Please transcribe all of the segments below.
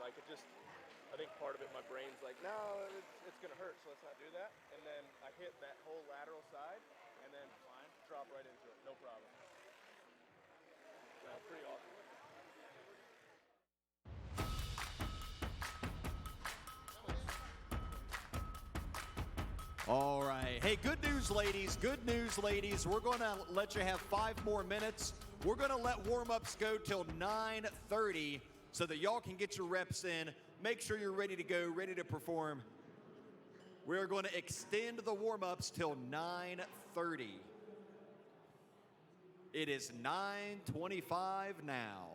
like I think part of it, my brain's like, no, it's gonna hurt, so let's not do that. And then I hit that whole lateral side, and then drop right into it, no problem. So pretty awesome. All right. Hey, good news, ladies. Good news, ladies. We're going to let you have 5 more minutes. We're going to let warm-ups go till 9:30 so that y'all can get your reps in. Make sure you're ready to go, ready to perform. We're going to extend the warm-ups till 9:30. It is 9:25 now.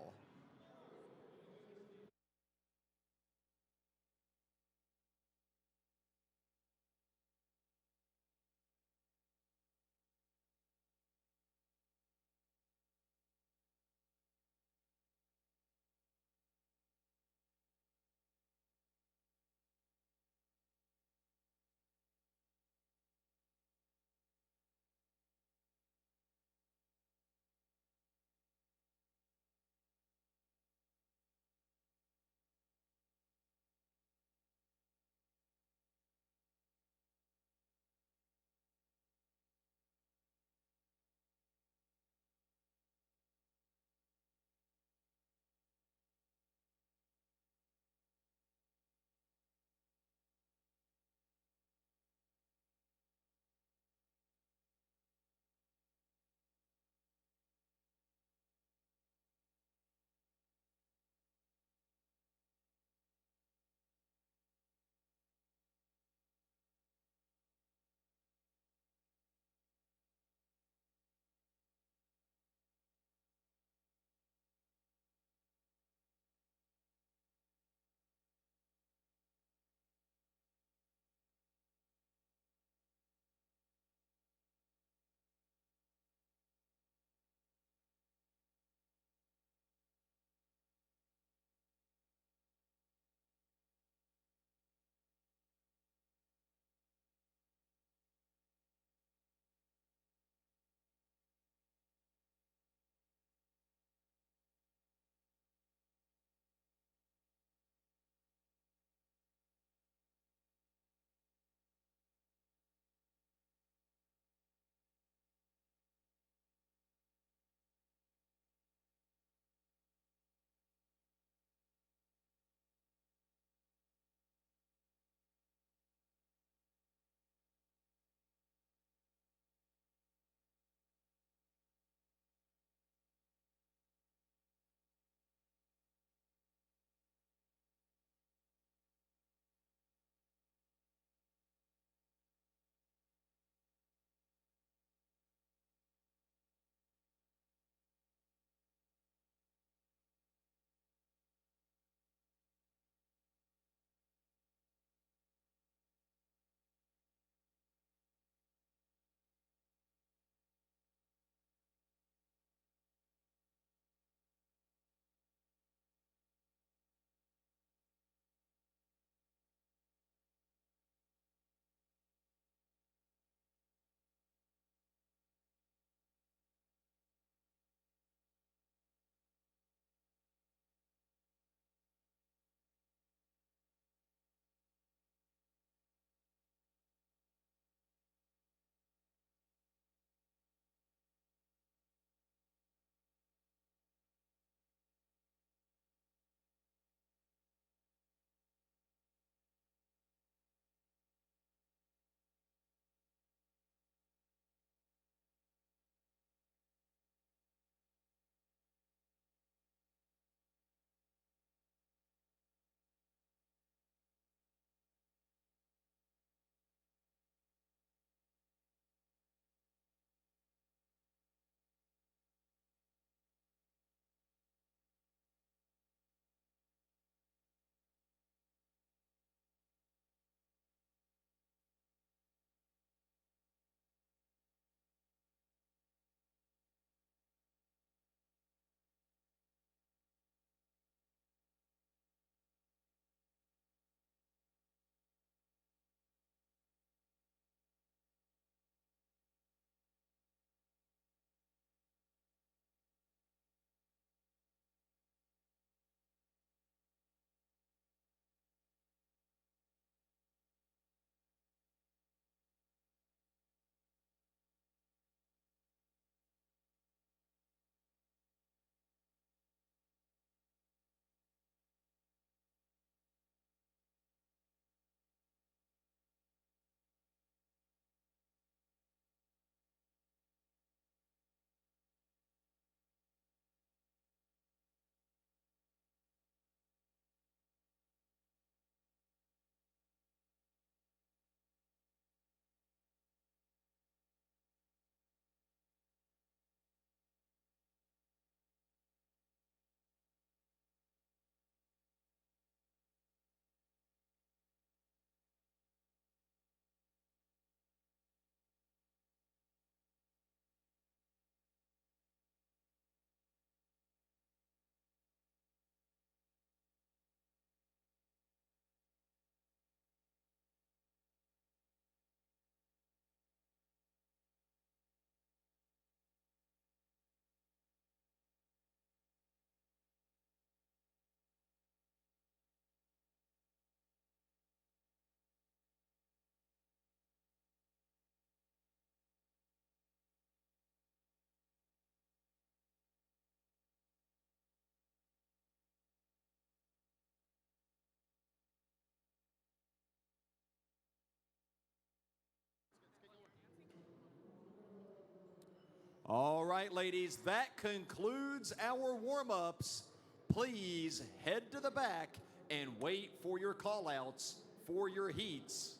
All right, ladies, that concludes our warm-ups. Please head to the back and wait for your call-outs for your heats.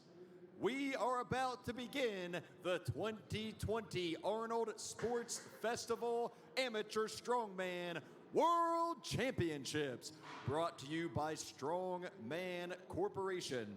We are about to begin the 2020 Arnold Sports Festival Amateur Strongman World Championships, brought to you by Strongman Corporation.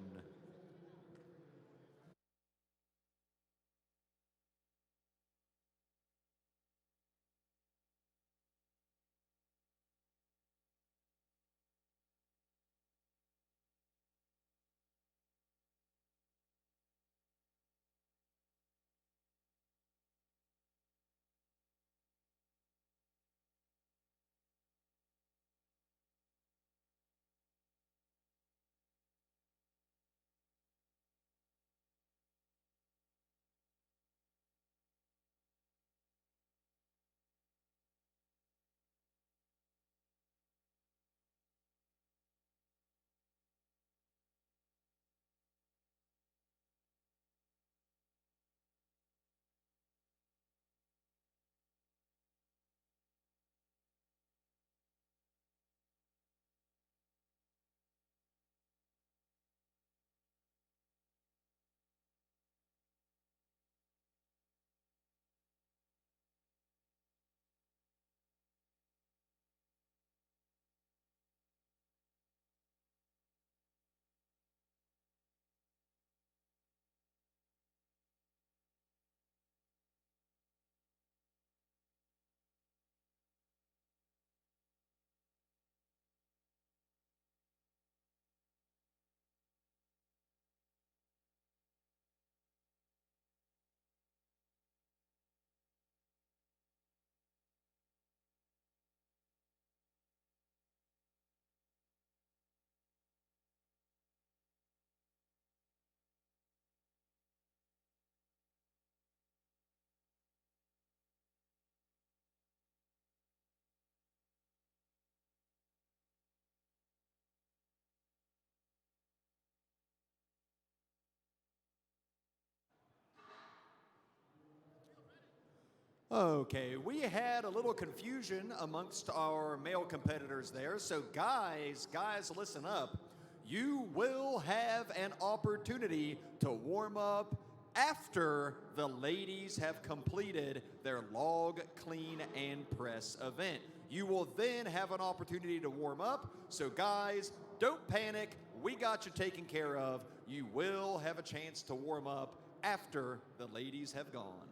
Okay, we had a little confusion amongst our male competitors there. So guys, listen up. You will have an opportunity to warm up after the ladies have completed their log, clean, and press event. You will then have an opportunity to warm up. So guys, don't panic. We got you taken care of. You will have a chance to warm up after the ladies have gone.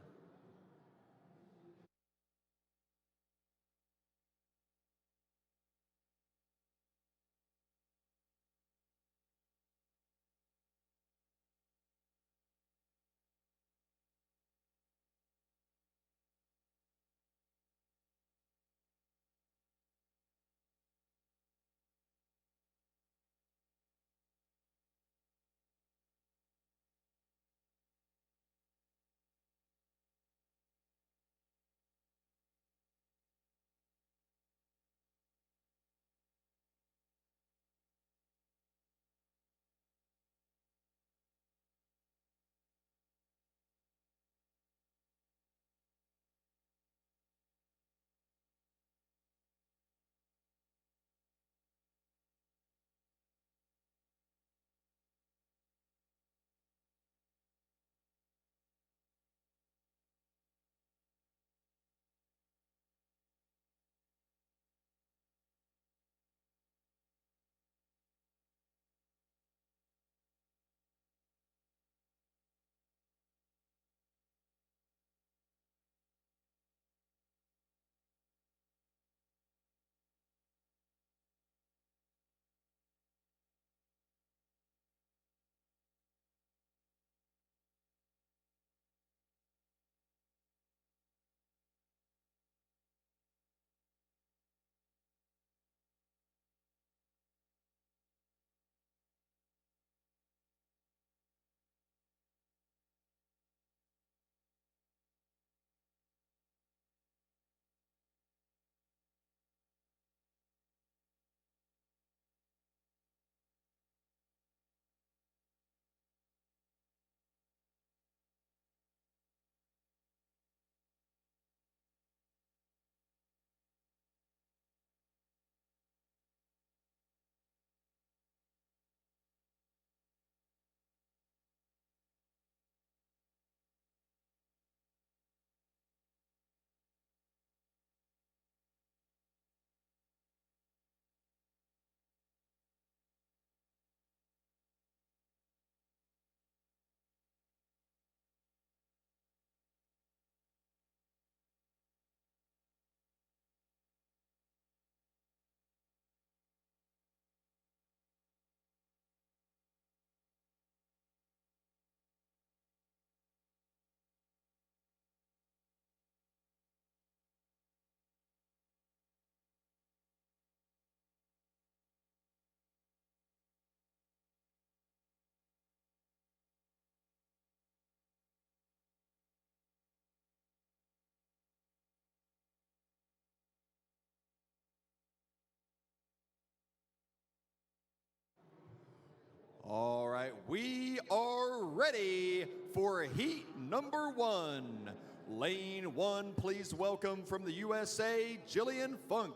right, we are ready for heat number 1. Lane 1, please welcome from the USA, Jillian Funk.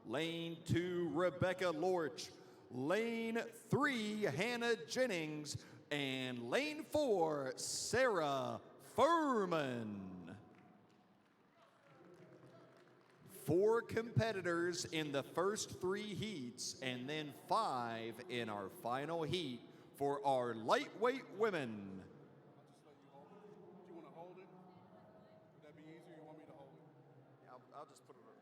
Lane 2, Rebecca Lorch. Lane 3, Hannah Jennings. And lane 4, Sarah Furman. 4 competitors in the first 3 heats, and then 5 in our final heat for our lightweight women. Do you want to hold it? Would that be easier? You want me to hold it? Yeah, I'll just put it on.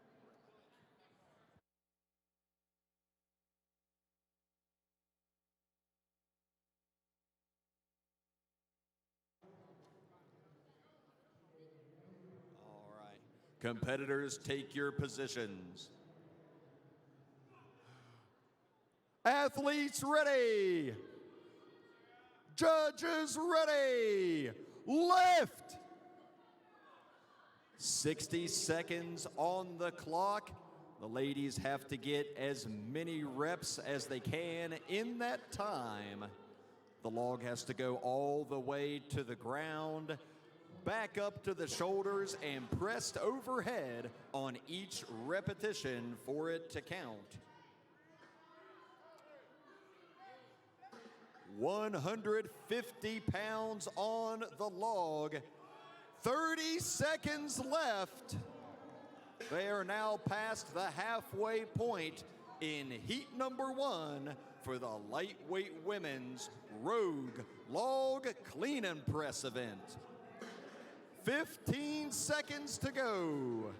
All right. Competitors, take your positions. Athletes ready. Judges ready. Lift. 60 seconds on the clock. The ladies have to get as many reps as they can in that time. The log has to go all the way to the ground, back up to the shoulders, and pressed overhead on each repetition for it to count. 150 pounds on the log. 30 seconds left. They are now past the halfway point in heat number 1 for the lightweight women's Rogue Log Clean and Press event. 15 seconds to go.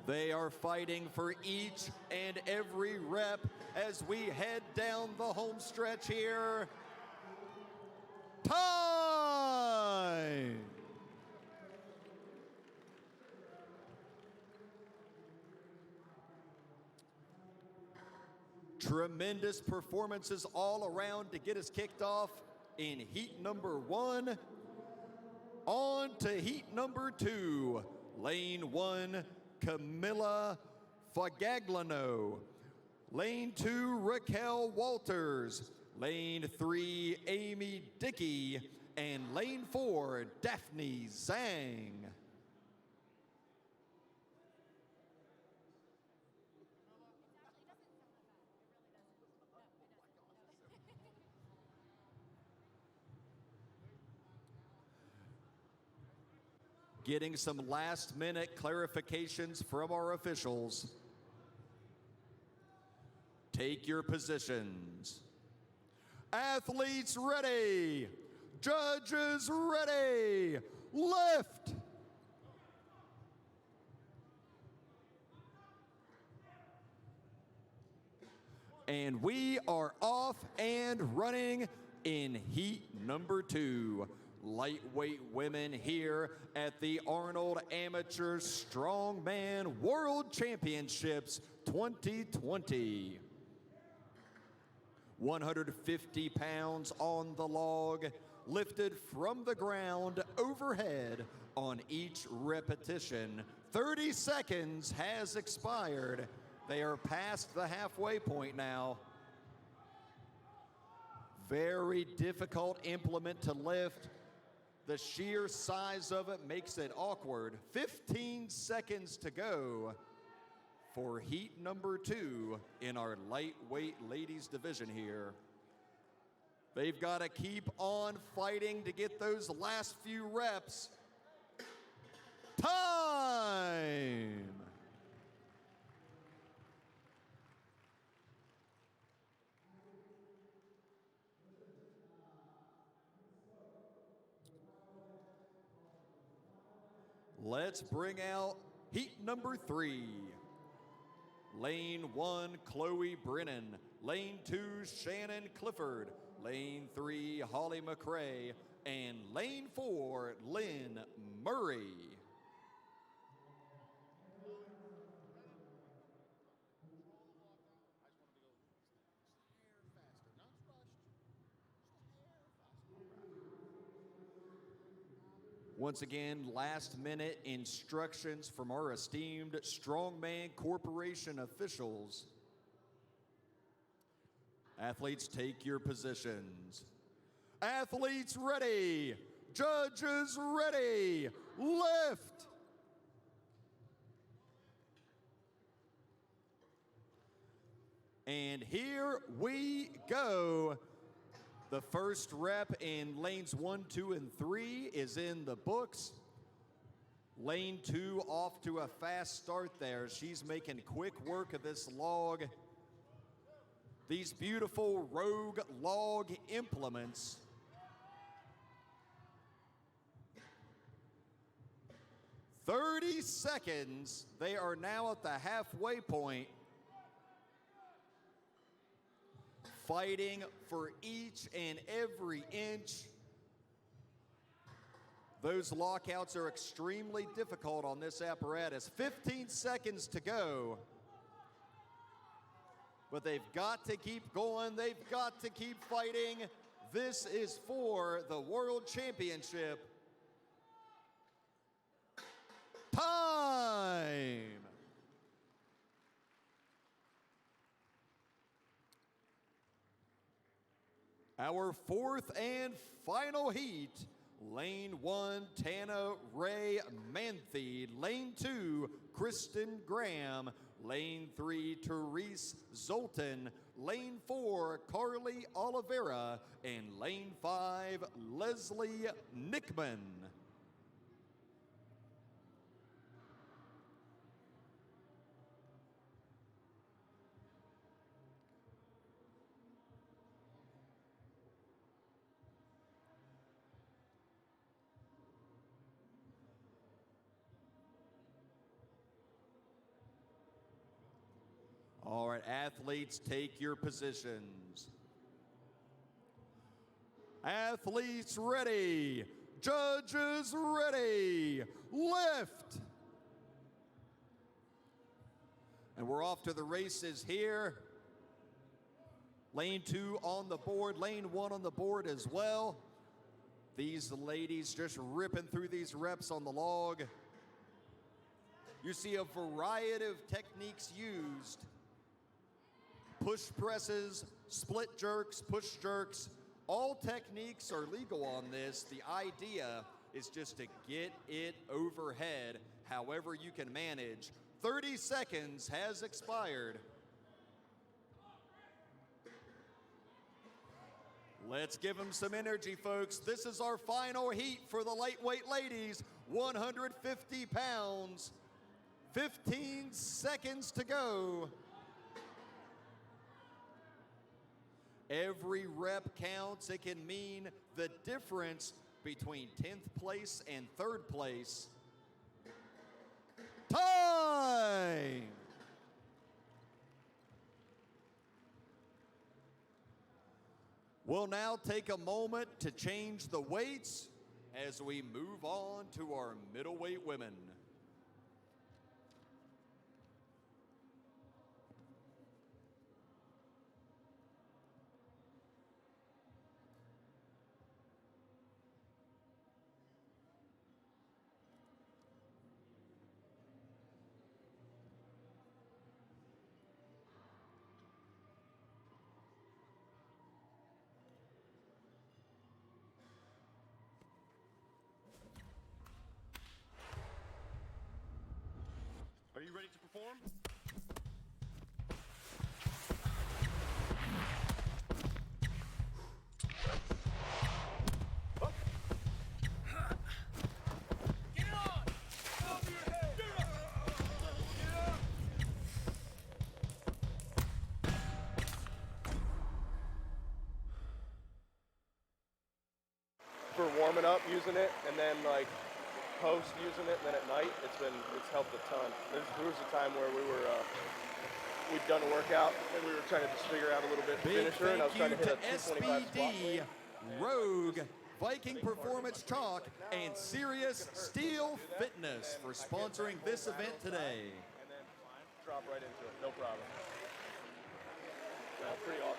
They are fighting for each and every rep as we head down the home stretch here. Time! Tremendous performances all around to get us kicked off in heat number 1. On to heat number 2. Lane 1, Camilla Fagaglano. Lane 2, Raquel Walters. Lane 3, Amy Dickey. And lane 4, Daphne Zhang. Getting some last-minute clarifications from our officials. Take your positions. Athletes ready. Judges ready. Lift. And we are off and running in heat number 2. Lightweight women here at the Arnold Amateur Strongman World Championships 2020. 150 pounds on the log, lifted from the ground overhead on each repetition. 30 seconds has expired. They are past the halfway point now. Very difficult implement to lift. The sheer size of it makes it awkward. 15 seconds to go for heat number 2 in our lightweight ladies division here. They've got to keep on fighting to get those last few reps. Time! Let's bring out heat number 3. Lane 1, Chloe Brennan. Lane 2, Shannon Clifford. Lane 3, Holly McRae. And lane 4, Lynn Murray. Once again, last-minute instructions from our esteemed Strongman Corporation officials. Athletes, take your positions. Athletes ready. Judges ready. Lift. And here we go. The first rep in lanes 1, 2, and 3 is in the books. Lane 2 off to a fast start there. She's making quick work of this log. These beautiful Rogue log implements. "30 seconds. They are now at the halfway point. Fighting for each and every inch. Those lockouts are extremely difficult on this apparatus. 15 seconds to go. But they've got to keep going. They've got to keep fighting. This is for the World Championship. Time! Our fourth and final heat. Lane 1, Tana Ray Manthe. Lane 2, Kristen Graham. Lane 3, Therese Zoltan. Lane 4, Carly Oliveira. And Lane 5, Leslie Nickman. All right, athletes, take your positions. Athletes ready. Judges ready. Lift. And we're off to the races here. Lane 2 on the board, lane 1 on the board as well. These ladies just ripping through these reps on the log. You see a variety of techniques used. Push presses, split jerks, push jerks. All techniques are legal on this. The idea is just to get it overhead however you can manage. 30 seconds has expired. Let's give them some energy, folks. This is our final heat for the lightweight ladies, 150 pounds. 15 seconds to go. Every rep counts. It can mean the difference between 10th place and 3rd place. Time! We'll now take a moment to change the weights as we move on to our middleweight women. Are you ready to perform? Get it on! Over your head! Get up! Get up! For warming up using it, and then like post using it, and then at night it's helped a ton. There was a time where we'd done a workout and we were trying to just figure out a little bit Big finisher, and I was trying to hit a thank 225 you squat. to SBD, Rogue, Viking Performance Chalk, and Sirius Steel Fitness for sponsoring this event today. And then drop right into it, no problem. Yeah, pretty awesome.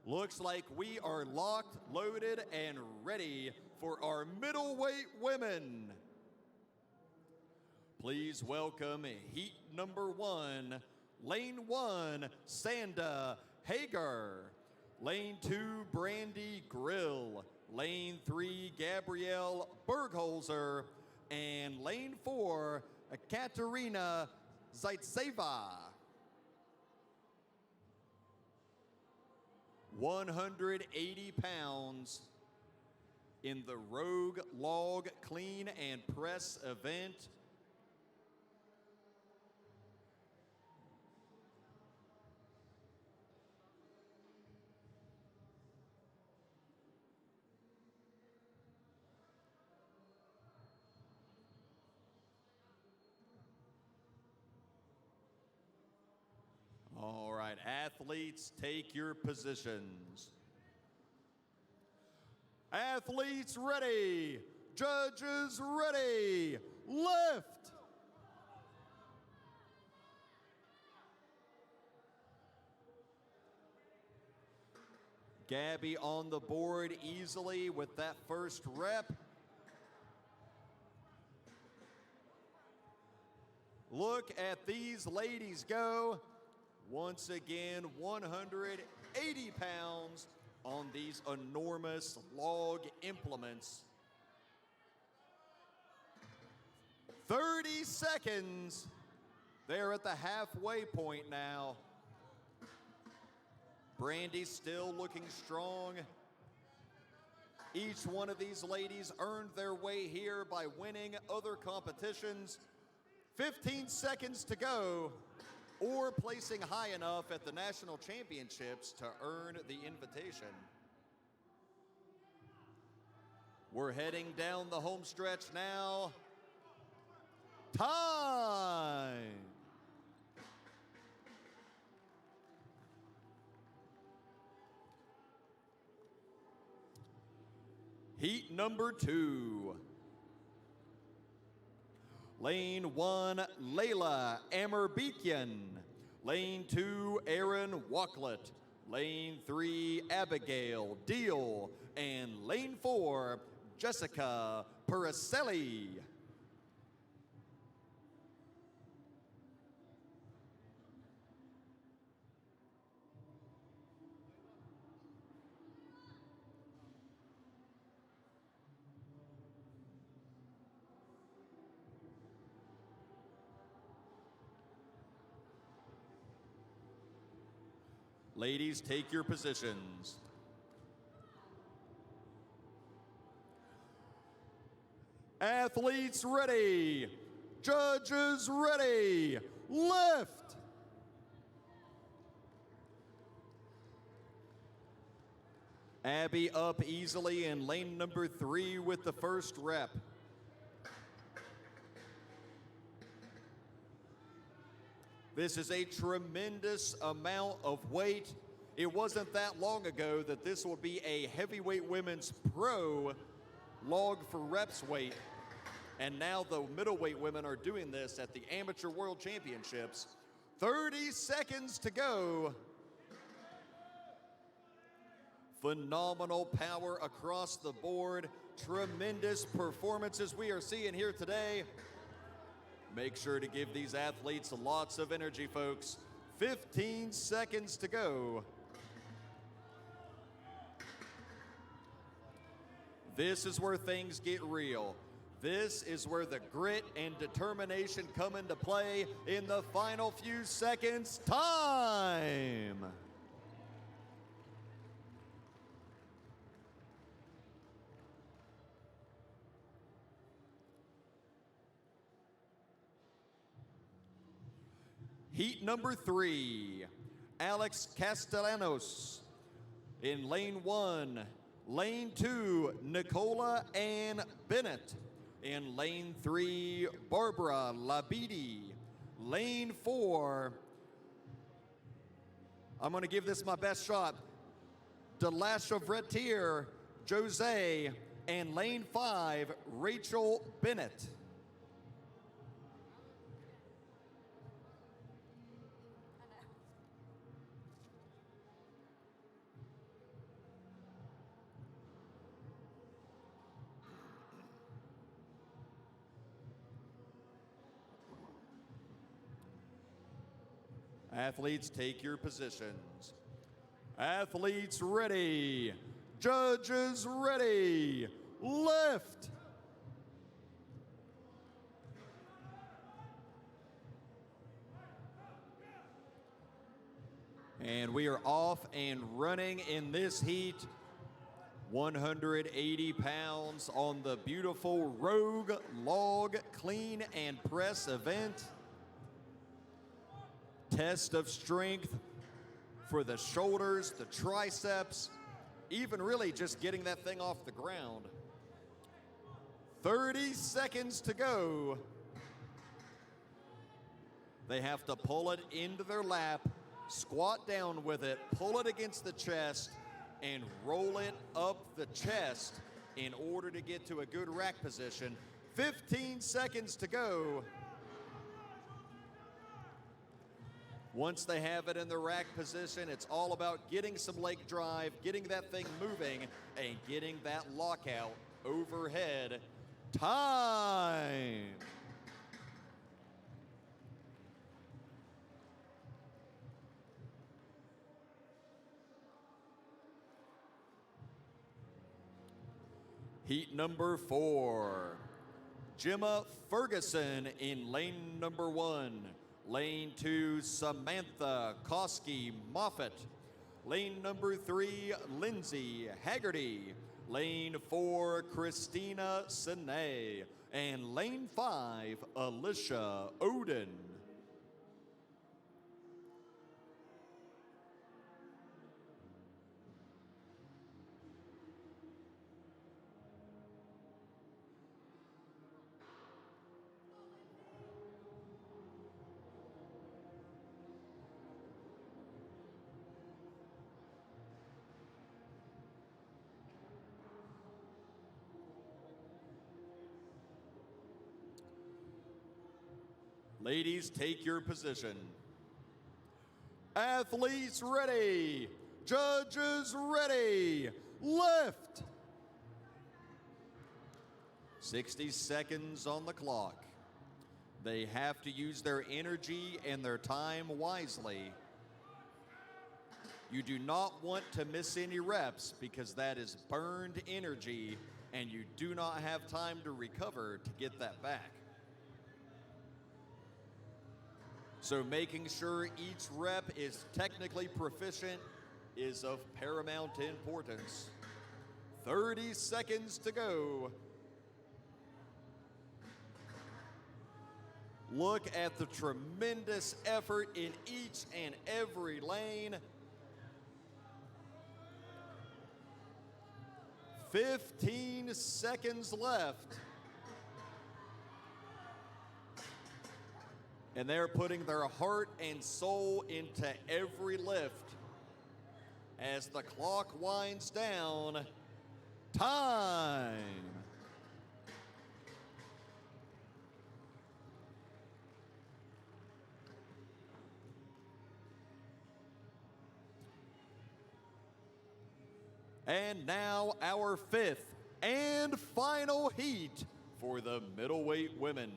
Looks like we are locked, loaded, and ready for our middleweight women. Please welcome heat number 1, lane 1, Sanda Hager. Lane 2, Brandy Grill. Lane 3, Gabrielle Bergholzer. And lane 4, Katerina Zaitseva. 180 pounds in the Rogue Log Clean and Press event. All right, athletes, take your positions. Athletes ready, judges ready, lift. Gabby on the board easily with that first rep. Look at these ladies go. Once again, 180 pounds on these enormous log implements. 30 seconds. They're at the halfway point now. Brandy's still looking strong. Each one of these ladies earned their way here by winning other competitions. 15 seconds to go, or placing high enough at the national championships to earn the invitation. We're heading down the home stretch now. Time! Heat number 2. Lane 1, Layla Amerbekian. Lane 2, Aaron Wachlet. Lane 3, Abigail Deal. And lane 4, Jessica Puricelli. Ladies, take your positions. Athletes ready. Judges ready. Lift. Abby up easily in lane number 3 with the first rep. This is a tremendous amount of weight. It wasn't that long ago that this will be a heavyweight women's pro log for reps weight. And now the middleweight women are doing this at the Amateur World Championships. 30 seconds to go. Phenomenal power across the board. Tremendous performances we are seeing here today. Make sure to give these athletes lots of energy, folks. 15 seconds to go. This is where things get real. This is where the grit and determination come into play in the final few seconds. Time! Heat number 3, Alex Castellanos. In lane 1, lane 2, Nicola Ann Bennett. In lane 3, Barbara Labidi. Lane 4, I'm gonna give this my best shot, Delasha Vretier Jose. And lane 5, Rachel Bennett. Athletes, take your positions. Athletes ready. Judges ready. Lift. And we are off and running in this heat. 180 pounds on the beautiful Rogue Log Clean and Press event. Test of strength for the shoulders, the triceps, even really just getting that thing off the ground. 30 seconds to go. They have to pull it into their lap, squat down with it, pull it against the chest, and roll it up the chest in order to get to a good rack position. 15 seconds to go. Once they have it in the rack position, it's all about getting some leg drive, getting that thing moving, and getting that lockout overhead. Time! Heat number 4. Gemma Ferguson in lane number 1. Lane 2, Samantha Koski Moffett. Lane number 3, Lindsay Haggerty. Lane 4, Christina Sine. And lane 5, Alicia Oden. Ladies, take your position. Athletes ready. Judges ready. Lift. 60 seconds on the clock. They have to use their energy and their time wisely. You do not want to miss any reps because that is burned energy and you do not have time to recover to get that back. So making sure each rep is technically proficient is of paramount importance. 30 seconds to go. Look at the tremendous effort in each and every lane. 15 seconds left. And they're putting their heart and soul into every lift. As the clock winds down, time. And now our fifth and final heat for the middleweight women.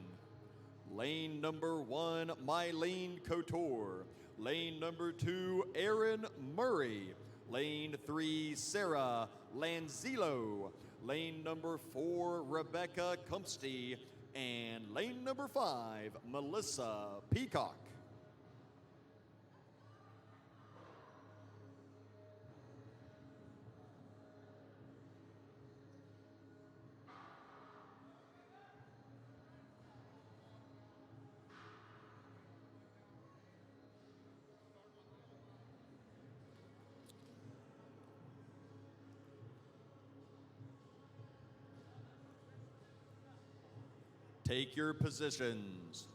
Lane number 1, Mylene Couture. Lane number 2, Erin Murray. Lane 3, Sarah Lanzillo. Lane number 4, Rebecca Kumsty. And lane number 5, Melissa Peacock. Take your positions.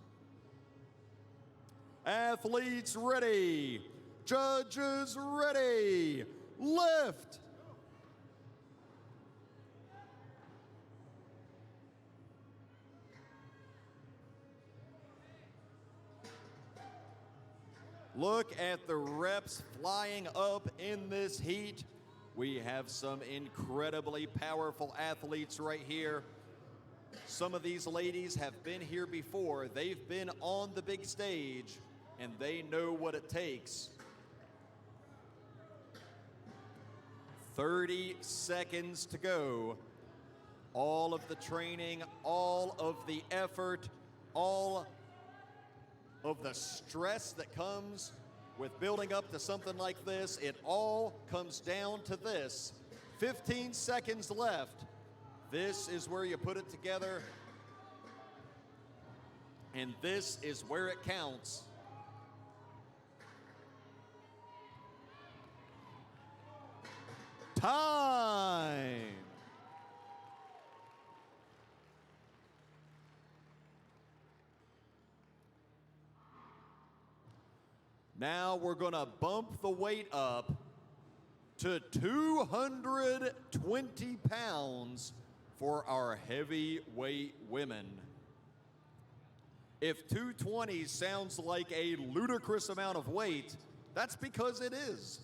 Athletes ready. Judges ready. Lift. Look at the reps flying up in this heat. We have some incredibly powerful athletes right here. Some of these ladies have been here before. They've been on the big stage. and they know what it takes. 30 seconds to go. All of the training, all of the effort, all of the stress that comes with building up to something like this, it all comes down to this. 15 seconds left. This is where you put it together, and this is where it counts. Time. Now we're going to bump the weight up to 220 pounds for our heavyweight women. If 220 sounds like a ludicrous amount of weight, that's because it is.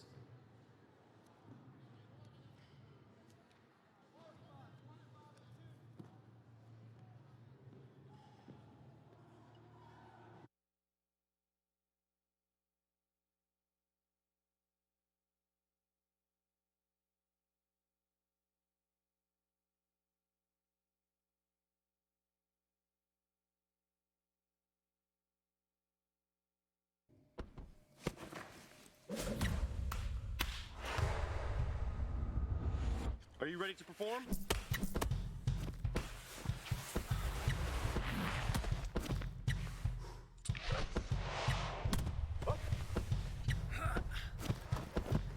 Are you ready to perform?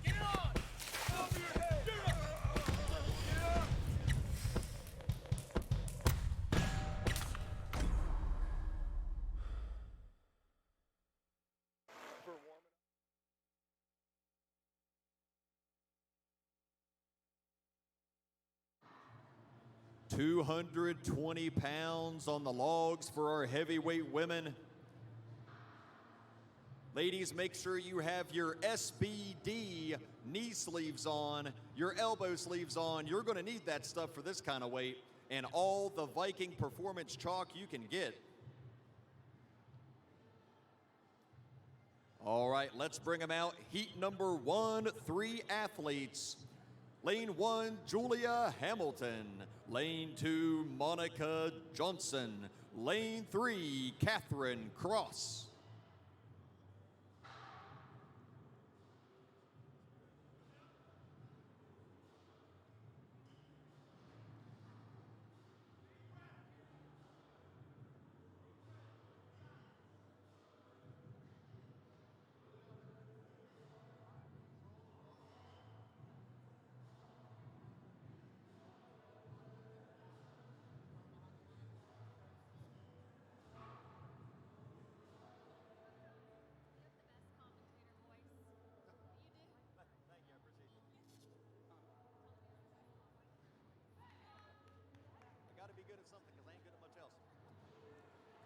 Get it on! Over your head! Get up! Get up! For warming up. 220 pounds on the logs for our heavyweight women. Ladies, make sure you have your SBD knee sleeves on, your elbow sleeves on. You're going to need that stuff for this kind of weight, and all the Viking Performance chalk you can get. All right, let's bring them out. Heat number 1, 3 athletes. Lane 1, Julia Hamilton. Lane 2, Monica Johnson. Lane 3, Catherine Cross.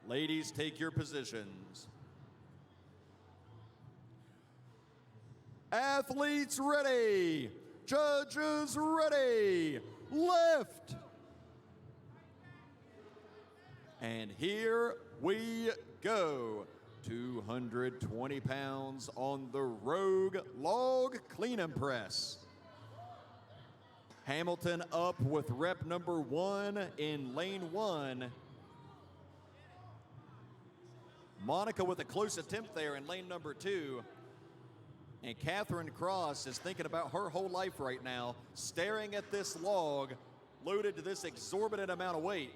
Ladies, take your positions. Athletes ready. Judges ready. Lift. And here we go. 220 pounds on the Rogue Log Clean and Press. Hamilton up with rep number 1 in lane 1. Monica with a close attempt there in lane number 2. And Catherine Cross is thinking about her whole life right now, staring at this log loaded to this exorbitant amount of weight.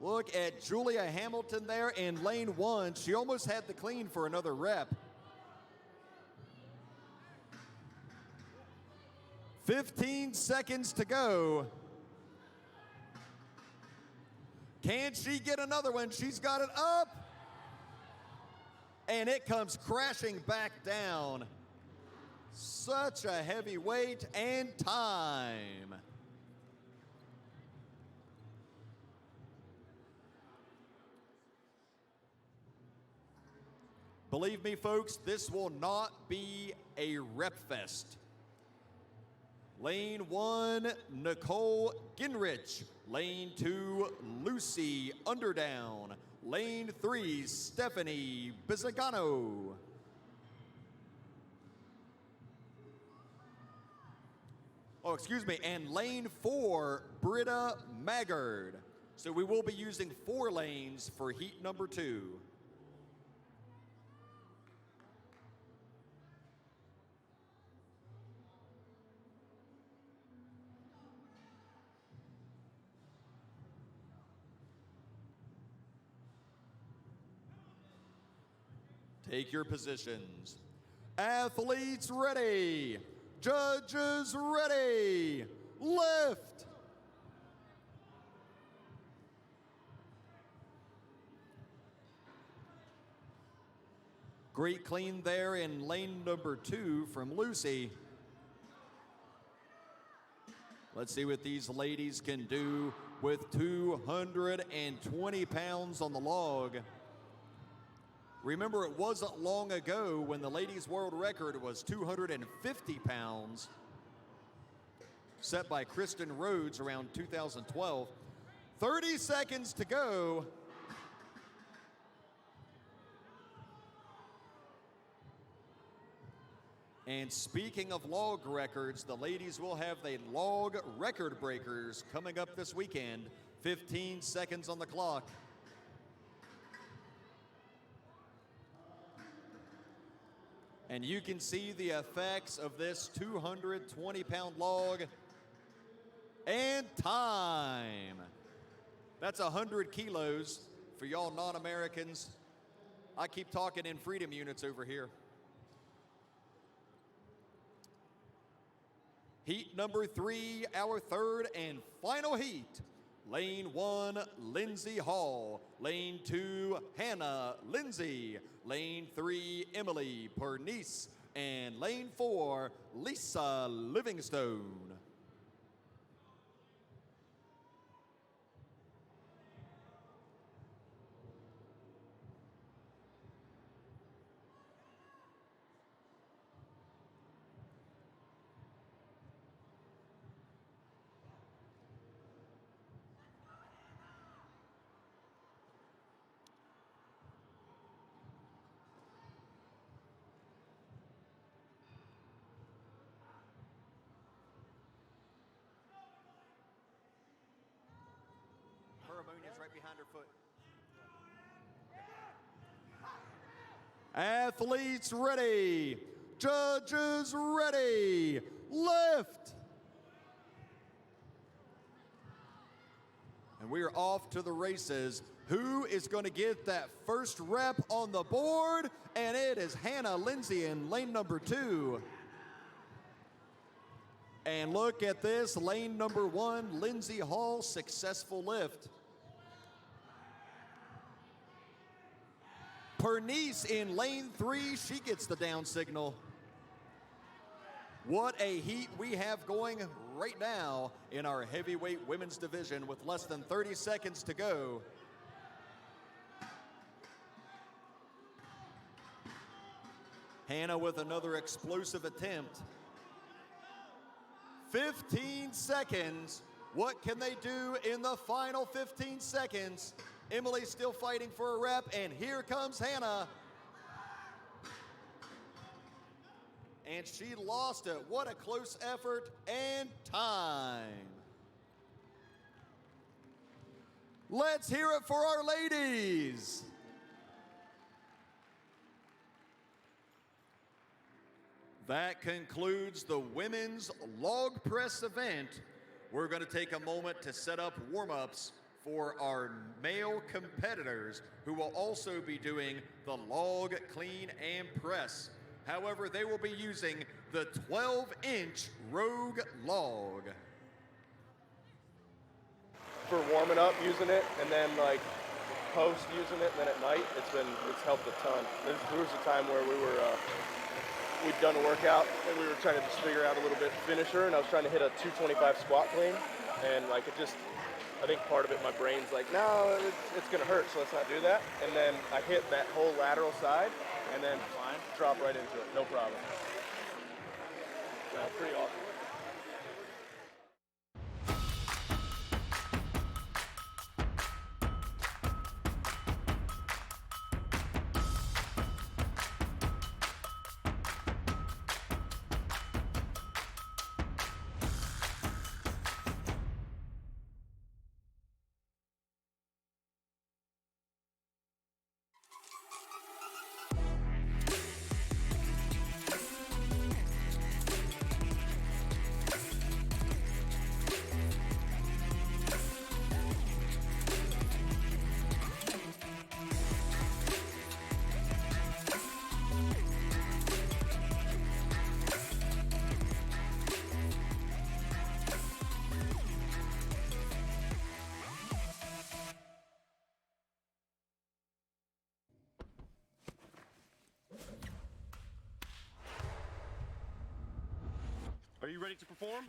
Look at Julia Hamilton there in lane 1. She almost had the clean for another rep. 15 seconds to go. Can she get another one? She's got it up. And it comes crashing back down. Such a heavy weight and time. Believe me, folks, this will not be a rep fest. Lane 1, Nicole Ginrich. Lane 2, Lucy Underdown. Lane 3, Stephanie Bizzagano. Oh, excuse me, and lane 4, Britta Maggard. So we will be using 4 lanes for heat number 2. Take your positions. Athletes ready. Judges ready. Lift. Great clean there in lane number 2 from Lucy. Let's see what these ladies can do with 220 pounds on the log. Remember, it wasn't long ago when the ladies' world record was 250 pounds, set by Kristen Rhodes around 2012. 30 seconds to go. And speaking of log records, the ladies will have the log record breakers coming up this weekend. 15 seconds on the clock. And you can see the effects of this 220-pound log. And time. That's 100 kilos for y'all non-Americans. I keep talking in freedom units over here. Heat number 3, our third and final heat. Lane 1, Lindsay Hall. Lane 2, Hannah Lindsay. Lane 3, Emily Pernice. And lane 4, Lisa Livingstone. Is right behind her foot. Athletes ready. Judges ready. Lift. And we are off to the races. Who is going to get that first rep on the board? And it is Hannah Lindsay in lane number 2. And look at this, lane number 1, Lindsay Hall, successful lift. Pernice in lane 3, she gets the down signal. What a heat we have going right now in our heavyweight women's division with less than 30 seconds to go. Hannah with another explosive attempt. 15 seconds. What can they do in the final 15 seconds? Emily's still fighting for a rep, and here comes Hannah. And she lost it. What a close effort and time. Let's hear it for our ladies. That concludes the women's log press event. We're going to take a moment to set up warm-ups for our male competitors who will also be doing the log clean and press. However, they will be using the 12-inch Rogue log. For warming up using it, and then like post using it, and then at night it's helped a ton. There was a time where we'd done a workout and we were trying to just figure out a little bit finisher, and I was trying to hit a 225 squat clean, and like I think part of it, my brain's like, no, it's gonna hurt, so let's not do that. And then I hit that whole lateral side, and then drop right into it, no problem. Pretty awesome. you ready to perform?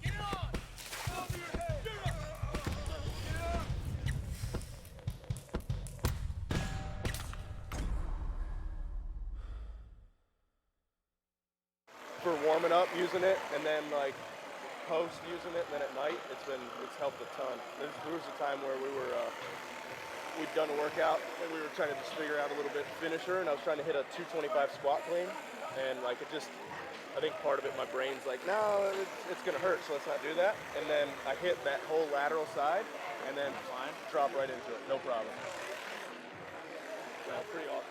Get on! Over your head! Get up! For warming up using it, and then like post using it, and then at night it's helped a ton. There was a time where we'd done a workout and we were trying to just figure out a little bit finisher, and I was trying to hit a 225 squat clean, and like I think part of it, my brain's like, no, it's gonna hurt, so let's not do that. And then I hit that whole lateral side, and then drop right into it, no problem. Yeah, pretty awesome.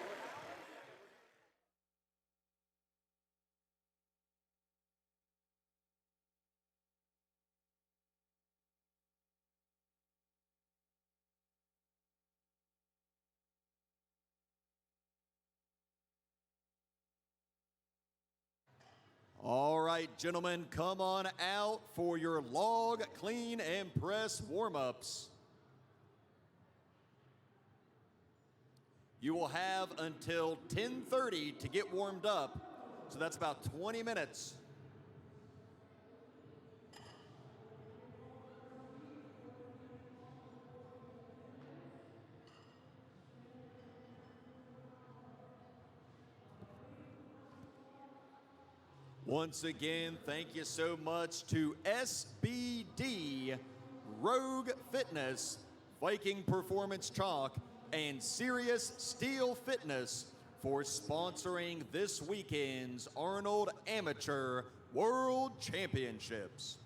All right, gentlemen, come on out for your log, clean, and press warm-ups. You will have until 10:30 to get warmed up, so that's about 20 minutes. Once again, thank you so much to SBD, Rogue Fitness, Viking Performance Chalk, and Sirius Steel Fitness for sponsoring this weekend's Arnold Amateur World Championships.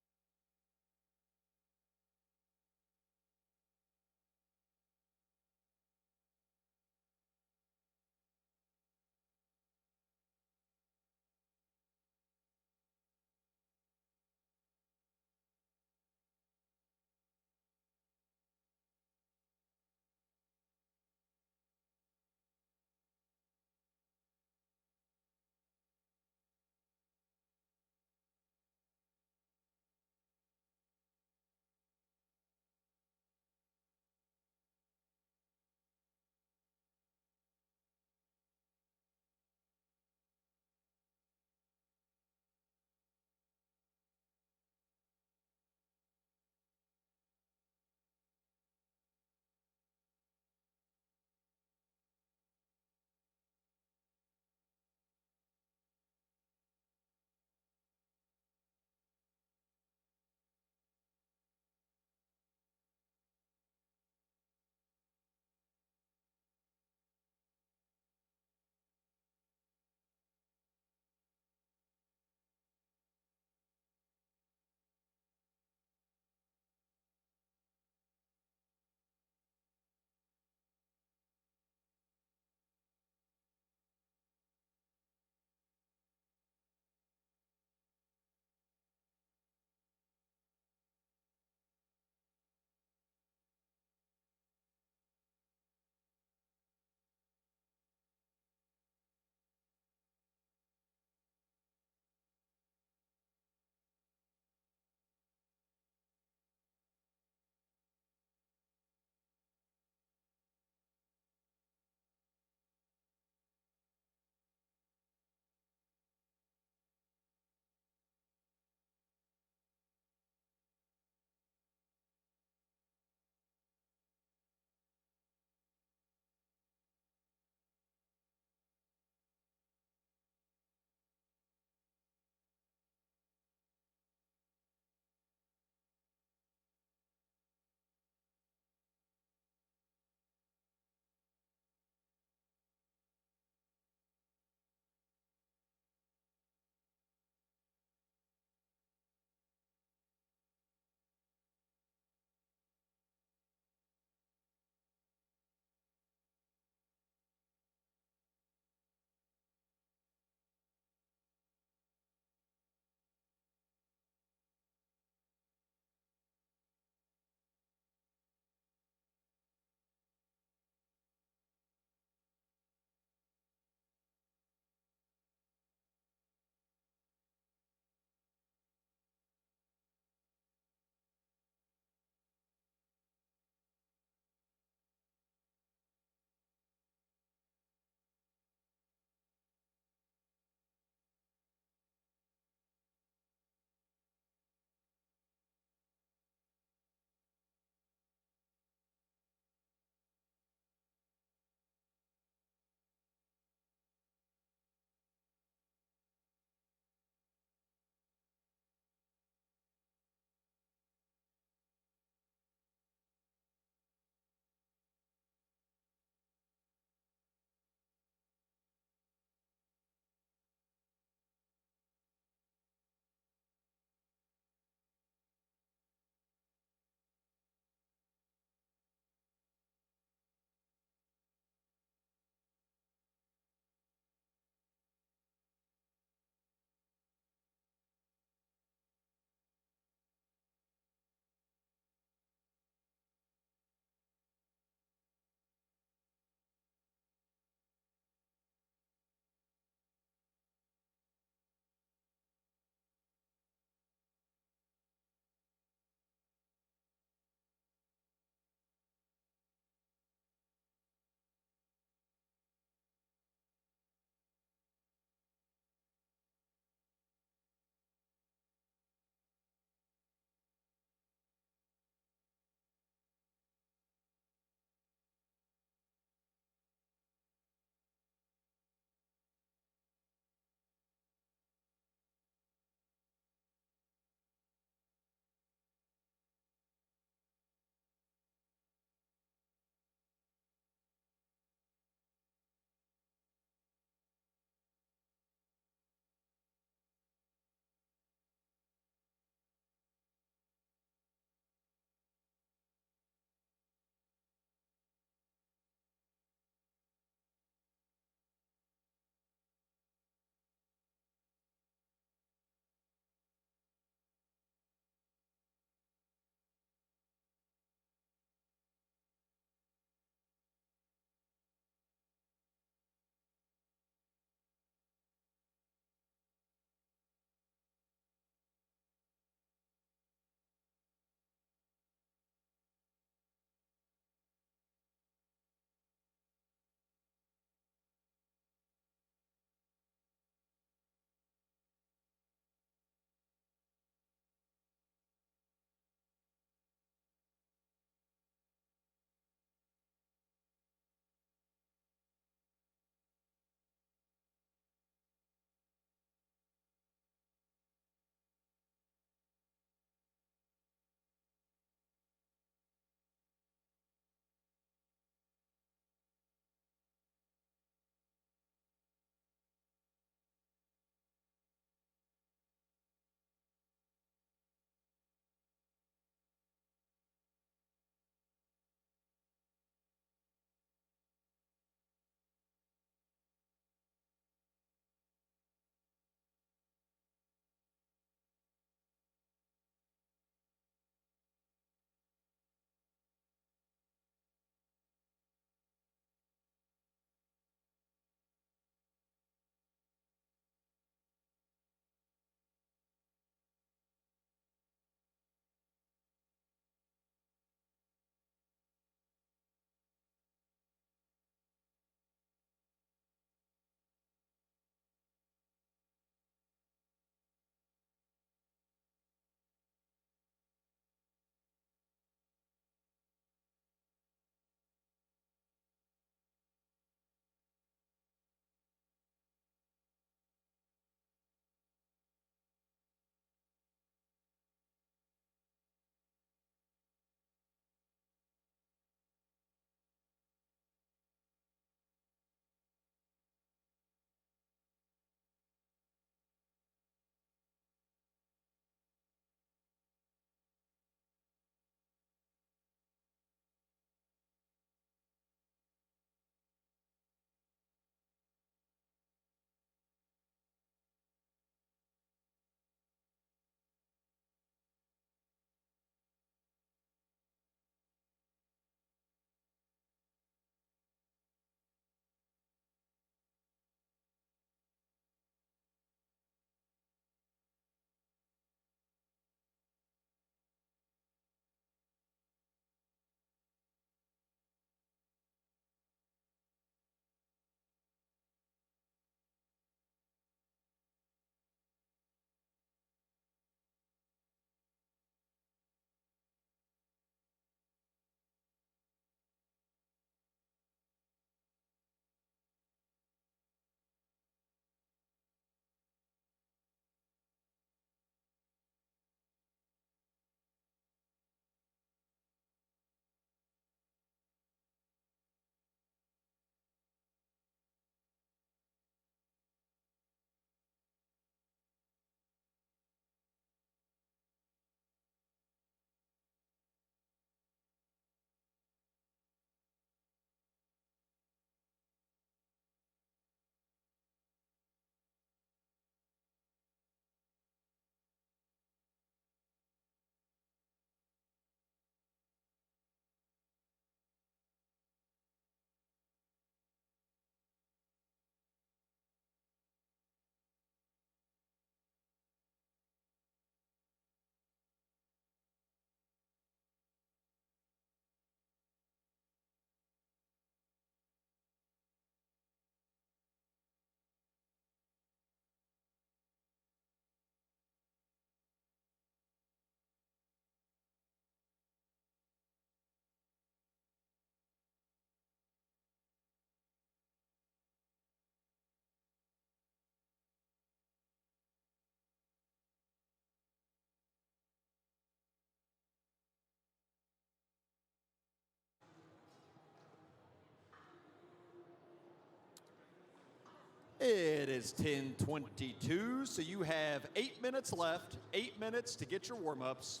It is 10:22, so you have 8 minutes left, 8 minutes to get your warm-ups.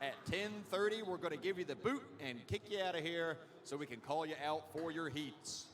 At 10:30, we're going to give you the boot and kick you out of here so we can call you out for your heats.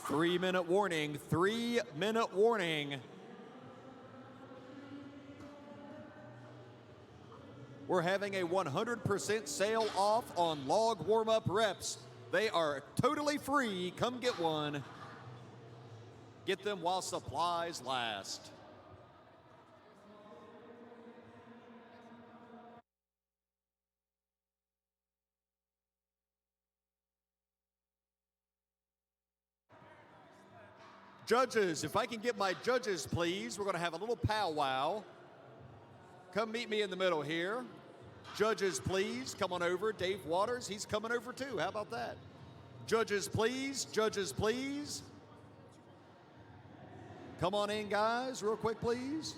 3-minute warning, 3-minute warning. We're having a 100% sale off on log warm-up reps. They are totally free. Come get one. Get them while supplies last. Judges, if I can get my judges, please. We're going to have a little powwow. Come meet me in the middle here. Judges, please, come on over. Dave Waters, he's coming over too. How about that? Judges, please. Judges, please. Come on in, guys, real quick, please.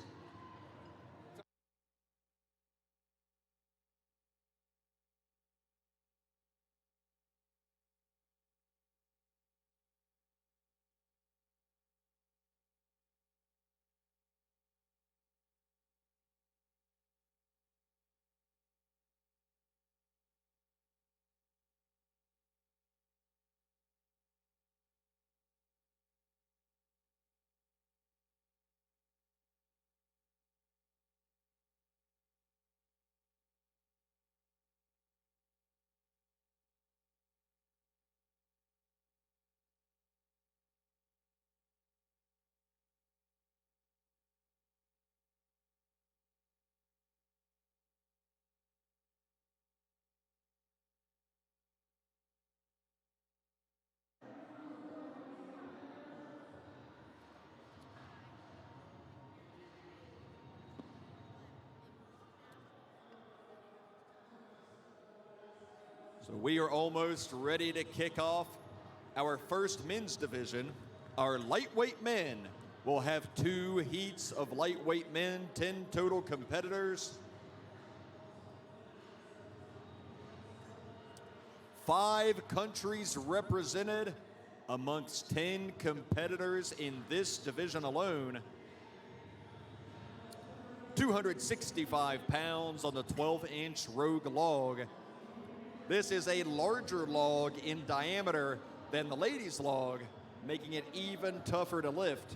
So we are almost ready to kick off our first men's division. Our lightweight men will have 2 heats of lightweight men, 10 total competitors. 5 countries represented amongst 10 competitors in this division alone. 265 pounds on the 12-inch Rogue log. This is a larger log in diameter than the ladies' log, making it even tougher to lift.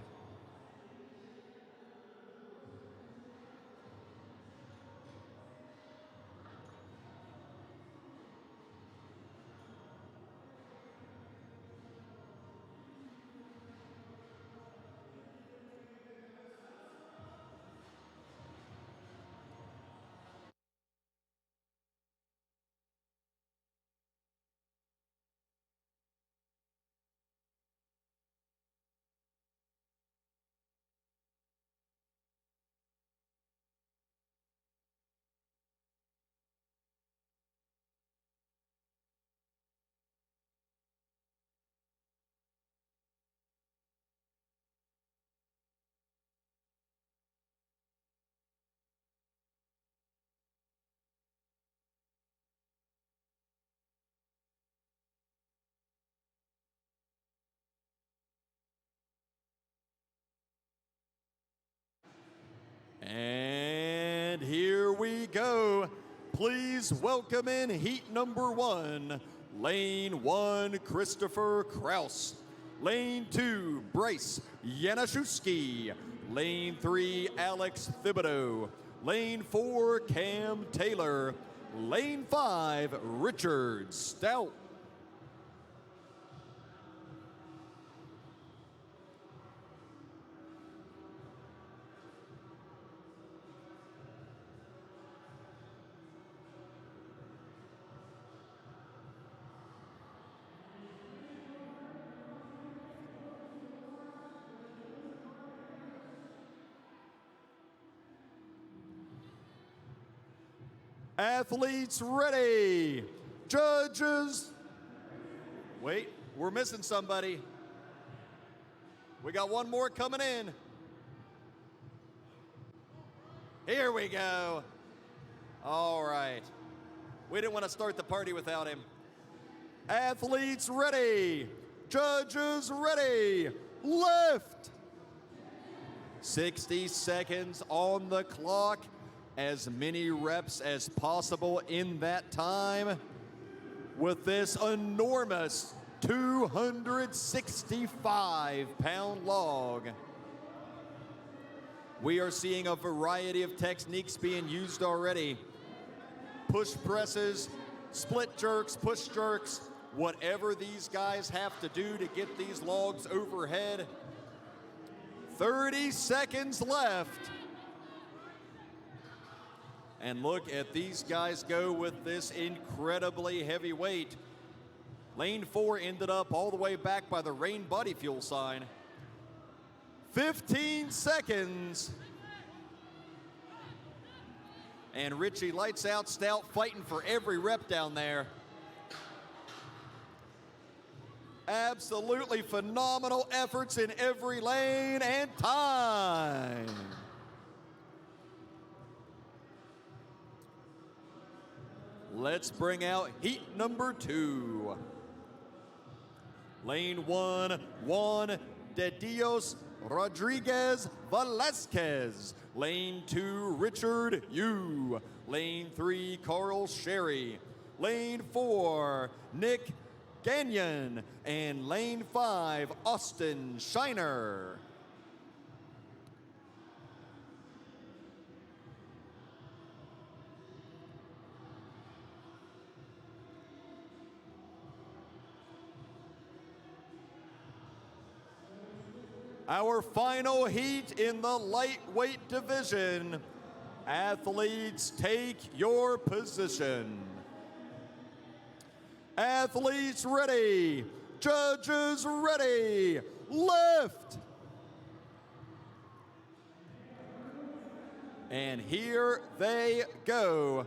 And here we go. Please welcome in heat number 1, lane 1, Christopher Kraus. Lane 2, Bryce Janaszewski. Lane 3, Alex Thibodeau. Lane 4, Cam Taylor. Lane 5, Richard Stout. Athletes ready. Judges. Wait, we're missing somebody. We got one more coming in. Here we go. All right. We didn't want to start the party without him. Athletes ready. Judges ready. Lift. 60 seconds on the clock. As many reps as possible in that time with this enormous 265-pound log. We are seeing a variety of techniques being used already. Push presses, split jerks, push jerks, whatever these guys have to do to get these logs overhead. 30 seconds left. And look at these guys go with this incredibly heavy weight. Lane 4 ended up all the way back by the Rain Body Fuel sign. 15 seconds. And Richie lights out Stout fighting for every rep down there. Absolutely phenomenal efforts in every lane and time. Let's bring out heat number 2. Lane 1, Juan de Dios Rodriguez Velasquez. Lane 2, Richard Yu. Lane 3, Carl Sherry. Lane 4, Nick Gagnon. And lane 5, Austin Shiner. Our final heat in the lightweight division. Athletes, take your position. Athletes ready. Judges ready. Lift. And here they go.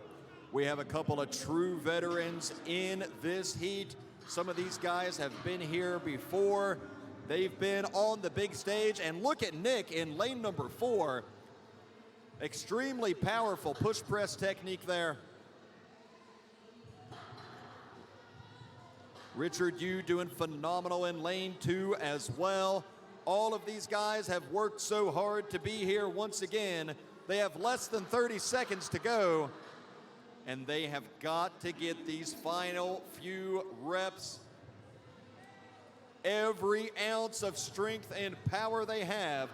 We have a couple of true veterans in this heat. Some of these guys have been here before. They've been on the big stage, and look at Nick in lane number 4. Extremely powerful push press technique there. Richard Yu doing phenomenal in lane 2 as well. All of these guys have worked so hard to be here once again. They have less than 30 seconds to go, and they have got to get these final few reps. Every ounce of strength and power they have.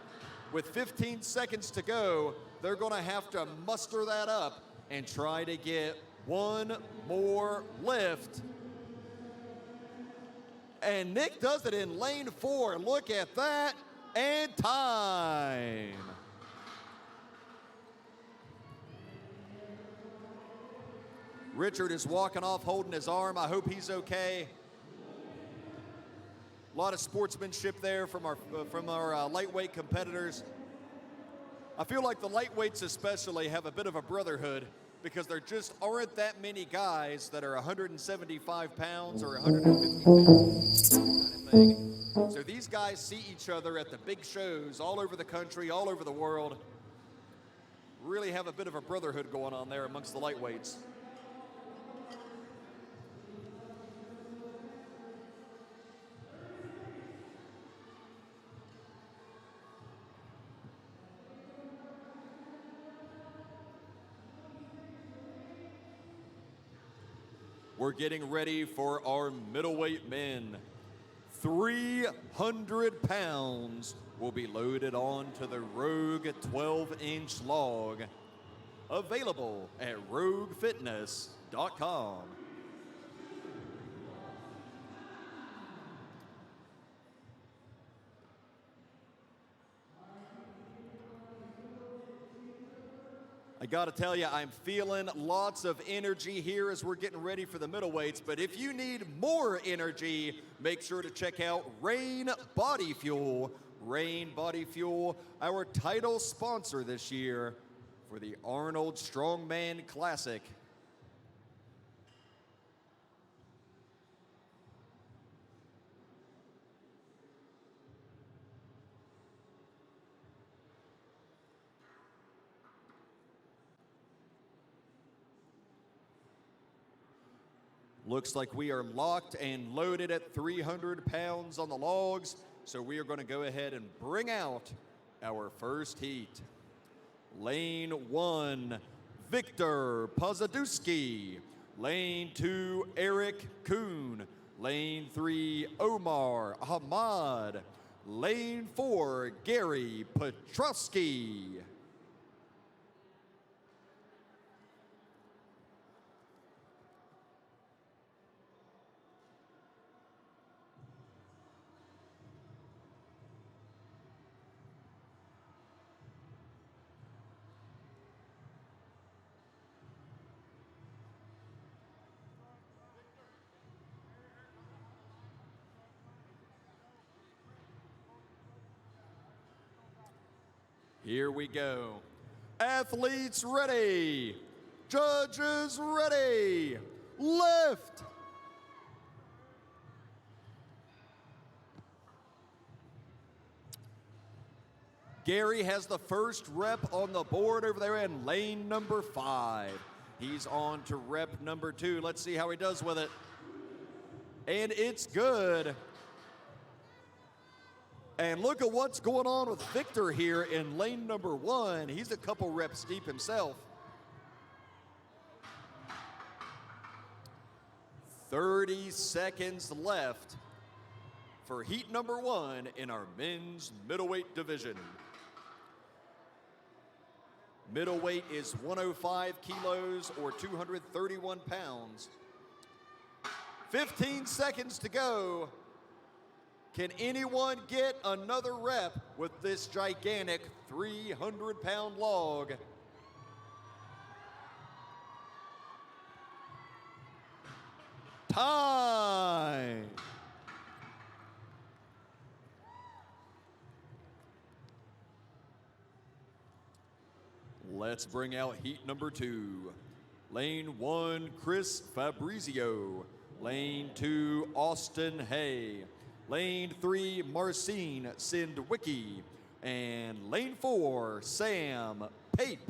With 15 seconds to go, they're going to have to muster that up and try to get one more lift. And Nick does it in lane 4. Look at that. And time. Richard is walking off holding his arm. I hope he's okay. A lot of sportsmanship there from our lightweight competitors. I feel like the lightweights especially have a bit of a brotherhood because there just aren't that many guys that are 175 pounds or 150 pounds, kind of thing. So these guys see each other at the big shows all over the country, all over the world. Really have a bit of a brotherhood going on there amongst the lightweights. We're getting ready for our middleweight men. 300 pounds will be loaded onto the Rogue 12-inch log. Available at roguefitness.com. I gotta tell you, I'm feeling lots of energy here as we're getting ready for the middleweights, but if you need more energy, make sure to check out Rain Body Fuel. Rain Body Fuel, our title sponsor this year for the Arnold Strongman Classic. Looks like we are locked and loaded at 300 pounds on the logs, so we are going to go ahead and bring out our first heat. Lane 1, Victor Pozadowski. Lane 2, Eric Kuhn. Lane 3, Omar Ahmad. Lane 4, Gary Petrosky. Here we go. Athletes ready. Judges ready. Lift. Gary has the first rep on the board over there in lane number 5. He's on to rep number 2. Let's see how he does with it. And it's good. And look at what's going on with Victor here in lane number 1. He's a couple reps deep himself. 30 seconds left for heat number 1 in our men's middleweight division. Middleweight is 105 kilos or 231 pounds. 15 seconds to go. Can anyone get another rep with this gigantic 300-pound log? Time! Let's bring out heat number 2. Lane 1, Chris Fabrizio. Lane 2, Austin Hay. Lane 3, Marcin Sindwicki. And lane 4, Sam Pape.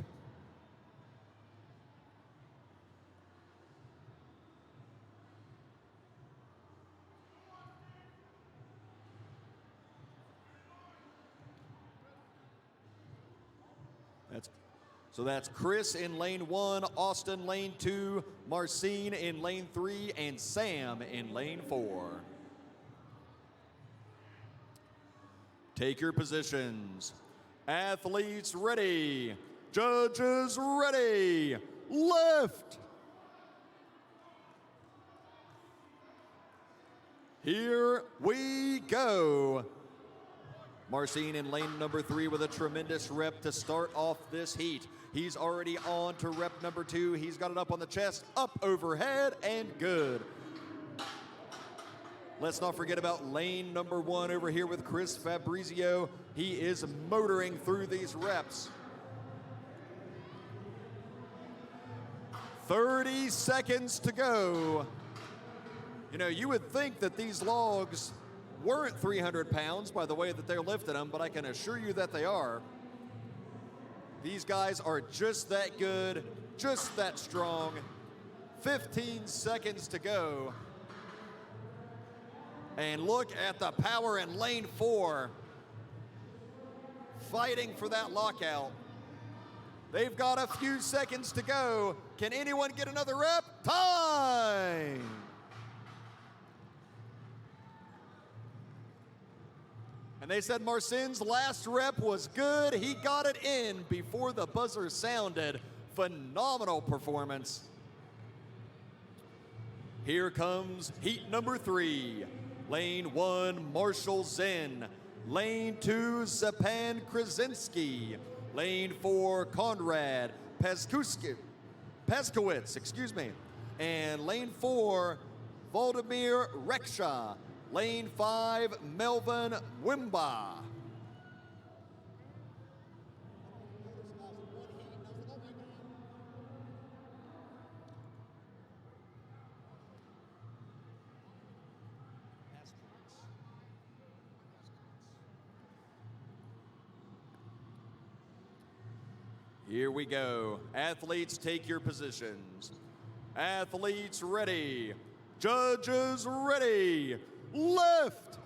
So that's Chris in lane 1, Austin lane 2, Marcin in lane 3, and Sam in lane 4. Take your positions. Athletes ready. Judges ready. Lift. Here we go. Marcin in lane number 3 with a tremendous rep to start off this heat. He's already on to rep number 2. He's got it up on the chest, up overhead, and good. Let's not forget about lane number 1 over here with Chris Fabrizio. He is motoring through these reps. 30 seconds to go. You know, you would think that these logs weren't 300 pounds by the way that they're lifting them, but I can assure you that they are. These guys are just that good, just that strong. 15 seconds to go. And look at the power in lane 4. Fighting for that lockout. They've got a few seconds to go. Can anyone get another rep? Time! And they said Marcin's last rep was good. He got it in before the buzzer sounded. Phenomenal performance. Here comes heat number 3. Lane 1, Marshall Zen. Lane 2, Zapan Krasinski. Lane 4, Konrad Paskowitz, And lane 4, Valdemir Reksha. Lane 5, Melvin Wimba. Here we go. Athletes, take your positions. Athletes ready. Judges ready. Lift.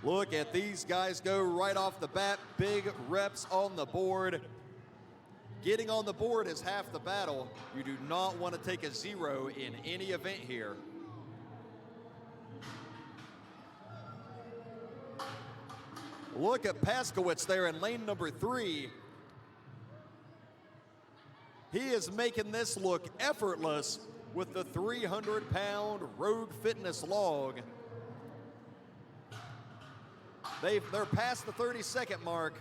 Look at these guys go right off the bat. Big reps on the board. Getting on the board is half the battle. You do not want to take a 0 in any event here. Look at Paskowitz there in lane number 3. He is making this look effortless with the 300-pound Rogue Fitness log. They're past the 30-second mark.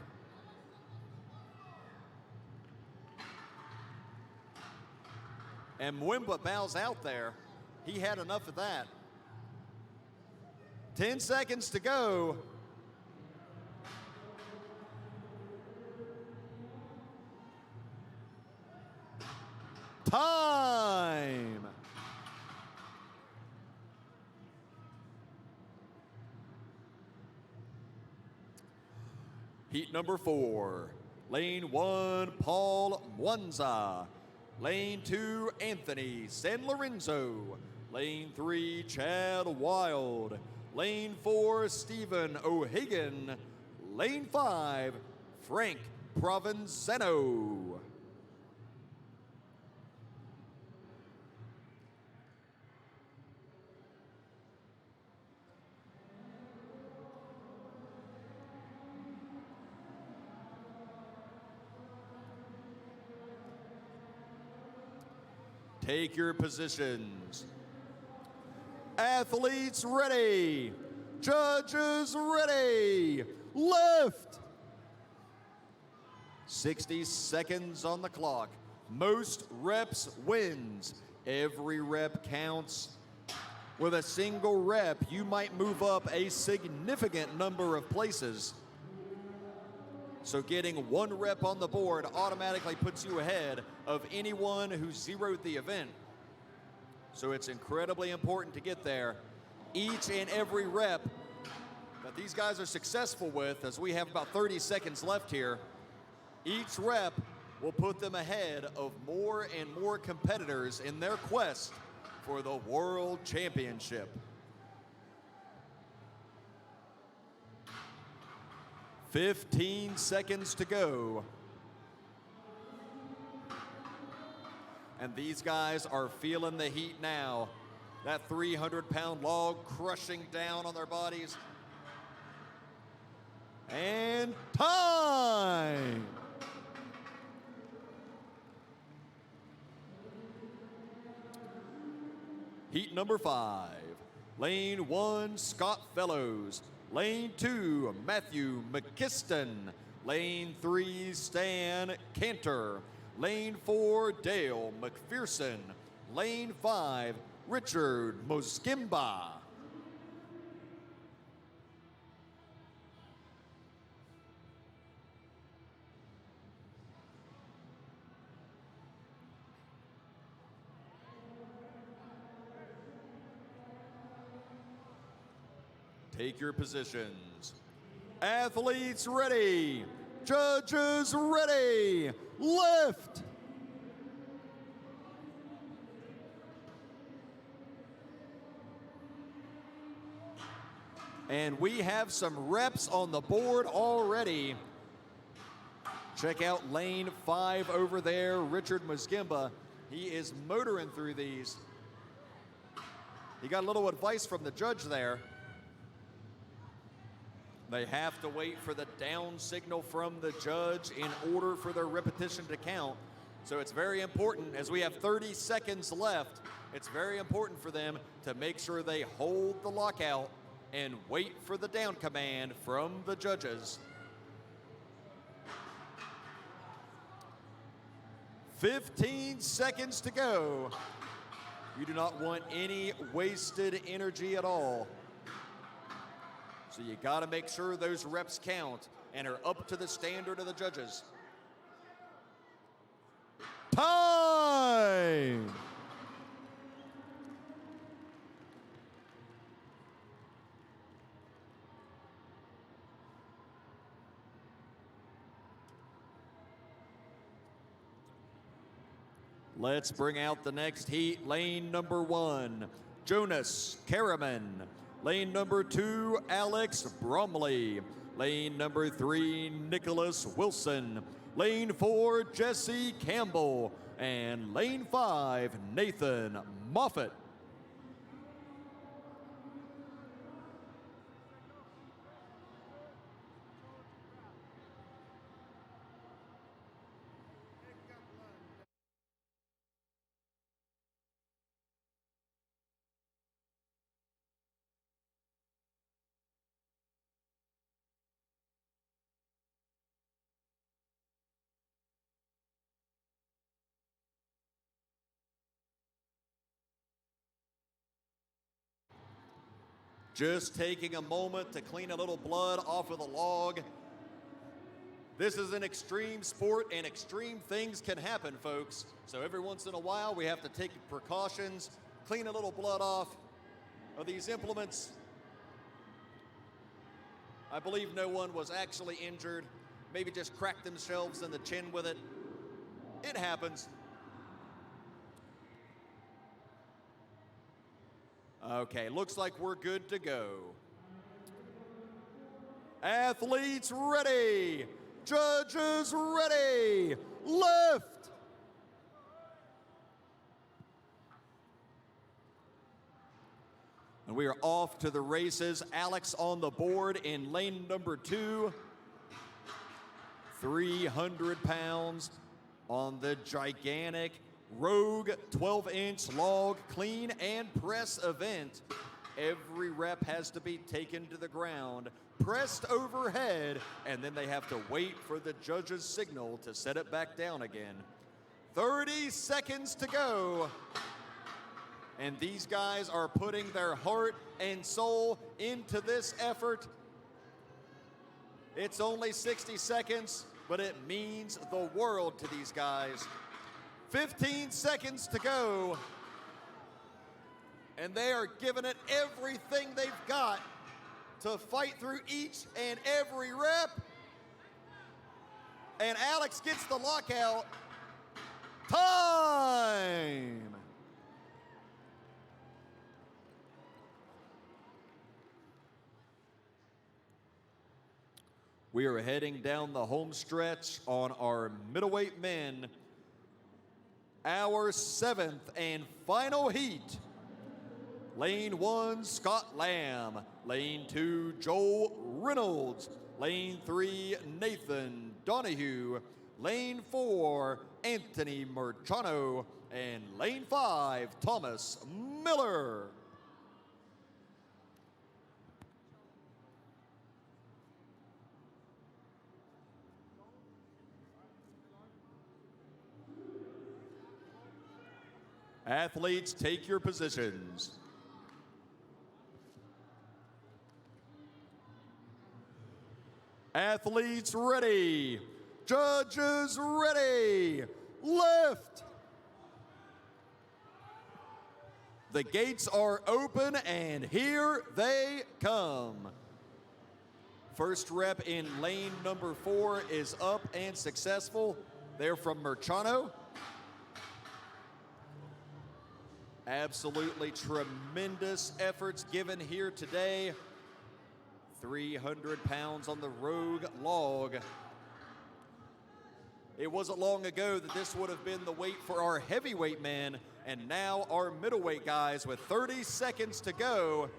And Mwimba bows out there. He had enough of that. 10 seconds to go. Time. Heat number 4. Lane 1, Paul Mwanza. Lane 2, Anthony San Lorenzo. Lane 3, Chad Wild. Lane 4, Stephen O'Hagan. Lane 5, Frank Provenzano. Take your positions. Athletes ready. Judges ready. Lift. 60 seconds on the clock. Most reps wins. Every rep counts. With a single rep, you might move up a significant number of places. So getting 1 rep on the board automatically puts you ahead of anyone who zeroed the event. So it's incredibly important to get there. Each and every rep that these guys are successful with, as we have about 30 seconds left here, each rep will put them ahead of more and more competitors in their quest for the World Championship. 15 seconds to go. And these guys are feeling the heat now. That 300-pound log crushing down on their bodies. And time! Heat number 5. Lane 1, Scott Fellows. Lane 2, Matthew McKiston. Lane 3, Stan Cantor. Lane 4, Dale McPherson. Lane 5, Richard Moskimba. Take your positions. Athletes ready. Judges ready. Lift. And we have some reps on the board already. Check out lane 5 over there, Richard Moskimba. He is motoring through these. He got a little advice from the judge there. They have to wait for the down signal from the judge in order for their repetition to count. So it's very important, as we have 30 seconds left, it's very important for them to make sure they hold the lockout and wait for the down command from the judges. 15 seconds to go. You do not want any wasted energy at all. So you got to make sure those reps count and are up to the standard of the judges. Time! Let's bring out the next heat. Lane number 1, Jonas Karaman. Lane number 2, Alex Bromley. Lane number 3, Nicholas Wilson. Lane 4, Jesse Campbell. And lane 5, Nathan Moffitt. Just taking a moment to clean a little blood off of the log. This is an extreme sport and extreme things can happen, folks. So every once in a while we have to take precautions, clean a little blood off of these implements. I believe no one was actually injured, maybe just cracked themselves in the chin with it. It happens. Okay, looks like we're good to go. Athletes ready. Judges ready. Lift. And we are off to the races. Alex on the board in lane number 2. 300 pounds on the gigantic Rogue 12-inch log clean and press event. Every rep has to be taken to the ground, pressed overhead, and then they have to wait for the judge's signal to set it back down again. 30 seconds to go. And these guys are putting their heart and soul into this effort. It's only 60 seconds, but it means the world to these guys. 15 seconds to go, and they are giving it everything they've got to fight through each and every rep. And Alex gets the lockout. Time! We are heading down the home stretch on our middleweight men. Our 7th and final heat. Lane 1, Scott Lamb. Lane 2, Joel Reynolds. Lane 3, Nathan Donahue. Lane 4, Anthony Marchano. And lane 5, Thomas Miller. Athletes, take your positions. Athletes ready. Judges ready. Lift. The gates are open and here they come. First rep in lane number 4 is up and successful. They're from Marchano. Absolutely tremendous efforts given here today. 300 pounds on the Rogue log. It wasn't long ago that this would have been the weight for our heavyweight men, and now our middleweight guys with 30 seconds to go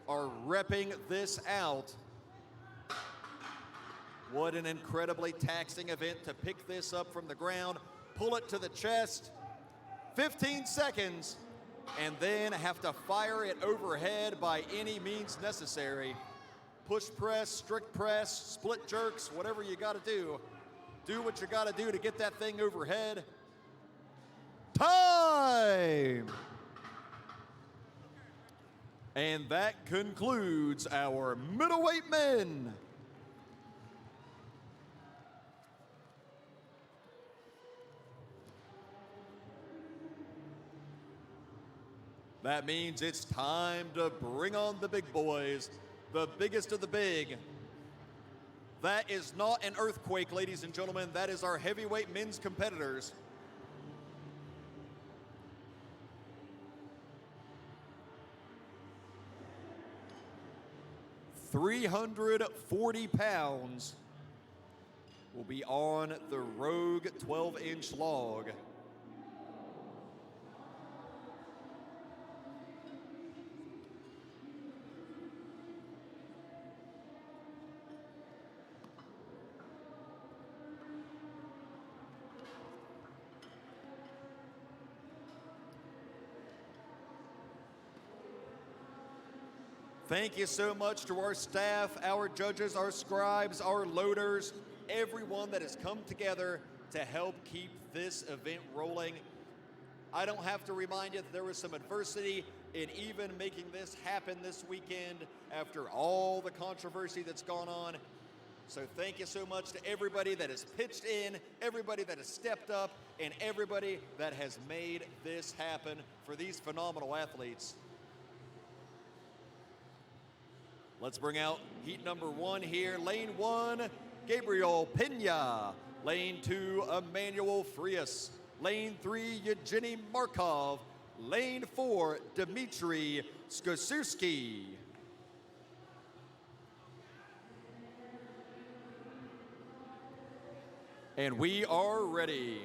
are repping this out. What an incredibly taxing event to pick this up from the ground, pull it to the chest, 15 seconds, and then have to fire it overhead by any means necessary. Push press, strict press, split jerks, whatever you gotta do. Do what you gotta do to get that thing overhead. Time! And that concludes our middleweight men. That means it's time to bring on the big boys, the biggest of the big. That is not an earthquake, ladies and gentlemen. That is our heavyweight men's competitors. ...340 pounds... will be on the Rogue 12-inch log. Thank you so much to our staff, our judges, our scribes, our loaders, everyone that has come together to help keep this event rolling. I don't have to remind you that there was some adversity in even making this happen this weekend after all the controversy that's gone on. So thank you so much to everybody that has pitched in, everybody that has stepped up, and everybody that has made this happen for these phenomenal athletes. Let's bring out heat number 1 here. Lane 1, Gabriel Pena. Lane 2, Emmanuel Frias. Lane 3, Evgeny Markov. Lane 4, Dmitry Skosirski. And we are ready.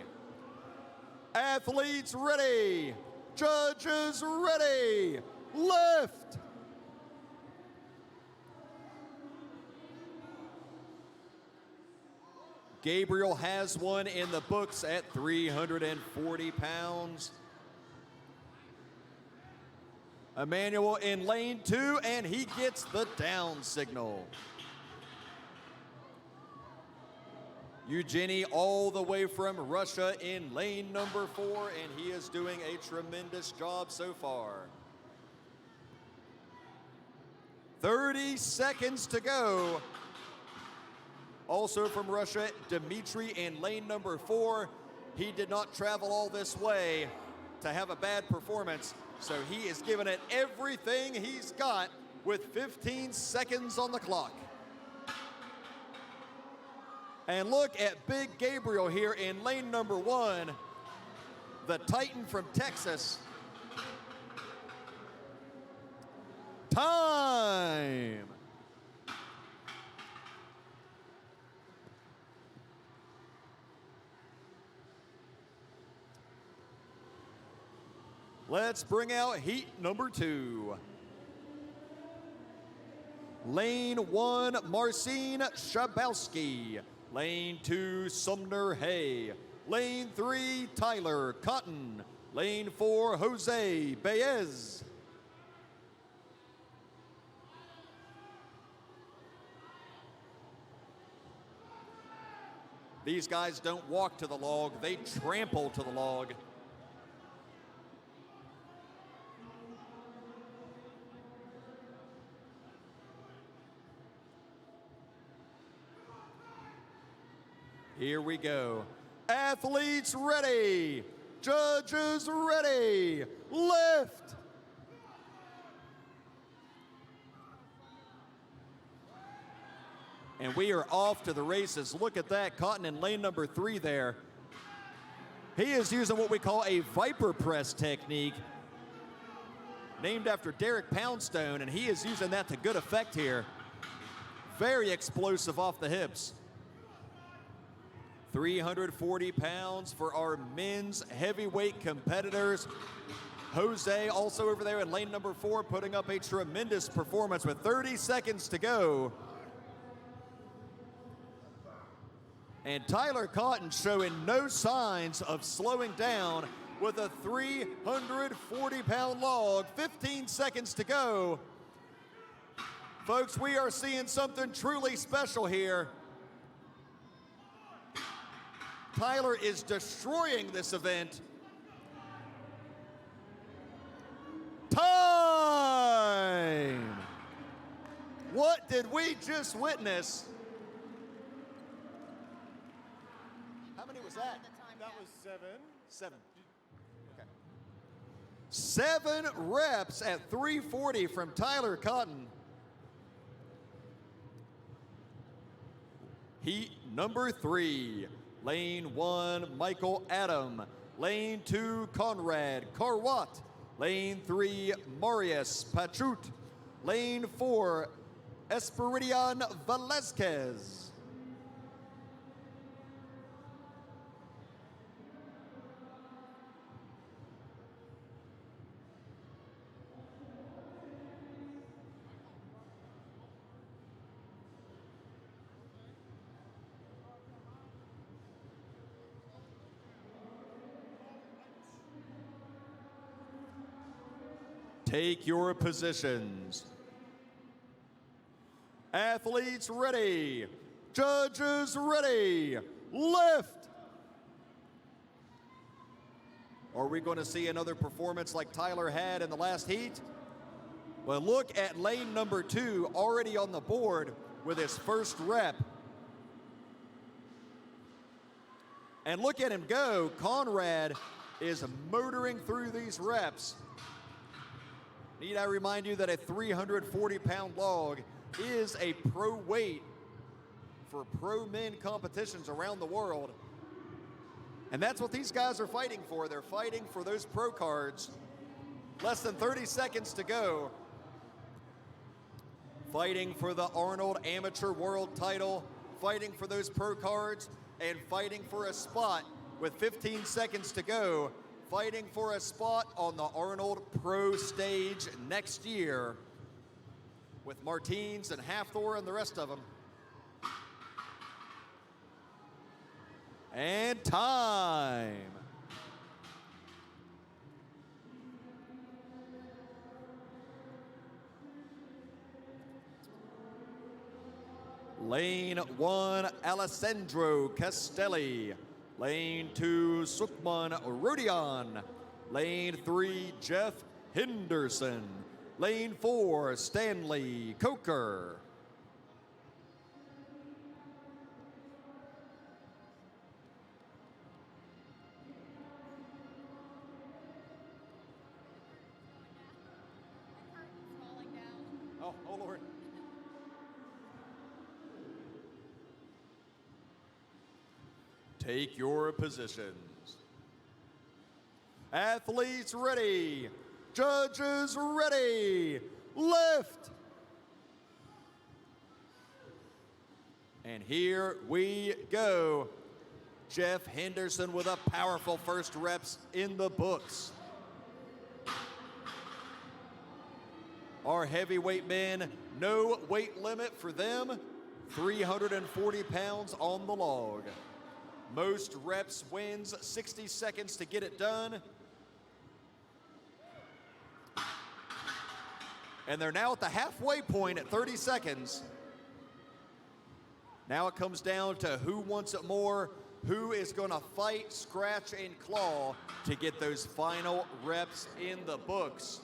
Athletes ready. Judges ready. Lift. Gabriel has one in the books at 340 pounds. Emmanuel in lane 2, and he gets the down signal. Evgeny all the way from Russia in lane number 4, and he is doing a tremendous job so far. 30 seconds to go. Also from Russia, Dmitry in lane number 4. He did not travel all this way to have a bad performance, so he is giving it everything he's got with 15 seconds on the clock. And look at Big Gabriel here in lane number 1, the Titan from Texas. Time! Let's bring out heat number 2. Lane 1, Marcin Schabowski. Lane 2, Sumner Hay. Lane 3, Tyler Cotton. Lane 4, Jose Baez. These guys don't walk to the log, they trample to the log. Here we go. Athletes ready. Judges ready. Lift. And we are off to the races. Look at that, Cotton in lane number 3 there. He is using what we call a Viper press technique, named after Derek Poundstone, and he is using that to good effect here. Very explosive off the hips. 340 pounds for our men's heavyweight competitors. Jose also over there in lane number 4 putting up a tremendous performance with 30 seconds to go. And Tyler Cotton showing no signs of slowing down with a 340-pound log, 15 seconds to go. Folks, we are seeing something truly special here. Tyler is destroying this event. Time! What did we just witness? How many was that? That was 7. 7. Okay. 7 reps at 340 from Tyler Cotton. Heat number 3. Lane 1, Michael Adam. Lane 2, Conrad Karwat. Lane 3, Marius Pachut. Lane 4, Esperidian Velasquez. Take your positions. Athletes ready. Judges ready. Lift. Are we going to see another performance like Tyler had in the last heat? Well, look at lane number 2 already on the board with his first rep. And look at him go. Conrad is motoring through these reps. Need I remind you that a 340-pound log is a pro weight for pro men competitions around the world. And that's what these guys are fighting for. They're fighting for those pro cards. Less than 30 seconds to go. Fighting for the Arnold Amateur World title, fighting for those pro cards, and fighting for a spot with 15 seconds to go, fighting for a spot on the Arnold Pro stage next year with Martins and Hafthor and the rest of them. And time. Lane 1, Alessandro Castelli. Lane 2, Sukman Rodion. Lane 3, Jeff Henderson. Lane 4, Stanley Coker. Oh Lord. Take your positions. Athletes ready. Judges ready. Lift. And here we go. Jeff Henderson with a powerful first reps in the books. Our heavyweight men, no weight limit for them, 340 pounds on the log. Most reps wins, 60 seconds to get it done. And they're now at the halfway point at 30 seconds. Now it comes down to who wants it more, who is going to fight, scratch, and claw to get those final reps in the books.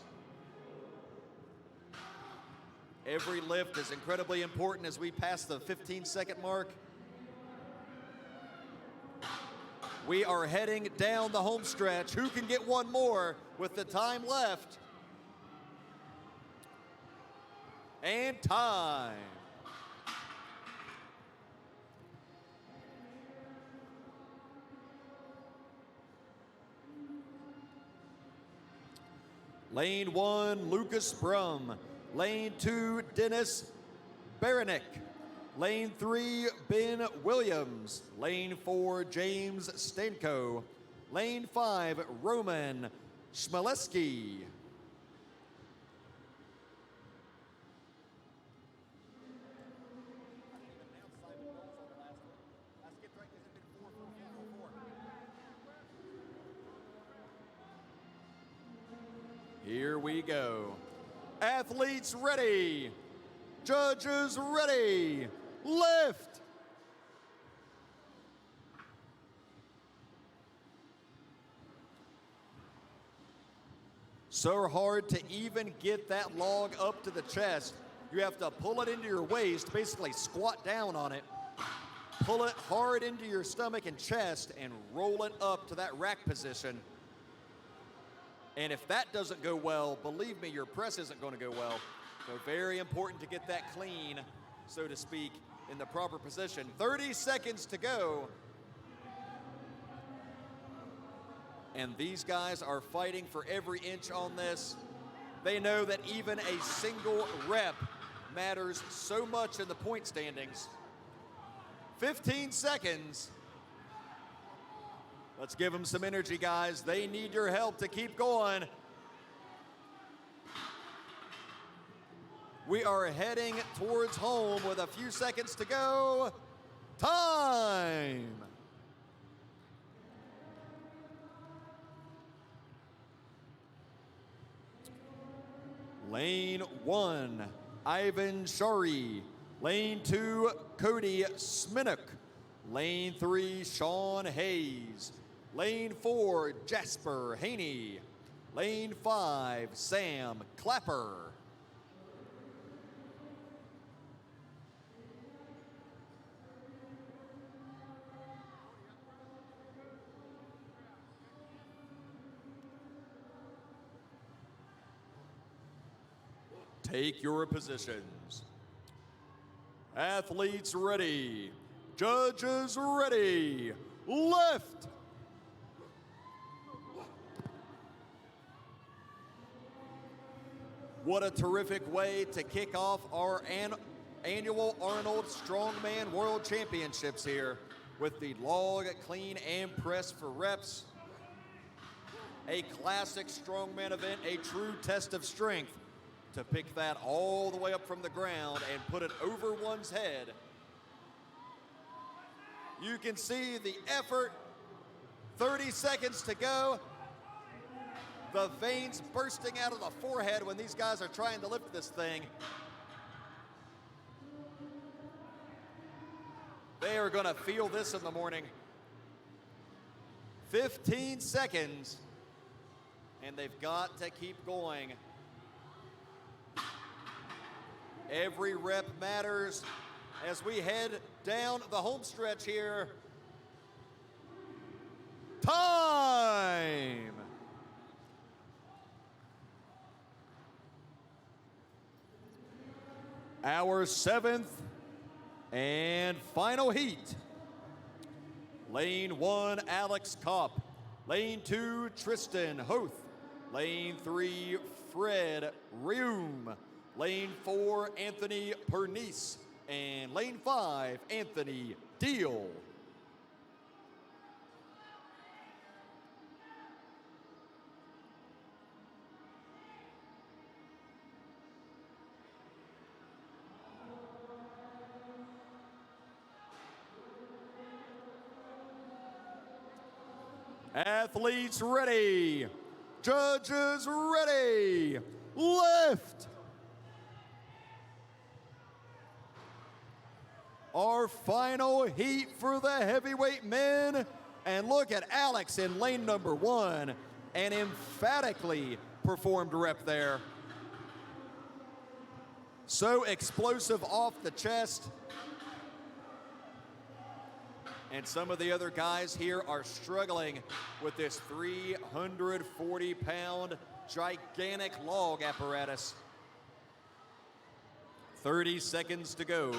Every lift is incredibly important as we pass the 15-second mark. We are heading down the home stretch. Who can get one more with the time left? And time. Lane 1, Lucas Brum. Lane 2, Dennis Baranek. Lane 3, Ben Williams. Lane 4, James Stanko. Lane 5, Roman Schmeleski. Here we go. Athletes ready. Judges ready. Lift. So hard to even get that log up to the chest. You have to pull it into your waist, basically squat down on it, pull it hard into your stomach and chest, and roll it up to that rack position. And if that doesn't go well, believe me, your press isn't going to go well. So very important to get that clean, so to speak, in the proper position. 30 seconds to go. And these guys are fighting for every inch on this. They know that even a single rep matters so much in the point standings. 15 seconds. Let's give them some energy, guys. They need your help to keep going. We are heading towards home with a few seconds to go. Time. Lane 1, Ivan Shari. Lane 2, Cody Sminnock. Lane 3, Sean Hayes. Lane 4, Jasper Haney. Lane 5, Sam Clapper. Take your positions. Athletes ready. Judges ready. Lift. What a terrific way to kick off our annual Arnold Strongman World Championships here with the log, clean, and press for reps. A classic strongman event, a true test of strength to pick that all the way up from the ground and put it over one's head. You can see the effort, 30 seconds to go. The veins bursting out of the forehead when these guys are trying to lift this thing. They are gonna feel this in the morning. 15 seconds, and they've got to keep going. Every rep matters as we head down the home stretch here. Time! Our 7th and final heat. Lane 1, Alex Kopp. Lane 2, Tristan Hoth. Lane 3, Fred Reum. Lane 4, Anthony Pernice. And lane 5, Anthony Deal. Athletes ready. Judges ready. Lift. Our final heat for the heavyweight men. And look at Alex in lane number 1. An emphatically performed rep there. So explosive off the chest. And some of the other guys here are struggling with this 340-pound gigantic log apparatus. 30 seconds to go.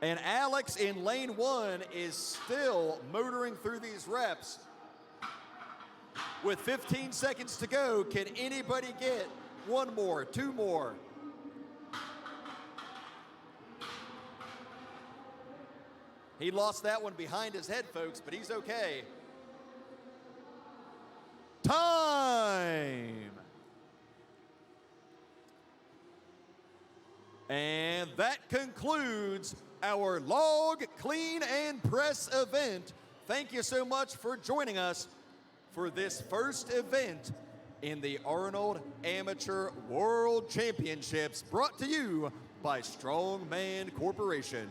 And Alex in lane 1 is still motoring through these reps. With 15 seconds to go, can anybody get one more, two more? He lost that one behind his head, folks, but he's okay. Time! And that concludes our log, clean, and press event. Thank you so much for joining us for this first event in the Arnold Amateur World Championships, brought to you by Strongman Corporation.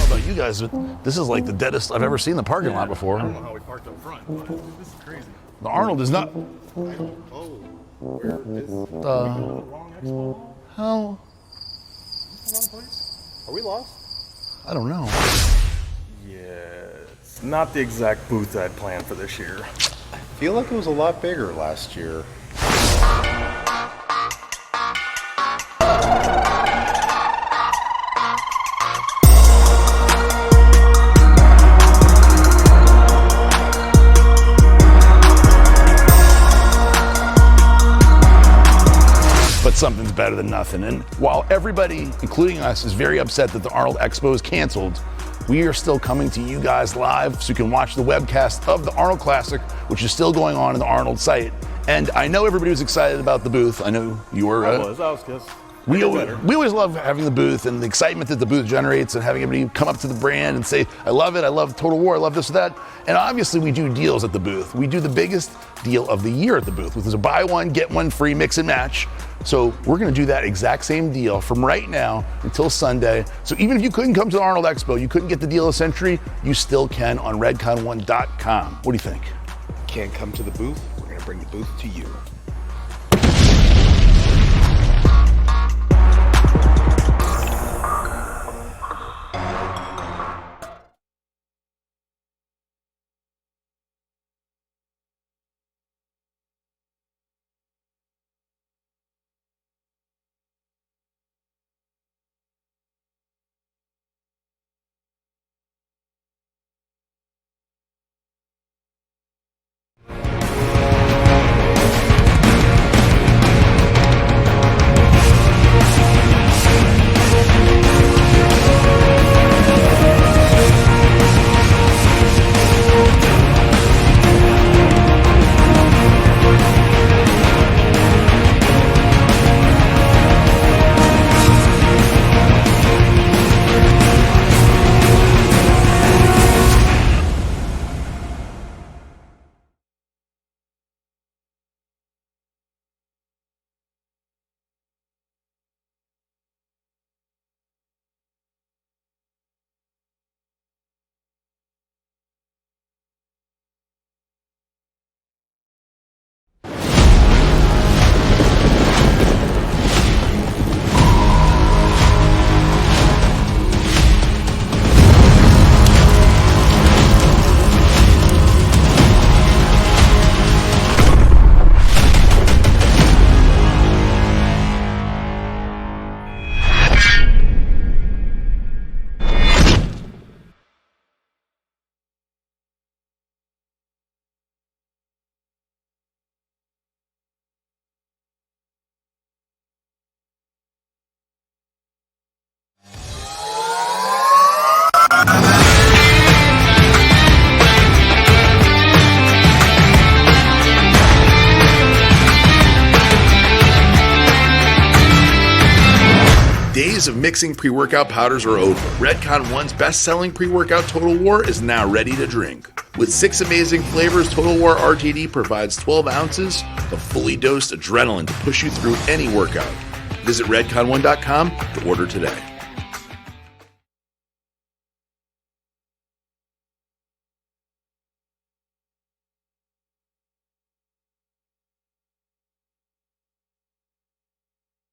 About you guys, this is like the deadest I've ever seen the parking lot before. I don't know how we parked up front, but this is crazy. The Arnold is not. Oh, where is the wrong expo? How? Wrong place? Are we lost? I don't know. Yeah, it's not the exact booth I'd planned for this year. I feel like it was a lot bigger last year. something's better than nothing. And while everybody, including us, is very upset that the Arnold Expo is canceled, we are still coming to you guys live so you can watch the webcast of the Arnold Classic, which is still going on in the Arnold site. And I know everybody was excited about the booth. I know you were. I was good. We always love having the booth and the excitement that the booth generates and having everybody come up to the brand and say, I love it, I love Total War, I love this or that. And obviously we do deals at the booth. We do the biggest deal of the year at the booth, which is a buy one, get one free mix and match. So we're gonna do that exact same deal from right now until Sunday. So even if you couldn't come to the Arnold Expo, you couldn't get the deal of the century, you still can on redcon1.com. What do you think? Can't come to the booth? We're going to bring the booth to you. Days of mixing pre-workout powders are over. Redcon 1's best-selling pre-workout Total War is now ready to drink. With 6 amazing flavors, Total War RTD provides 12 ounces of fully dosed adrenaline to push you through any workout. Visit redcon1.com to order today.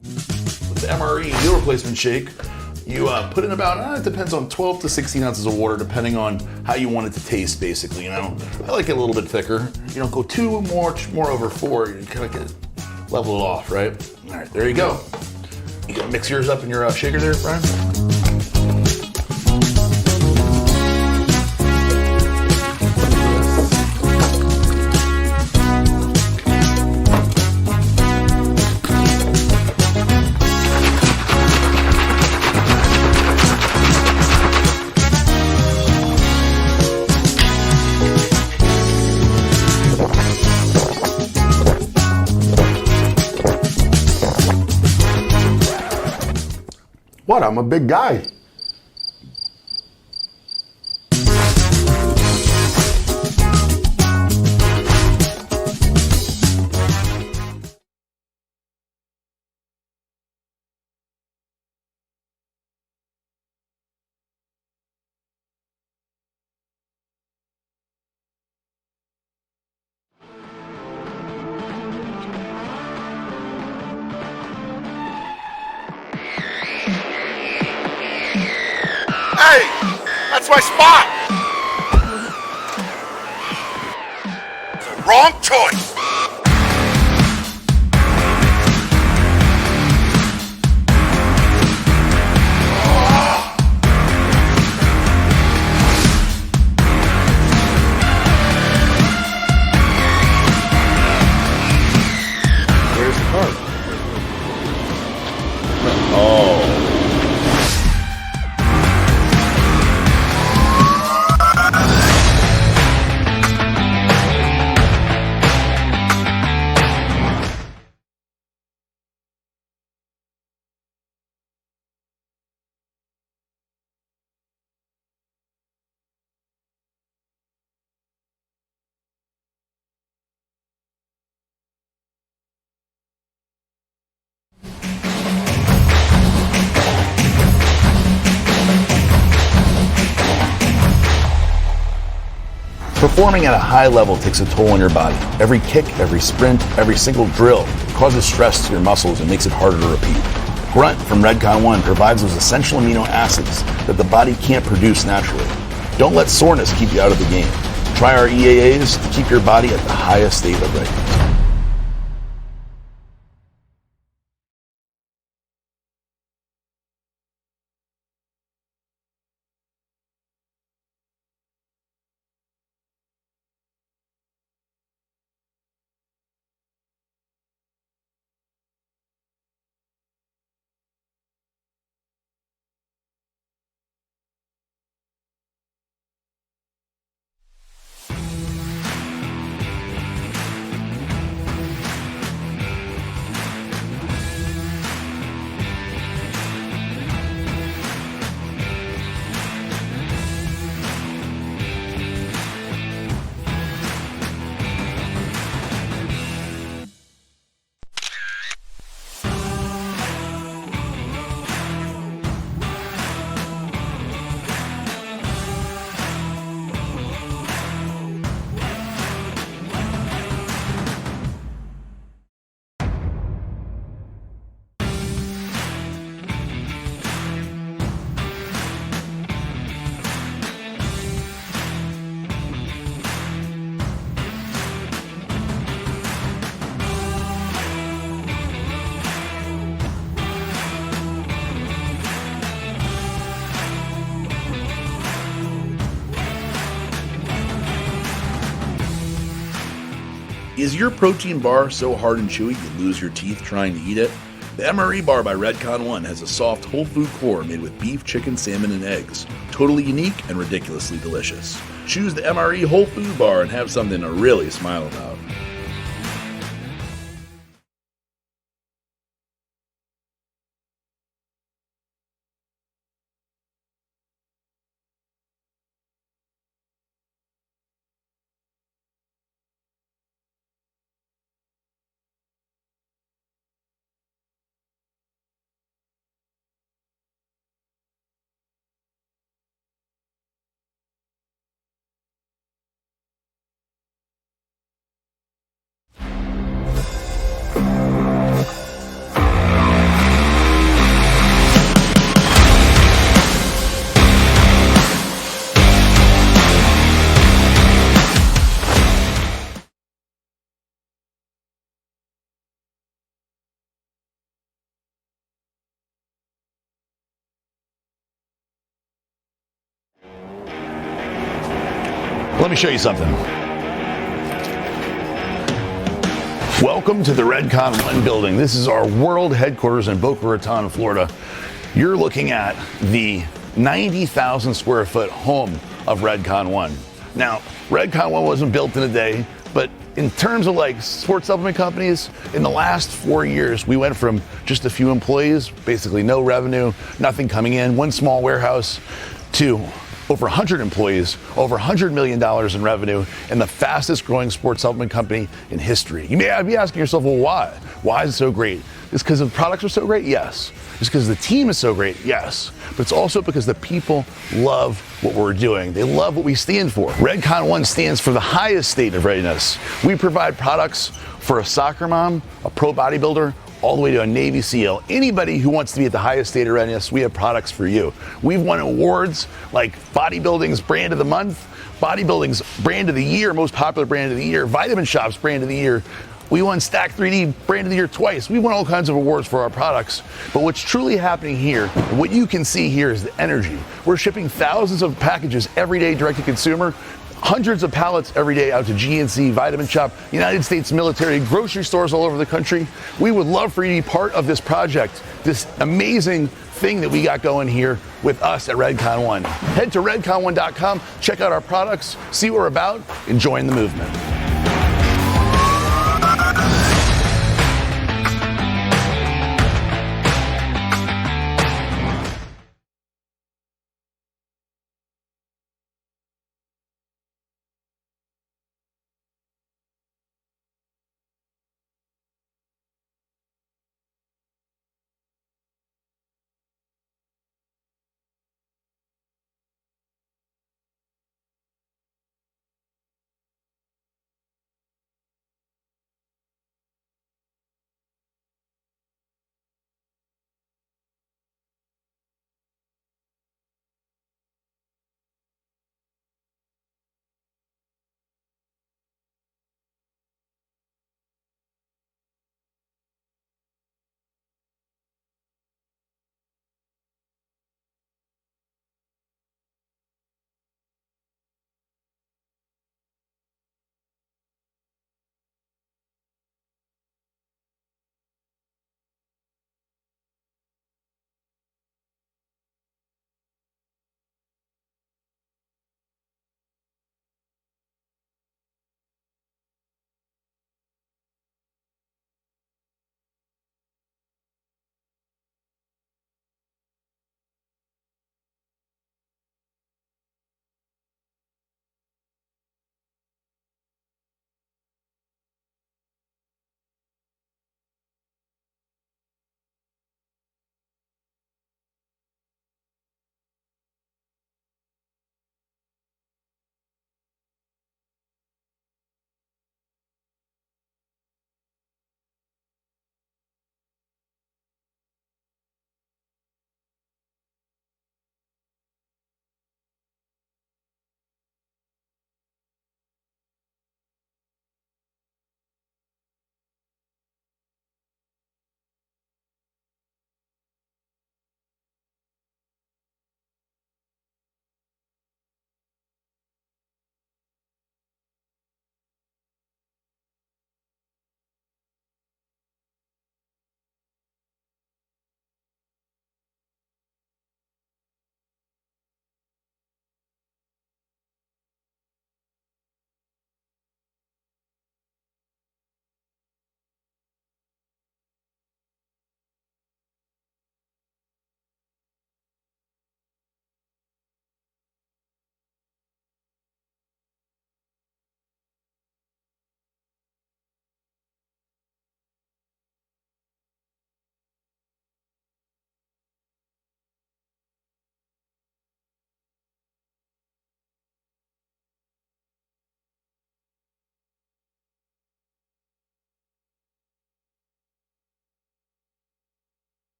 With the MRE meal replacement shake, you put in about, it depends on 12 to 16 ounces of water, depending on how you want it to taste, basically, you know. I like it a little bit thicker. You don't go too much more over 4, you kind of get level it off, right? All right, there you go. You gonna mix yours up in your shaker there, Brian? What? I'm a big guy. Hey, that's my spot. Wrong choice. Where's the car? Performing at a high level takes a toll on your body. Every kick, every sprint, every single drill causes stress to your muscles and makes it harder to repeat. Grunt from Redcon 1 provides those essential amino acids that the body can't produce naturally. Don't let soreness keep you out of the game. Try our EAAs to keep your body at the highest state of readiness. Is your protein bar so hard and chewy you lose your teeth trying to eat it? The MRE bar by Redcon 1 has a soft whole food core made with beef, chicken, salmon, and eggs. Totally unique and ridiculously delicious. Choose the MRE whole food bar and have something to really smile about. Let me show you something. Welcome to the Redcon 1 building. This is our world headquarters in Boca Raton, Florida. You're looking at the 90,000 square foot home of Redcon 1. Now, Redcon 1 wasn't built in a day, but in terms of like sports supplement companies, in the last 4 years, we went from just a few employees, basically no revenue, nothing coming in, one small warehouse, to over 100 employees, over $100 million in revenue, and the fastest growing sports supplement company in history. You may be asking yourself, well, why? Why is it so great? Is it because the products are so great? Yes. Is it because the team is so great? Yes. But it's also because the people love what we're doing. They love what we stand for. Redcon 1 stands for the highest state of readiness. We provide products for a soccer mom, a pro bodybuilder, all the way to a Navy SEAL. Anybody who wants to be at the highest state of readiness, we have products for you. We've won awards like Bodybuilding's Brand of the Month, Bodybuilding's Brand of the Year, Most Popular Brand of the Year, Vitamin Shop's Brand of the Year. We won Stack 3D Brand of the Year twice. We won all kinds of awards for our products. But what's truly happening here, and what you can see here, is the energy. We're shipping thousands of packages every day direct to consumer. Hundreds of pallets every day out to GNC, Vitamin Shop, United States military, grocery stores all over the country. We would love for you to be part of this project, this amazing thing that we got going here with us at Redcon 1. Head to redcon1.com, check out our products, see what we're about, and join the movement.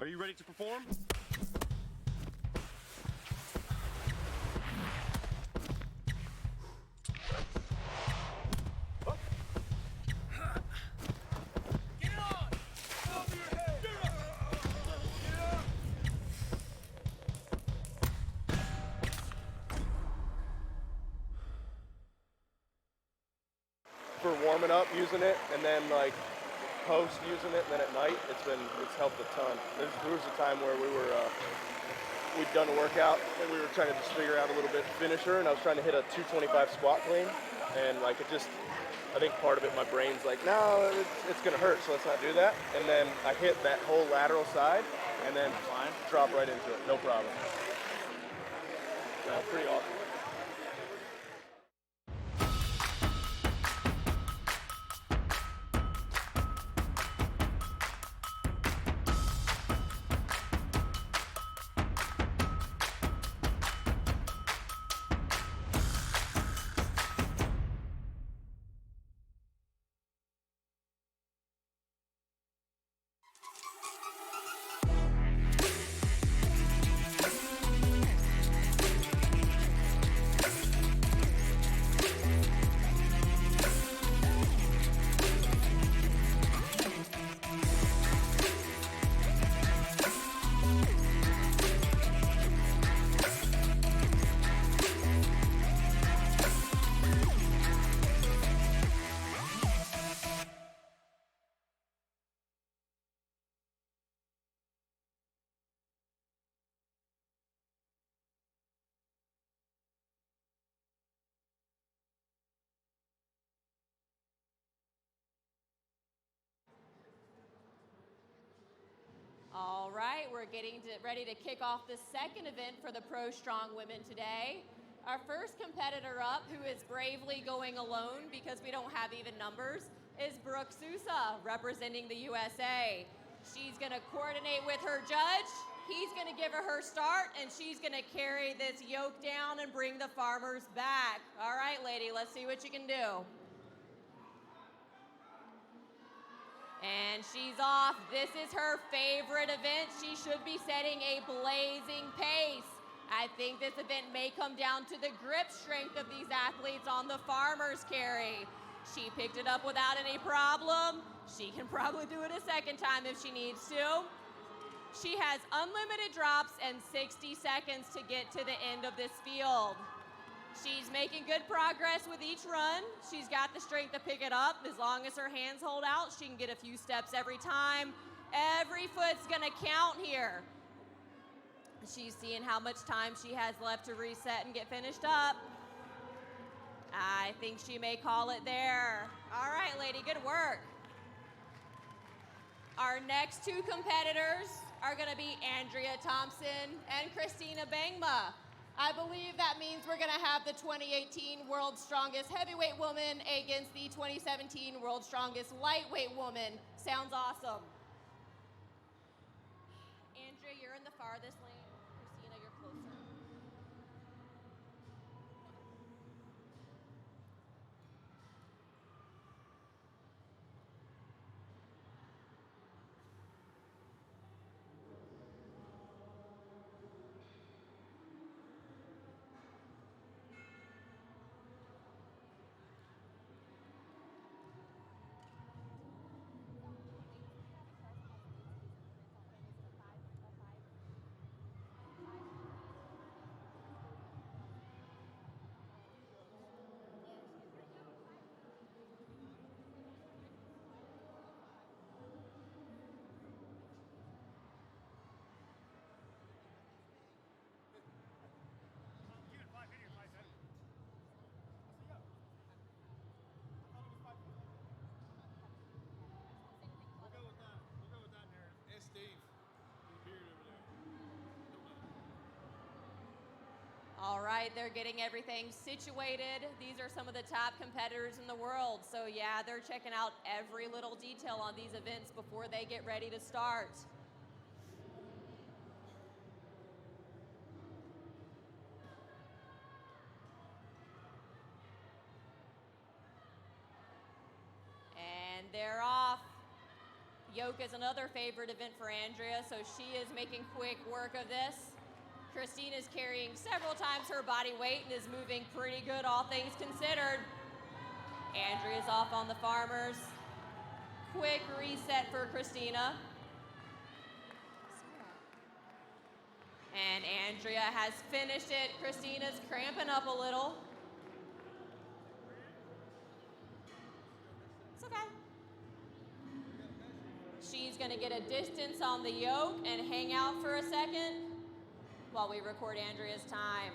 Are you ready to perform? Get on! Over your head! Get up! For warming up using it, and then like post using it, and then at night it's helped a ton. There was a time where we'd done a workout and we were trying to just figure out a little bit finisher, and I was trying to hit a 225 squat clean, and like I think part of it, my brain's like, no, it's gonna hurt, so let's not do that. And then I hit that whole lateral side, and then drop right into it, no problem. Pretty awesome. All right, we're getting ready to kick off the second event for the Pro Strong Women today. Our first competitor up, who is bravely going alone because we don't have even numbers, is Brooke Sousa, representing the USA. She's gonna coordinate with her judge. He's gonna give her start, and she's gonna carry this yoke down and bring the farmers back. All right, lady, let's see what you can do. And she's off. This is her favorite event. She should be setting a blazing pace. I think this event may come down to the grip strength of these athletes on the farmer's carry. She picked it up without any problem. She can probably do it a second time if she needs to. She has unlimited drops and 60 seconds to get to the end of this field. She's making good progress with each run. She's got the strength to pick it up. As long as her hands hold out, she can get a few steps every time. Every foot's gonna count here. She's seeing how much time she has left to reset and get finished up. I think she may call it there. All right, lady, good work. Our next two competitors are gonna be Andrea Thompson and Christina Bangma. I believe that means we're gonna have the 2018 World's Strongest Heavyweight Woman against the 2017 World's Strongest Lightweight Woman. Sounds awesome. Andrea, you're in the farthest lane. Christina, you're closer. All right, they're getting everything situated. These are some of the top competitors in the world. So yeah, they're checking out every little detail on these events before they get ready to start. And they're off. Yoke is another favorite event for Andrea, so she is making quick work of this. Christine is carrying several times her body weight and is moving pretty good, all things considered. Andrea's off on the farmers. Quick reset for Christina. And Andrea has finished it. Christina's cramping up a little. It's okay. She's gonna get a distance on the yoke and hang out for a second while we record Andrea's time.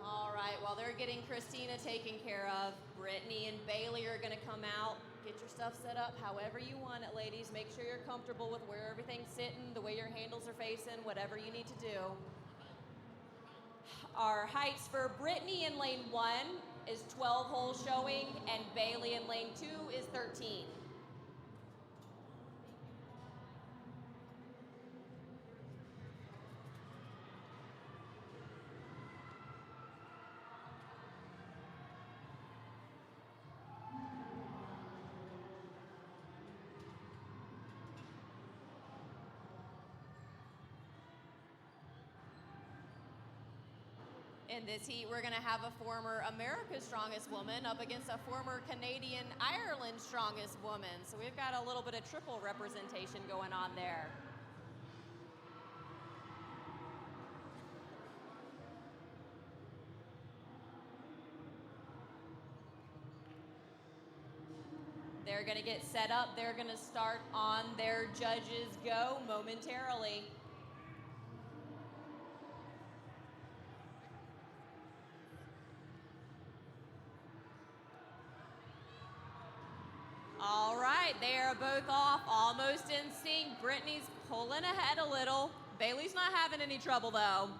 All right, while they're getting Christina taken care of, Brittany and Bailey are gonna come out. Get your stuff set up however you want it, ladies. Make sure you're comfortable with where everything's sitting, the way your handles are facing, whatever you need to do. Our heights for Brittany in lane 1 is 12 holes showing, and Bailey in lane 2 is 13. In this heat, we're gonna have a former America's Strongest Woman up against a former Canadian Ireland's Strongest Woman. So we've got a little bit of triple representation going on there. They're gonna get set up. They're gonna start on their judges go momentarily. All right, they are both off, almost in sync. Brittany's pulling ahead a little. Bailey's not having any trouble though.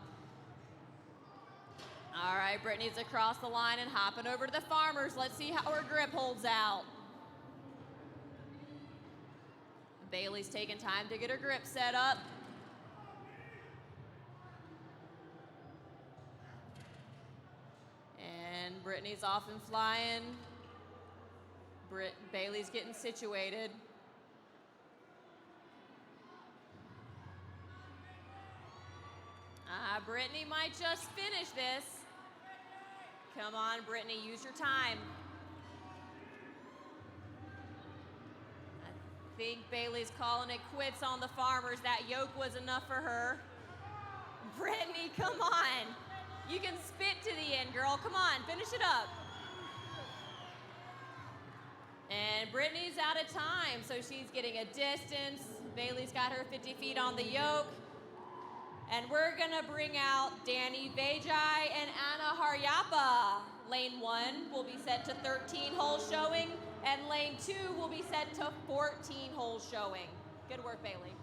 All right, Brittany's across the line and hopping over to the farmers. Let's see how her grip holds out. Bailey's taking time to get her grip set up. And Brittany's off and flying. Bailey's getting situated. Brittany might just finish this. Come on, Brittany, use your time. I think Bailey's calling it quits on the farmers. That yoke was enough for her. Brittany, come on. You can spit to the end, girl. Come on, finish it up. And Brittany's out of time, so she's getting a distance. Bailey's got her 50 feet on the yoke. And we're gonna bring out Danny Vajai and Anna Haryapa. Lane 1 will be set to 13 holes showing, and lane 2 will be set to 14 holes showing. Good work, Bailey.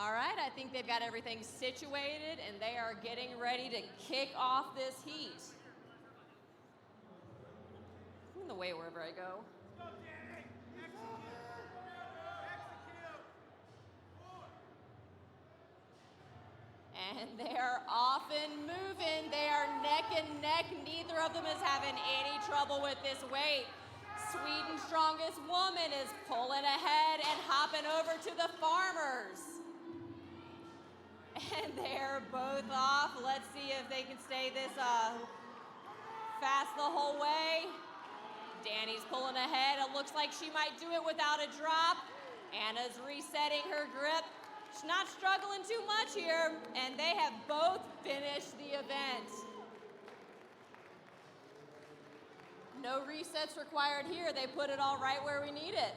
All right, I think they've got everything situated and they are getting ready to kick off this heat. I'm in the way wherever I go. And they are off and moving. They are neck and neck. Neither of them is having any trouble with this weight. Sweden's strongest woman is pulling ahead and hopping over to the farmers. And they're both off. Let's see if they can stay this fast the whole way. Danny's pulling ahead. It looks like she might do it without a drop. Anna's resetting her grip. She's not struggling too much here, and they have both finished the event. No resets required here. They put it all right where we need it.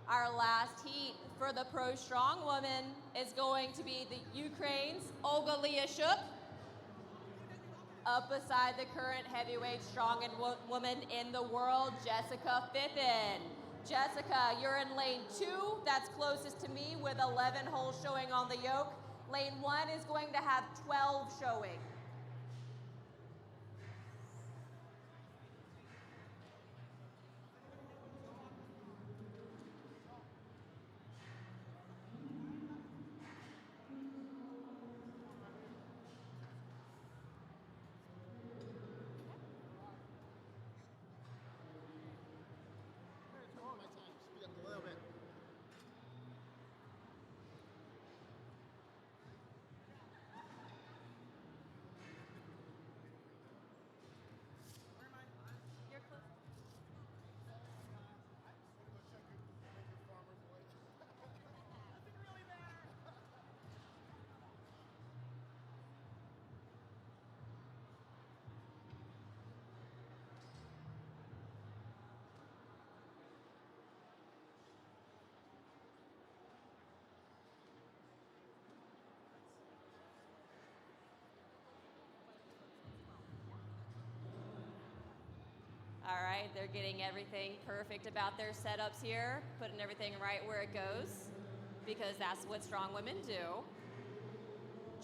Our last heat for the Pro Strong Woman is going to be the Ukraine's Olga Liashuk up beside the current heavyweight strong woman in the world, Jessica Fithen. Jessica, you're in lane 2. That's closest to me with 11 holes showing on the yoke. Lane 1 is going to have 12 showing. All right, they're getting everything perfect about their setups here, putting everything right where it goes, because that's what strong women do.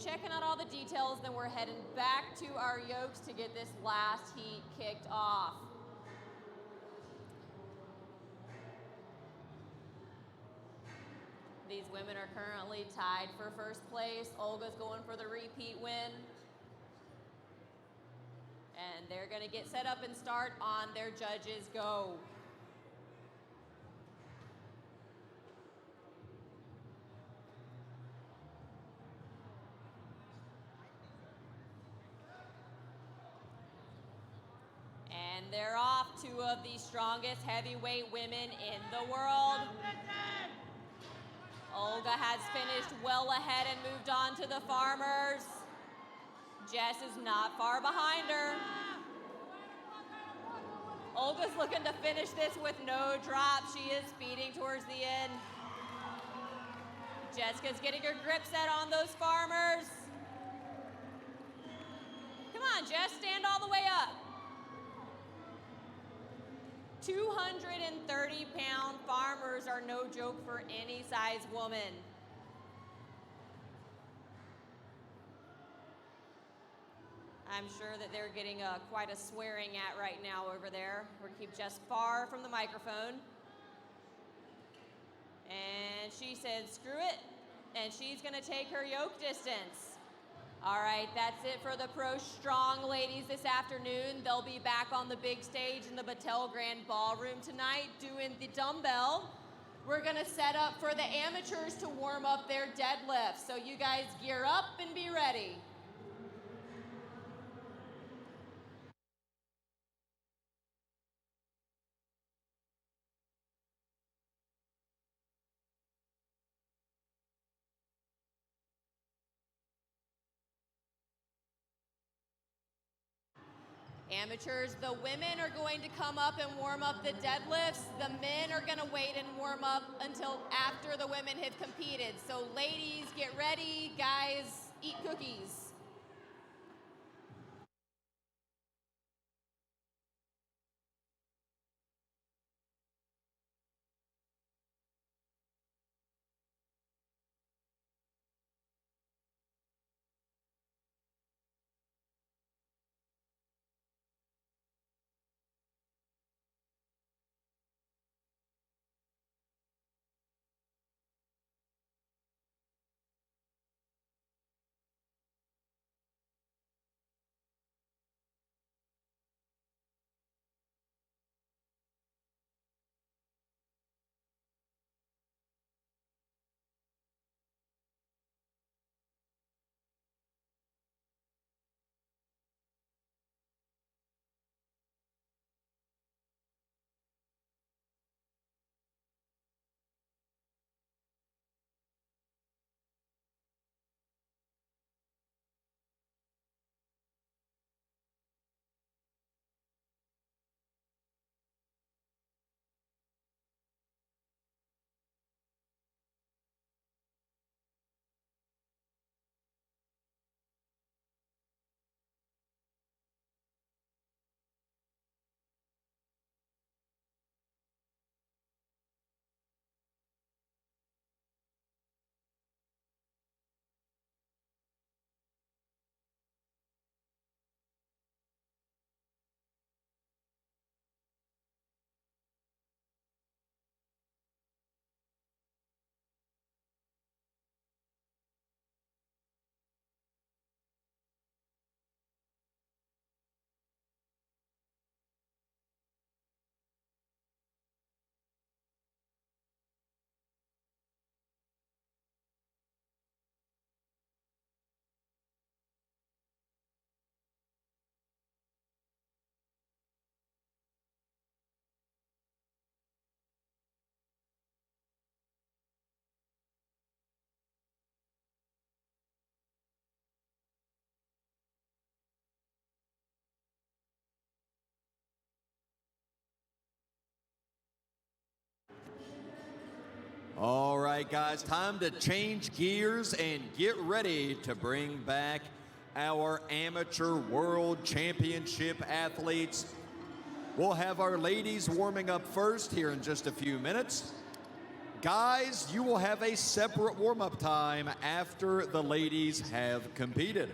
Checking out all the details, then we're heading back to our yokes to get this last heat kicked off. These women are currently tied for first place. Olga's going for the repeat win. And they're gonna get set up and start on their judges' go. And they're off. 2 of the strongest heavyweight women in the world. Olga has finished well ahead and moved on to the farmers. Jess is not far behind her. Olga's looking to finish this with no drop. She is speeding towards the end. Jessica's getting her grip set on those farmers. Come on, Jess, stand all the way up. 230-pound farmers are no joke for any size woman. I'm sure that they're getting quite a swearing at right now over there. We're gonna keep Jess far from the microphone. And she said, screw it. And she's gonna take her yoke distance. All right, that's it for the Pro Strong ladies this afternoon. They'll be back on the big stage in the Battelle Grand Ballroom tonight doing the dumbbell. We're gonna set up for the amateurs to warm up their deadlifts. So you guys gear up and be ready. Amateurs, the women are going to come up and warm up the deadlifts. The men are going to wait and warm up until after the women have competed. So ladies, get ready. Guys, eat cookies. All right, guys, time to change gears and get ready to bring back our Amateur World Championship athletes. We'll have our ladies warming up first here in just a few minutes. Guys, you will have a separate warm-up time after the ladies have competed.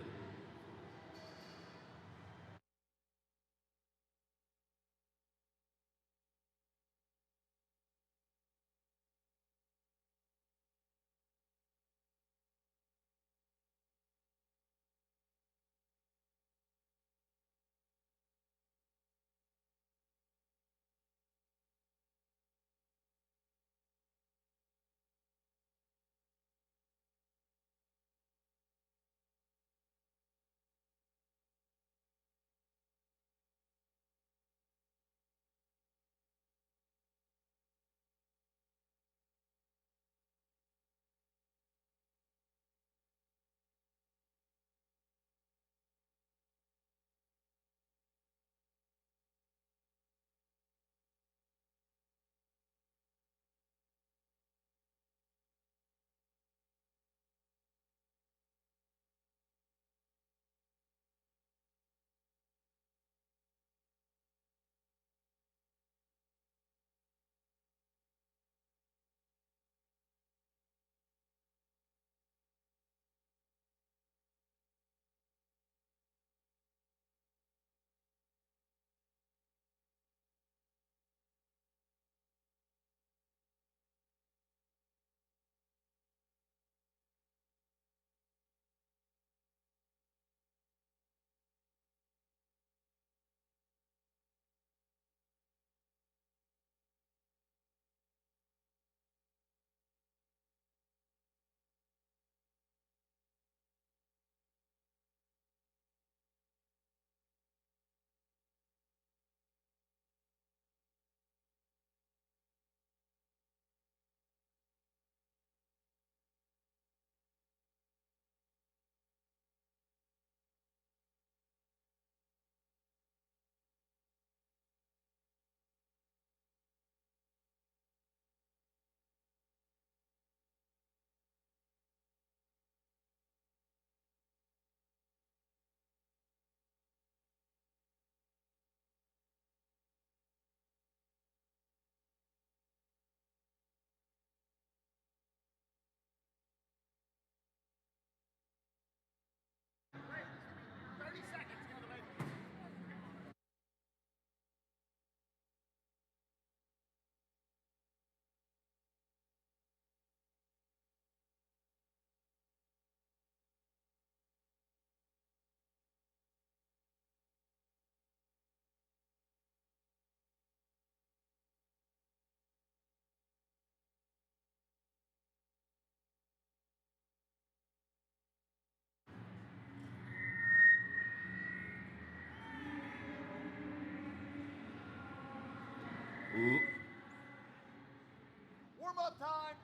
Warm-up time!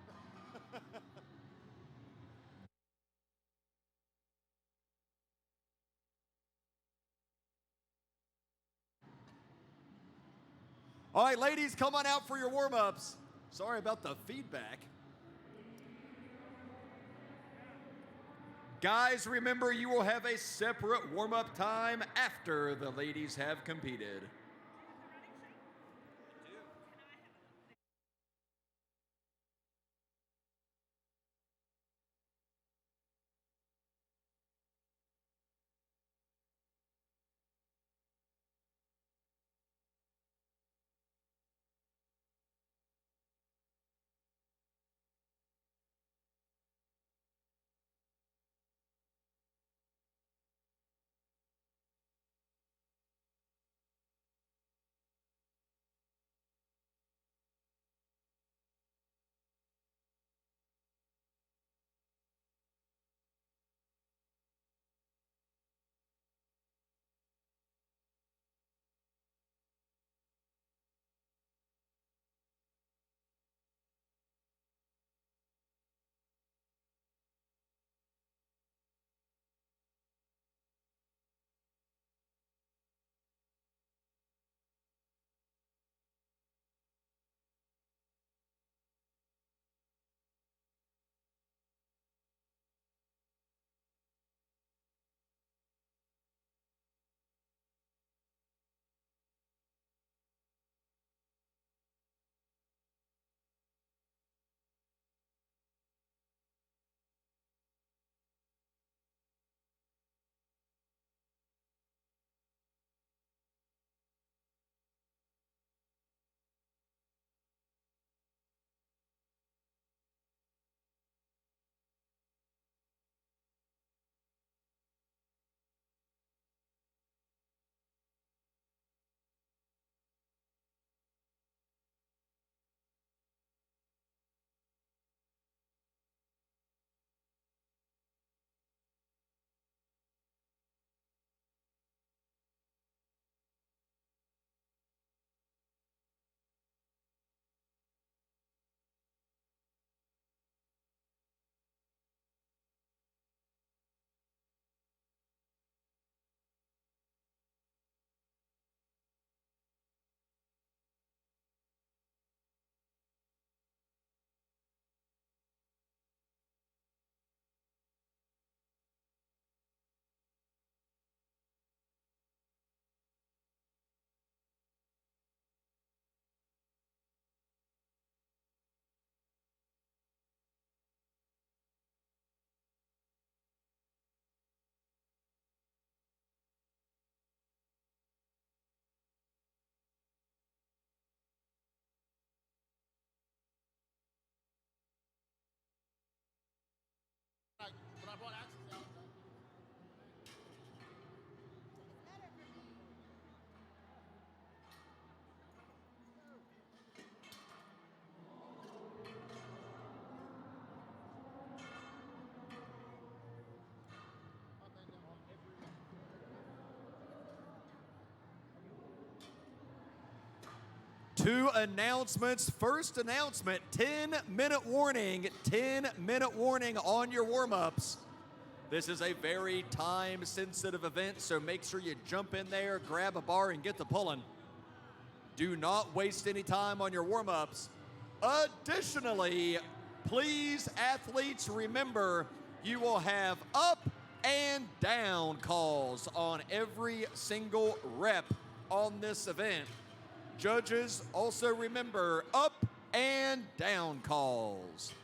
All right, ladies, come on out for your warm-ups. Sorry about the feedback. Guys, remember you will have a separate warm-up time after the ladies have competed. Two announcements. First announcement, 10-minute warning. 10-minute warning on your warm-ups. This is a very time-sensitive event, so make sure you jump in there, grab a bar, and get to pulling. Do not waste any time on your warm-ups. Additionally, please, athletes, remember you will have up and down calls on every single rep on this event. Judges, also remember up and down calls.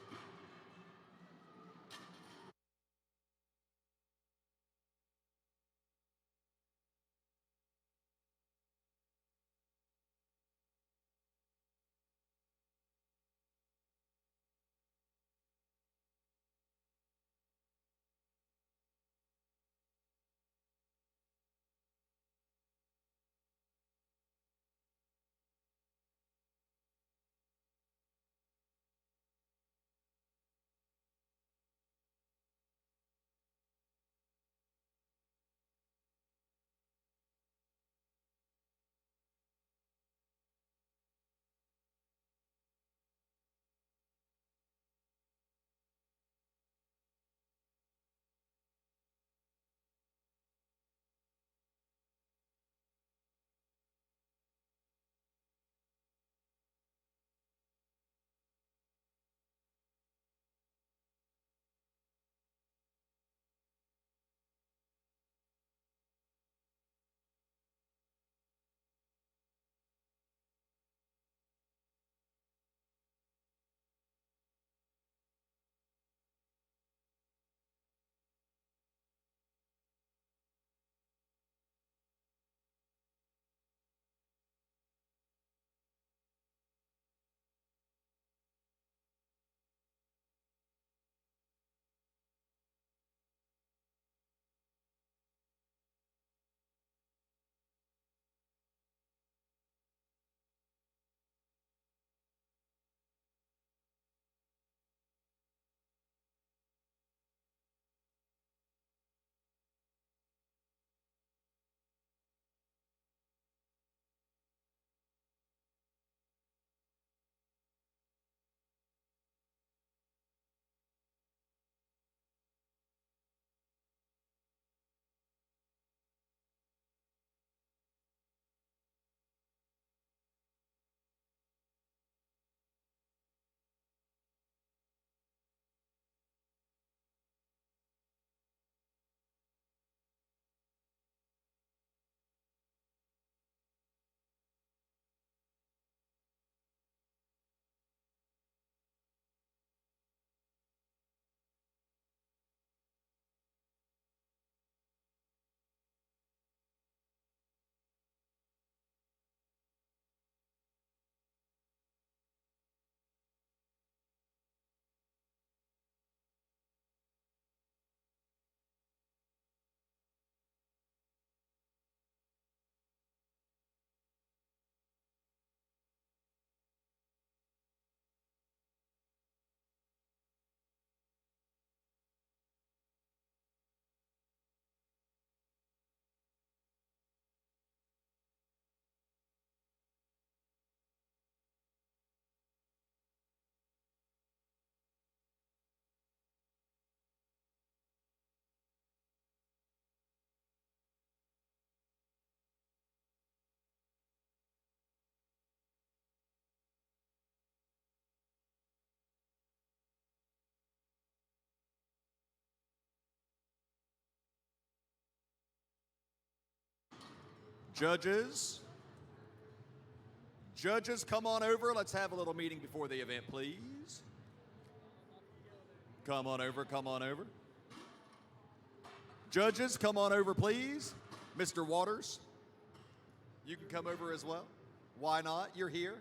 Judges, come on over. Let's have a little meeting before the event, please. Come on over, come on over. Judges, come on over, please. Mr. Waters, you can come over as well. Why not? You're here.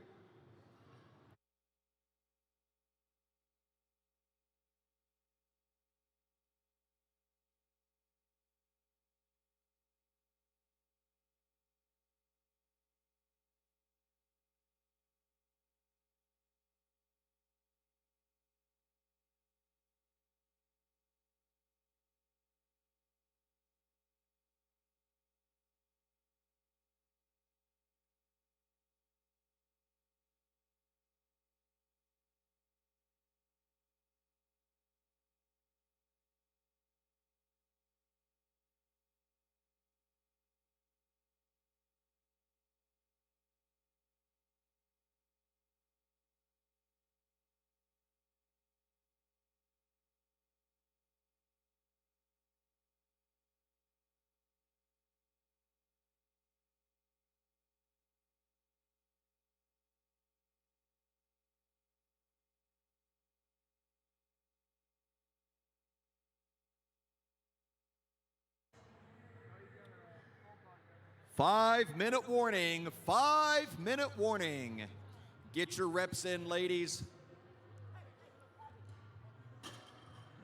5-minute warning, 5-minute warning. Get your reps in, ladies.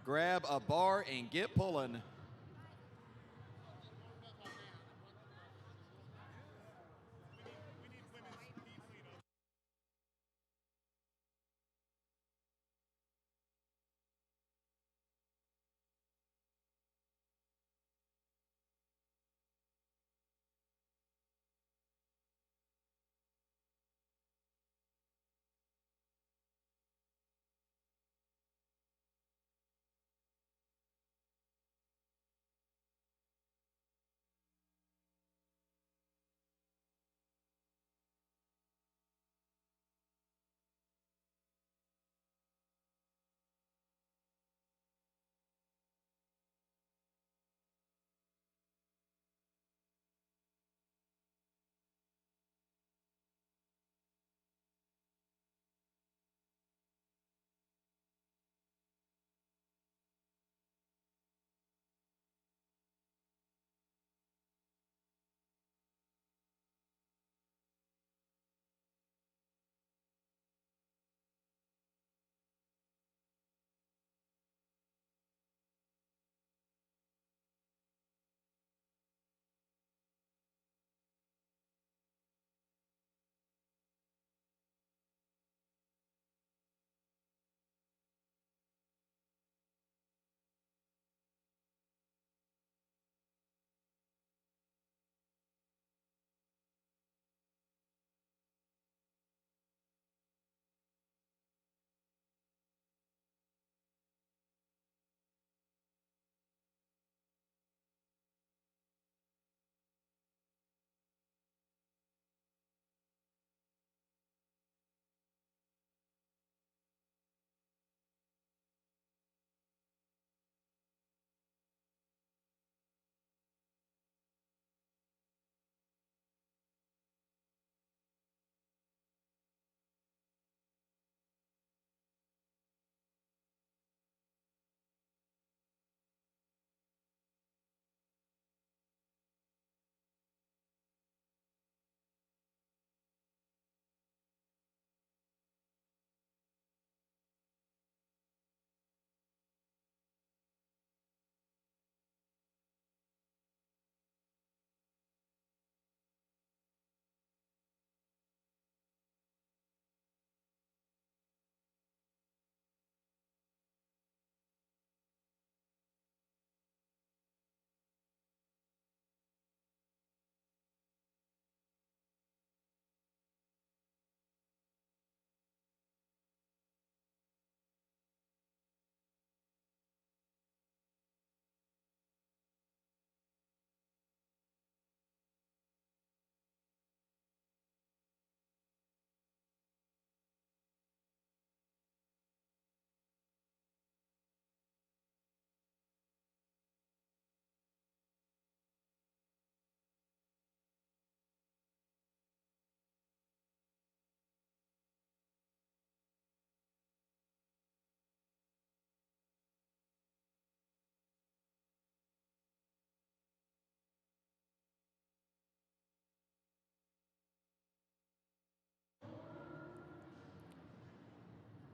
Grab a bar and get pulling.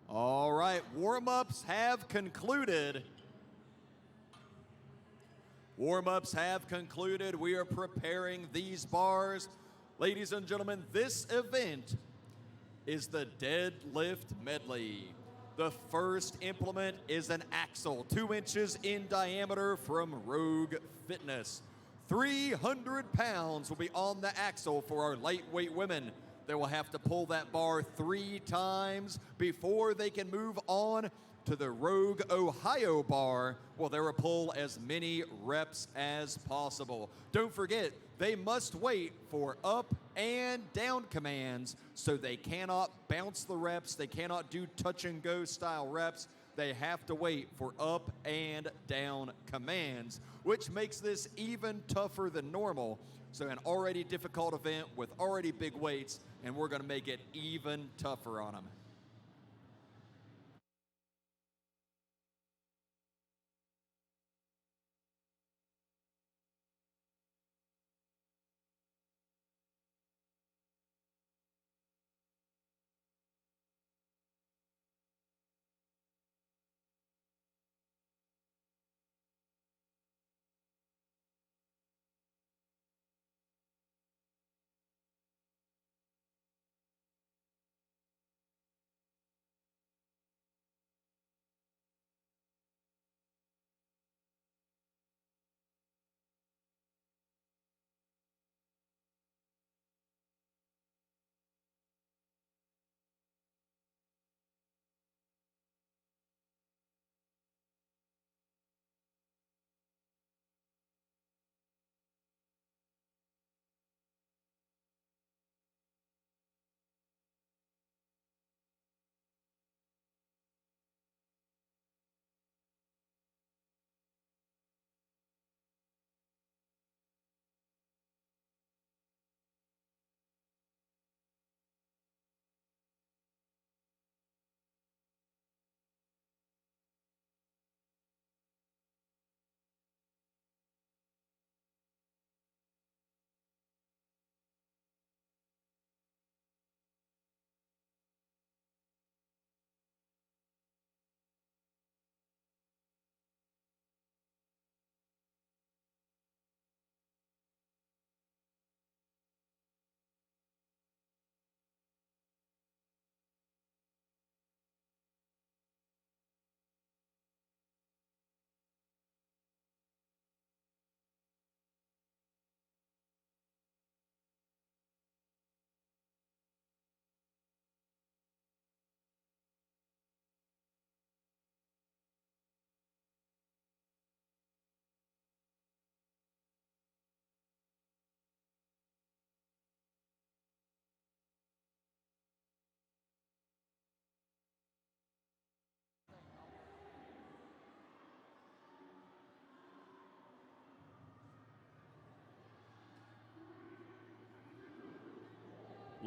All right, warm-ups have concluded. Warm-ups have concluded. We are preparing these bars. Ladies and gentlemen, this event is the deadlift medley. The first implement is an axle, 2 inches in diameter from Rogue Fitness. 300 pounds will be on the axle for our lightweight women. They will have to pull that bar 3 times before they can move on to the Rogue Ohio bar, where they will pull as many reps as possible. Don't forget, they must wait for up and down commands, so they cannot bounce the reps, they cannot do touch and go style reps. They have to wait for up and down commands, which makes this even tougher than normal. So an already difficult event with already big weights, and we're gonna make it even tougher on them.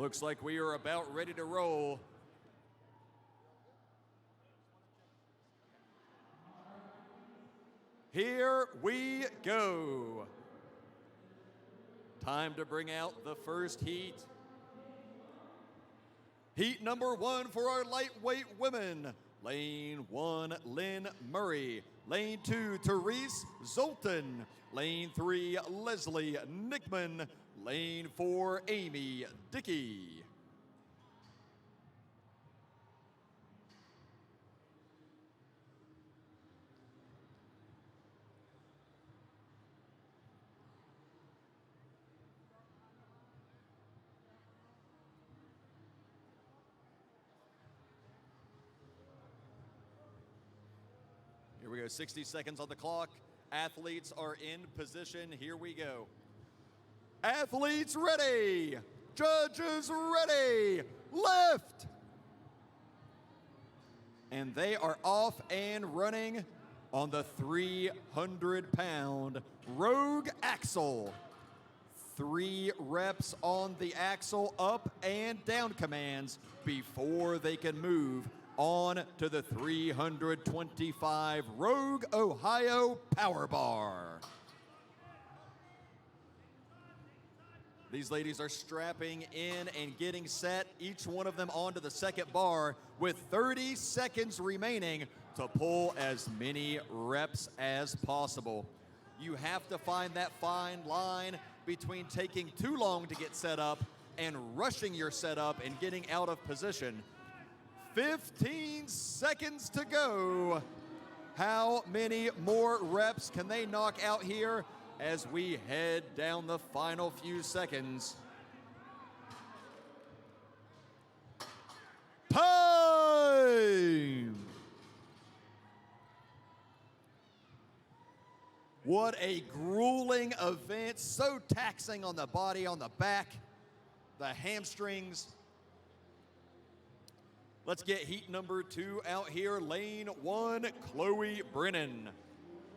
Looks like we are about ready to roll. Here we go. Time to bring out the first heat. Heat number 1 for our lightweight women. Lane 1, Lynn Murray. Lane 2, Therese Zoltan. Lane 3, Leslie Nickman. Lane 4, Amy Dickey. Here we go, 60 seconds on the clock. Athletes are in position. Here we go. Athletes ready. Judges ready. Lift. And they are off and running on the 300-pound Rogue Axle. 3 reps on the axle, up and down commands before they can move on to the 325 Rogue Ohio Power Bar. These ladies are strapping in and getting set, each one of them onto the second bar with 30 seconds remaining to pull as many reps as possible. You have to find that fine line between taking too long to get set up and rushing your setup and getting out of position. 15 seconds to go. How many more reps can they knock out here as we head down the final few seconds? Time! What a grueling event, so taxing on the body, on the back, the hamstrings. Let's get heat number 2 out here. Lane 1, Chloe Brennan.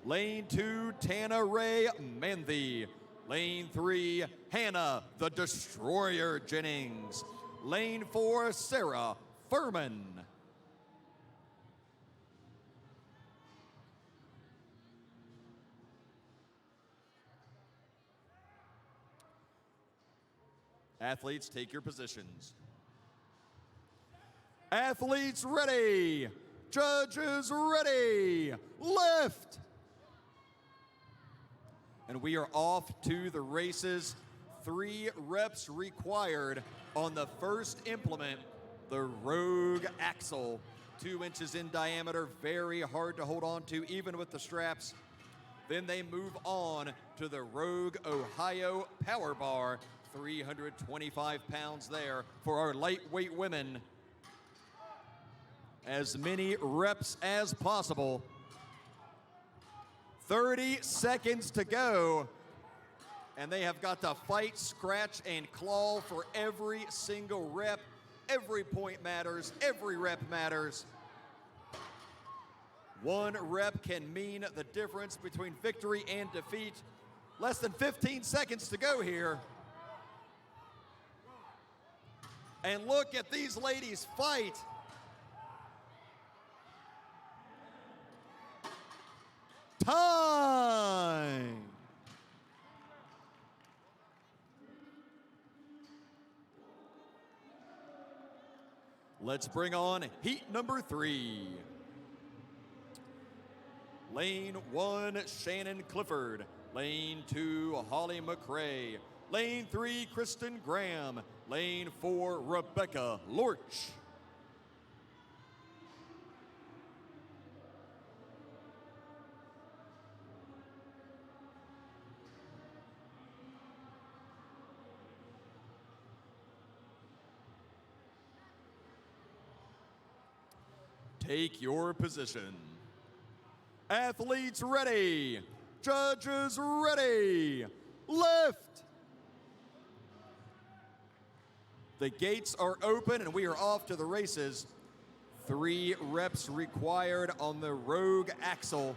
Lane 2, Tana Ray Manthi. Lane 3, Hannah the Destroyer Jennings. Lane 4, Sarah Furman. Athletes, take your positions. Athletes ready. Judges ready. Lift. And we are off to the races. 3 reps required on the first implement, the Rogue Axle. 2 inches in diameter, very hard to hold on to even with the straps. Then they move on to the Rogue Ohio Power Bar, 325 pounds there for our lightweight women. As many reps as possible. 30 seconds to go, and they have got to fight, scratch, and claw for every single rep. Every point matters, every rep matters. 1 rep can mean the difference between victory and defeat. Less than 15 seconds to go here. And look at these ladies fight. Time! Let's bring on heat number 3. Lane 1, Shannon Clifford. Lane 2, Holly McRae. Lane 3, Kristen Graham. Lane 4, Rebecca Lorch. Take your position. Athletes ready. Judges ready. Lift. The gates are open and we are off to the races. 3 reps required on the Rogue Axle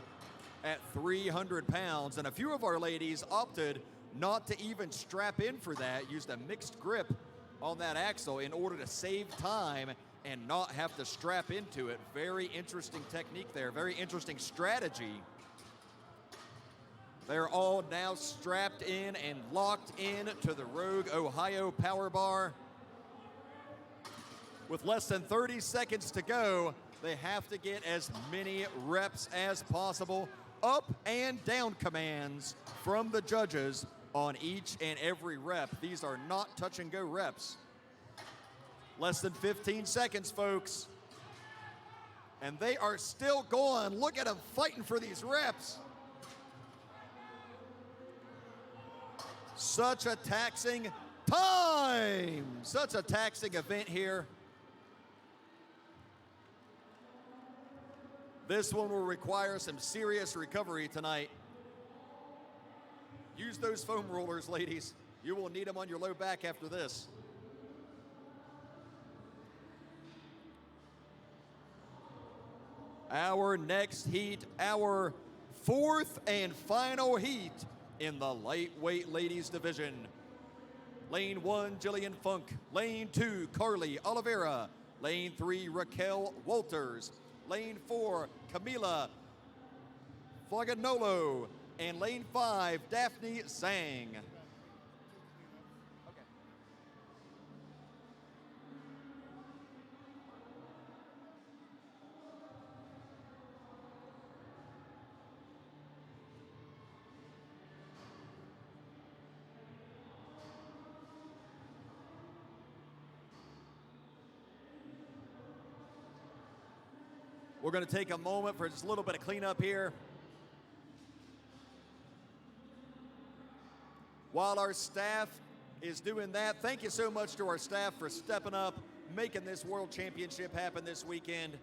at 300 pounds. And a few of our ladies opted not to even strap in for that, used a mixed grip on that axle in order to save time and not have to strap into it. Very interesting technique there, very interesting strategy. They're all now strapped in and locked in to the Rogue Ohio power bar. With less than 30 seconds to go, they have to get as many reps as possible. Up and down commands from the judges on each and every rep. These are not touch and go reps. Less than 15 seconds, folks. And they are still going. Look at them fighting for these reps. Such a taxing time. Such a taxing event here. This one will require some serious recovery tonight. Use those foam rollers, ladies. You will need them on your low back after this. Our next heat, our fourth and final heat in the lightweight ladies division. Lane 1, Jillian Funk. Lane 2, Carly Oliveira. Lane 3, Raquel Walters. Lane 4, Camila Flaganolo. And lane 5, Daphne Zhang. We're going to take a moment for just a little bit of cleanup here. While our staff is doing that, thank you so much to our staff for stepping up, making this World Championship happen this weekend.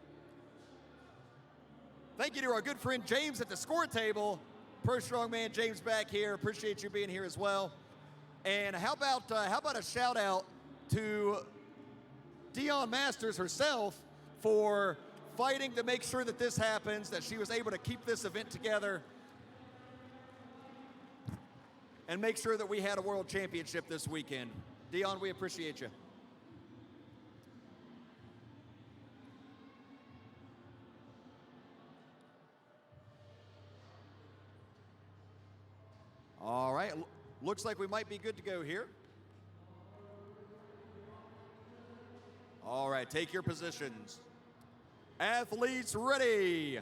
Thank you to our good friend James at the score table. Pro Strongman James back here. Appreciate you being here as well. And how about a shout out to Dion Masters herself for fighting to make sure that this happens, that she was able to keep this event together and make sure that we had a world championship this weekend. Dion, we appreciate you. All right, looks like we might be good to go here. All right, take your positions. Athletes ready.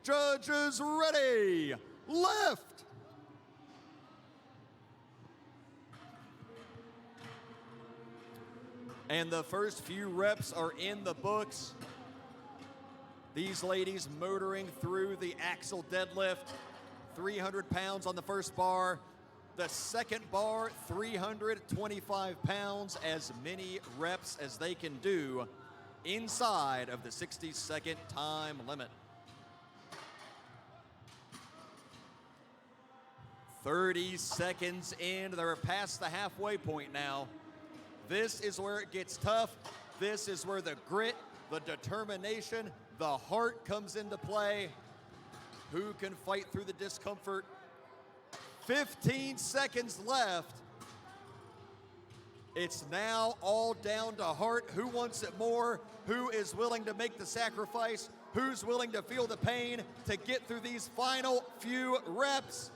Judges ready. Left. And the first few reps are in the books. These ladies motoring through the axle deadlift. 300 pounds on the first bar. The second bar, 325 pounds, as many reps as they can do inside of the 60-second time limit. 30 seconds in, they're past the halfway point now. This is where it gets tough. This is where the grit, the determination, the heart comes into play. Who can fight through the discomfort? 15 seconds left. It's now all down to heart. Who wants it more? Who is willing to make the sacrifice? Who's willing to feel the pain to get through these final few reps?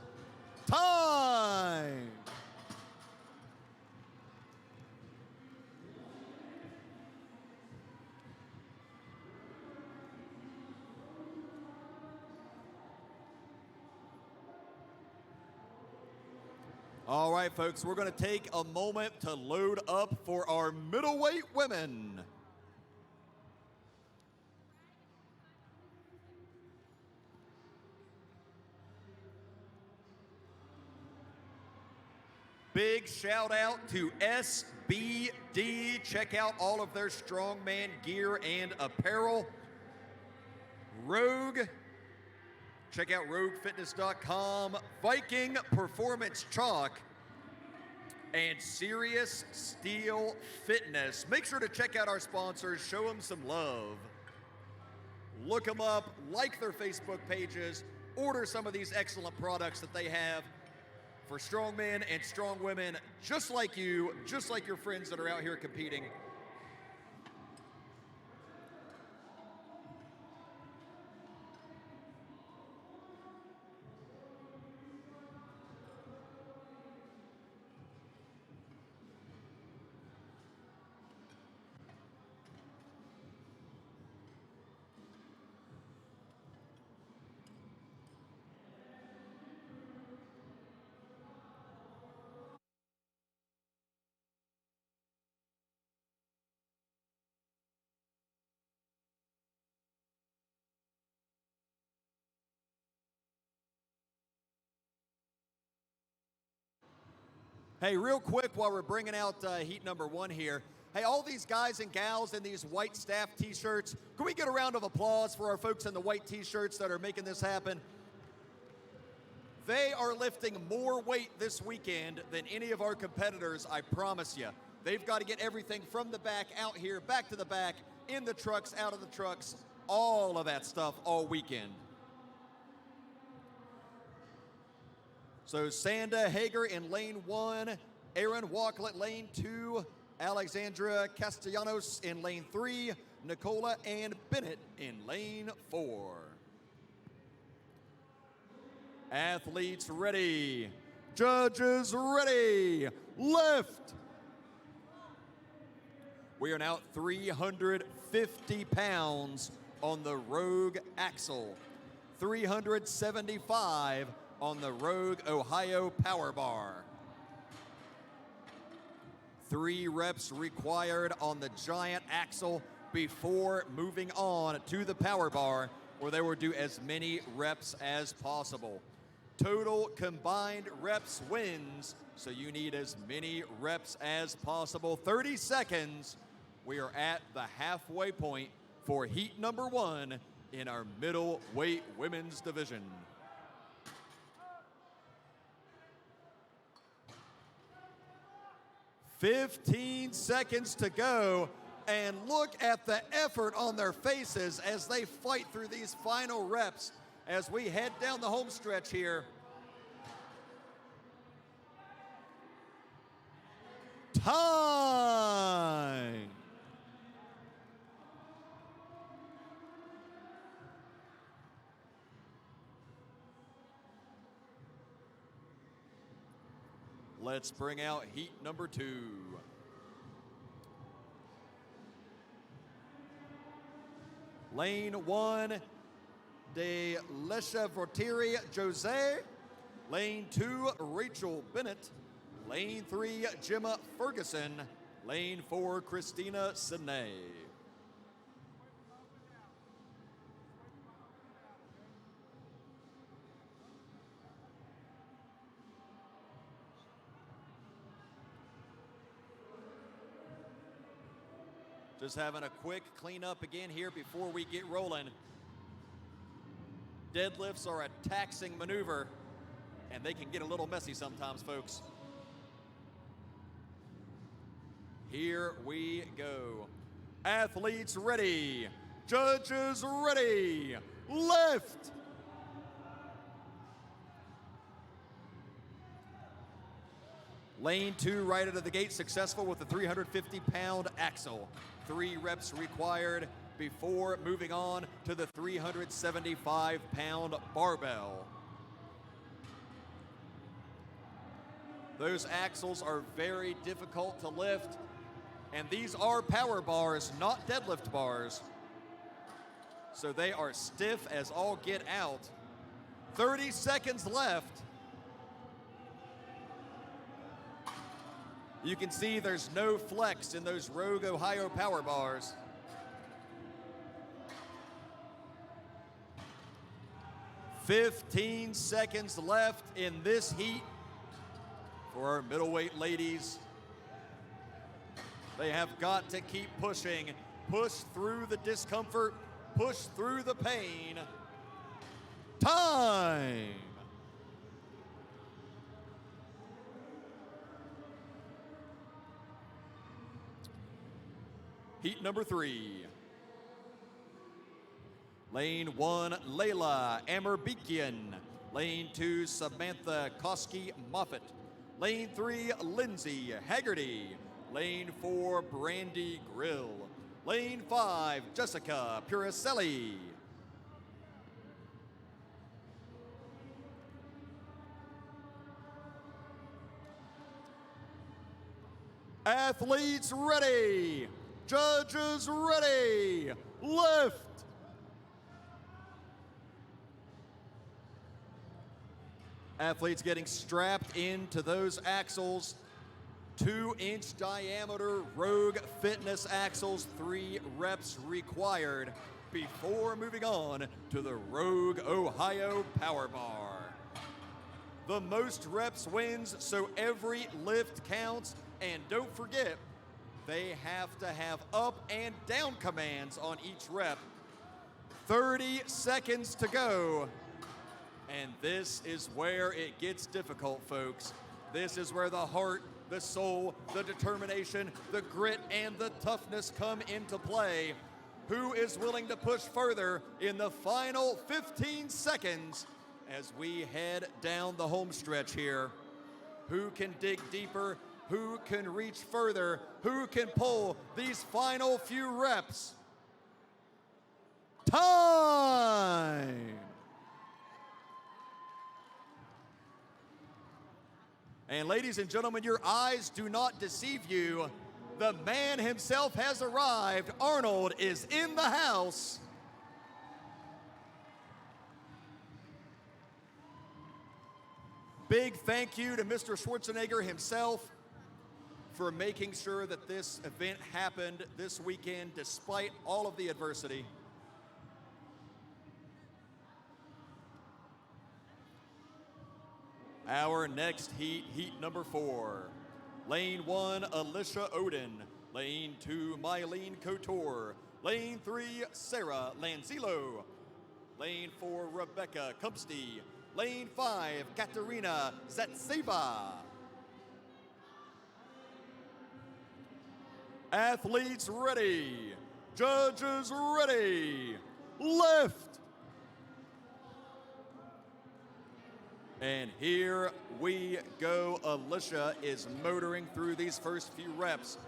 Time! All right, folks, we're going to take a moment to load up for our middleweight women. Big shout out to SBD. Check out all of their Strongman gear and apparel. Rogue. Check out roguefitness.com, Viking Performance Chalk, and Serious Steel Fitness. Make sure to check out our sponsors, show them some love. Look them up, like their Facebook pages, order some of these excellent products that they have. for strongmen and strong women just like you, just like your friends that are out here competing. Hey, real quick while we're bringing out heat number 1 here. Hey, all these guys and gals in these white staff t-shirts, can we get a round of applause for our folks in the white t-shirts that are making this happen? They are lifting more weight this weekend than any of our competitors, I promise you. They've got to get everything from the back out here, back to the back, in the trucks, out of the trucks, all of that stuff all weekend. So Sanda Hager in lane 1, Aaron Walklet lane 2, Alexandra Castellanos in lane 3, Nicola Ann Bennett in lane 4. Athletes ready, judges ready, lift. We are now 350 pounds on the Rogue Axle, 375 on the Rogue Ohio Power Bar. 3 reps required on the giant axle before moving on to the Power Bar, where they will do as many reps as possible. Total combined reps wins, so you need as many reps as possible. 30 seconds. We are at the halfway point for heat number 1 in our middleweight women's division. 15 seconds to go, and look at the effort on their faces as they fight through these final reps as we head down the home stretch here. Time! Let's bring out heat number 2. Lane 1, De Lechevertieri Jose. Lane 2, Rachel Bennett. Lane 3, Gemma Ferguson. Lane 4, Christina Sidney. Just having a quick cleanup again here before we get rolling. Deadlifts are a taxing maneuver, and they can get a little messy sometimes, folks. Here we go. Athletes ready. Judges ready. Lift. Lane 2 right out of the gate, successful with the 350-pound axle. 3 reps required before moving on to the 375-pound barbell. Those axles are very difficult to lift, and these are power bars, not deadlift bars. So they are stiff as all get out. 30 seconds left. You can see there's no flex in those Rogue Ohio power bars. "15 seconds left in this heat for our middleweight ladies. They have got to keep pushing. Push through the discomfort, push through the pain. Time! Heat number 3. Lane 1, Layla Amerbikian. Lane 2, Samantha Koski-Moffett. Lane 3, Lindsay Haggerty. Lane 4, Brandy Grill. Lane 5, Jessica Puricelli. Athletes ready. Judges ready. Lift. Athletes getting strapped into those axles. 2-inch diameter Rogue Fitness axles, 3 reps required before moving on to the Rogue Ohio Power Bar. The most reps wins, so every lift counts. And don't forget, they have to have up and down commands on each rep. 30 seconds to go. And this is where it gets difficult, folks. This is where the heart, the soul, the determination, the grit, and the toughness come into play. Who is willing to push further in the final 15 seconds as we head down the home stretch here? Who can dig deeper? Who can reach further? Who can pull these final few reps? Time! And ladies and gentlemen, your eyes do not deceive you. The man himself has arrived. Arnold is in the house. Big thank you to Mr. Schwarzenegger himself for making sure that this event happened this weekend despite all of the adversity. Our next heat, heat number 4. Lane 1, Alicia Oden. Lane 2, Mylene Couture. Lane 3, Sarah Lanzillo. Lane 4, Rebecca Kumpsty. Lane 5, Katerina Zatseva. Athletes ready. Judges ready. Lift. And here we go. Alicia is motoring through these first few reps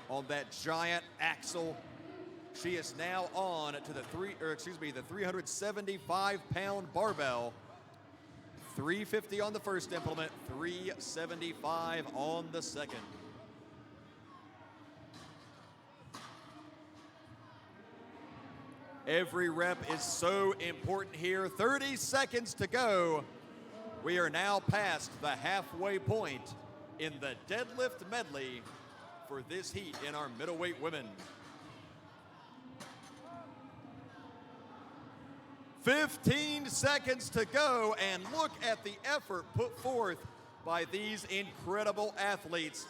on that giant axle. She is now on to the 375-pound barbell. 350 on the first implement, 375 on the second. Every rep is so important here. 30 seconds to go. We are now past the halfway point in the deadlift medley for this heat in our middleweight women. 15 seconds to go, and look at the effort put forth by these incredible athletes.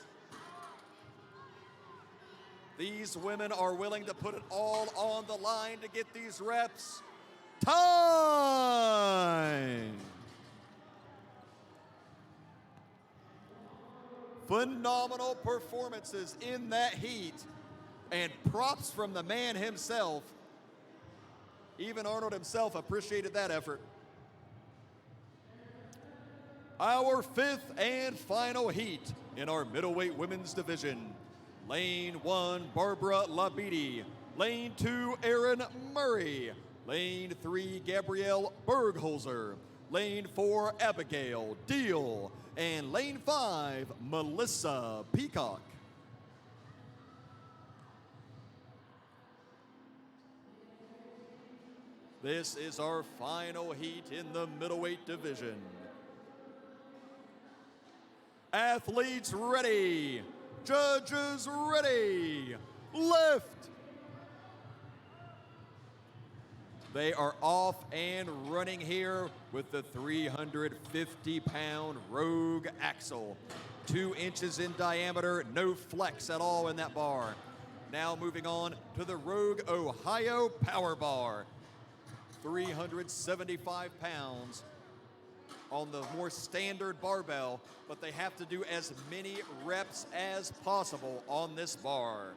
These women are willing to put it all on the line to get these reps. Time! Phenomenal performances in that heat, and props from the man himself. Even Arnold himself appreciated that effort. Our 5th and final heat in our middleweight women's division. Lane 1, Barbara Labidi. Lane 2, Erin Murray. Lane 3, Gabrielle Bergholzer. Lane 4, Abigail Deal. And lane 5, Melissa Peacock. This is our final heat in the middleweight division. Athletes ready. Judges ready. Lift. They are off and running here with the 350-pound Rogue axle. 2 inches in diameter, no flex at all in that bar. Now moving on to the Rogue Ohio Power Bar. 375 pounds on the more standard barbell, but they have to do as many reps as possible on this bar.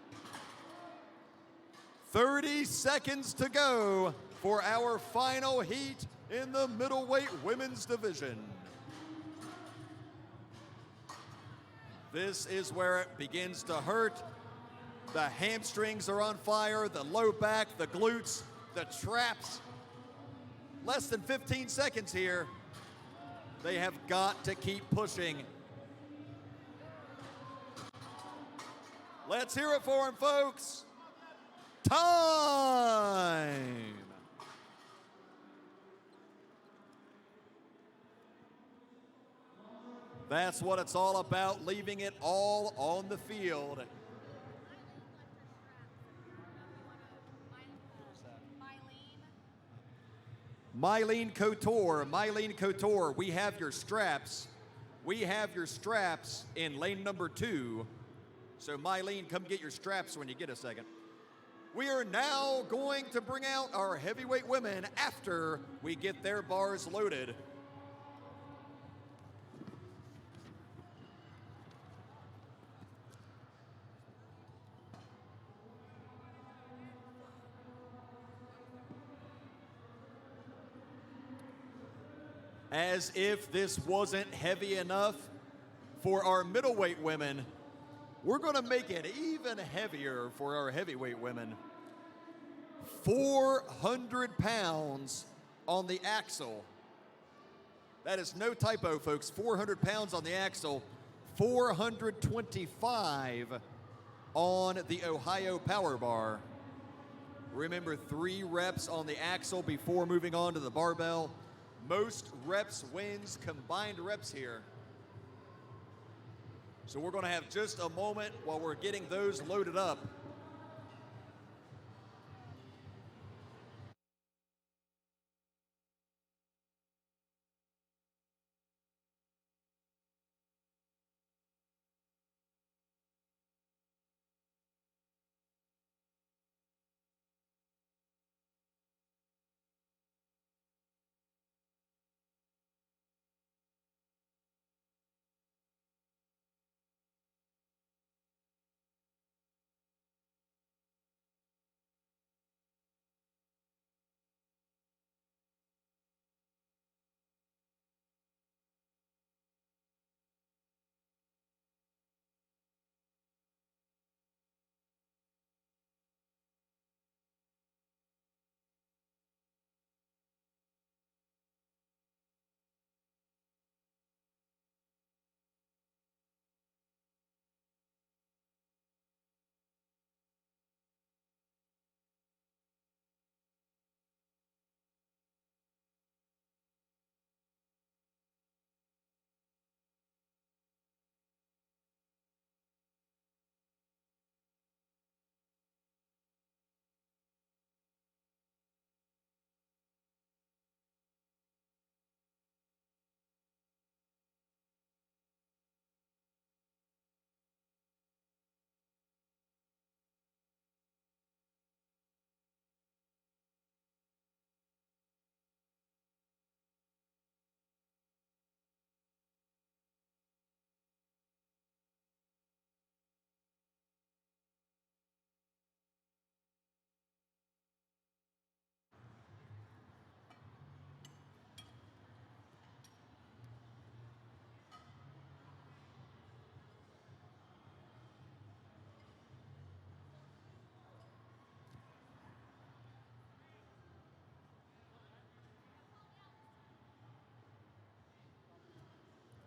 30 seconds to go for our final heat in the middleweight women's division. This is where it begins to hurt. The hamstrings are on fire, the low back, the glutes, the traps. Less than 15 seconds here. They have got to keep pushing. Let's hear it for them, folks. Time. That's what it's all about, leaving it all on the field. Mylene Couture, we have your straps. We have your straps in lane number 2. So Mylene, come get your straps when you get a second. We are now going to bring out our heavyweight women after we get their bars loaded. As if this wasn't heavy enough for our middleweight women, we're going to make it even heavier for our heavyweight women. 400 pounds on the axle. That is no typo, folks. 400 pounds on the axle. 425 on the Ohio Power Bar. Remember, 3 reps on the axle before moving on to the barbell. Most reps wins combined reps here. So we're going to have just a moment while we're getting those loaded up.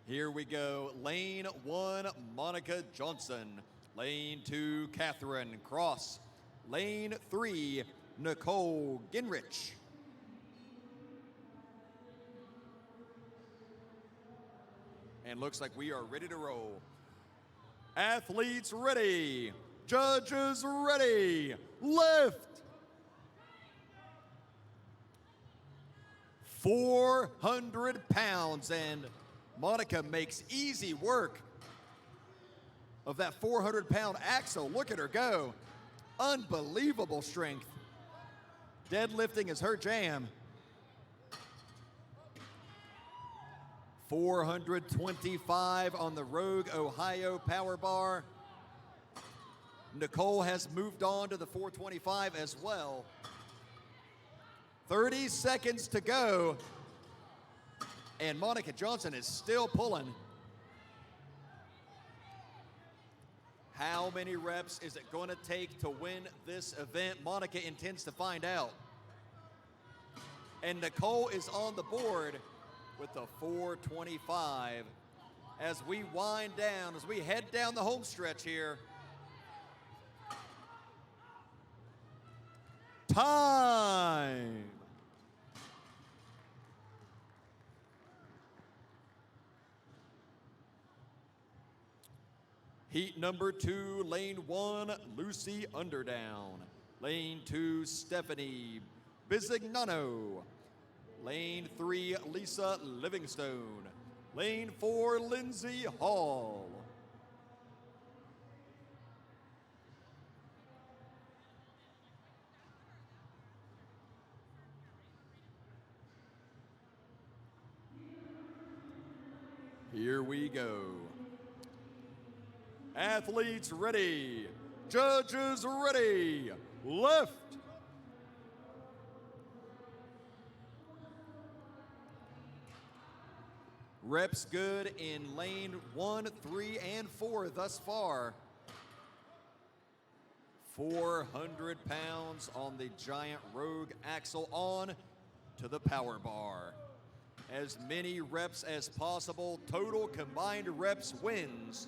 Here we go. Lane 1, Monica Johnson. Lane 2, Catherine Cross. Lane 3, Nicole Ginrich. And looks like we are ready to roll. Athletes ready. Judges ready. Lift. 400 pounds, and Monica makes easy work of that 400-pound axle. Look at her go. Unbelievable strength. Deadlifting is her jam. 425 on the Rogue Ohio Power Bar. Nicole has moved on to the 425 as well. 30 seconds to go. And Monica Johnson is still pulling. How many reps is it going to take to win this event? Monica intends to find out. And Nicole is on the board with the 425 as we wind down, as we head down the home stretch here. Time. Heat number 2, lane 1, Lucy Underdown. Lane 2, Stephanie Bisignano. Lane 3, Lisa Livingstone. Lane 4, Lindsay Hall. Here we go. Athletes ready. Judges ready. Lift. Reps good in lane 1, 3, and 4 thus far. 400 pounds on the giant Rogue axle, on to the power bar. As many reps as possible. Total combined reps wins.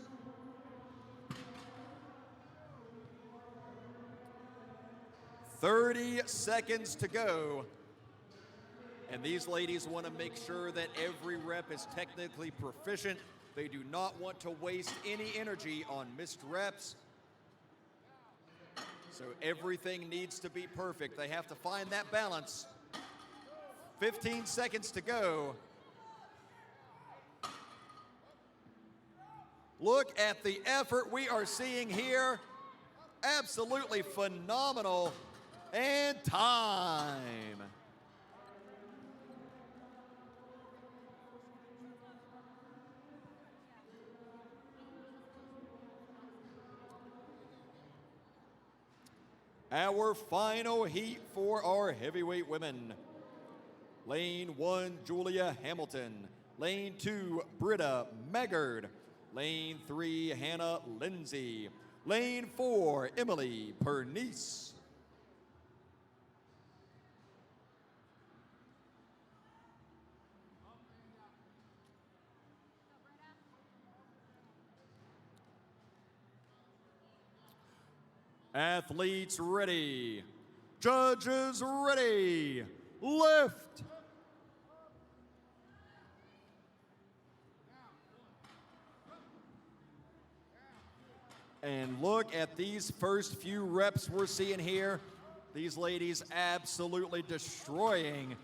"30 seconds to go. And these ladies want to make sure that every rep is technically proficient. They do not want to waste any energy on missed reps. So everything needs to be perfect. They have to find that balance. 15 seconds to go. Look at the effort we are seeing here. Absolutely phenomenal. And time. Our final heat for our heavyweight women. Lane 1, Julia Hamilton. Lane 2, Britta Meggard. Lane 3, Hannah Lindsay. Lane 4, Emily Pernice. Athletes ready. Judges ready. Lift. And look at these first few reps we're seeing here. These ladies absolutely destroying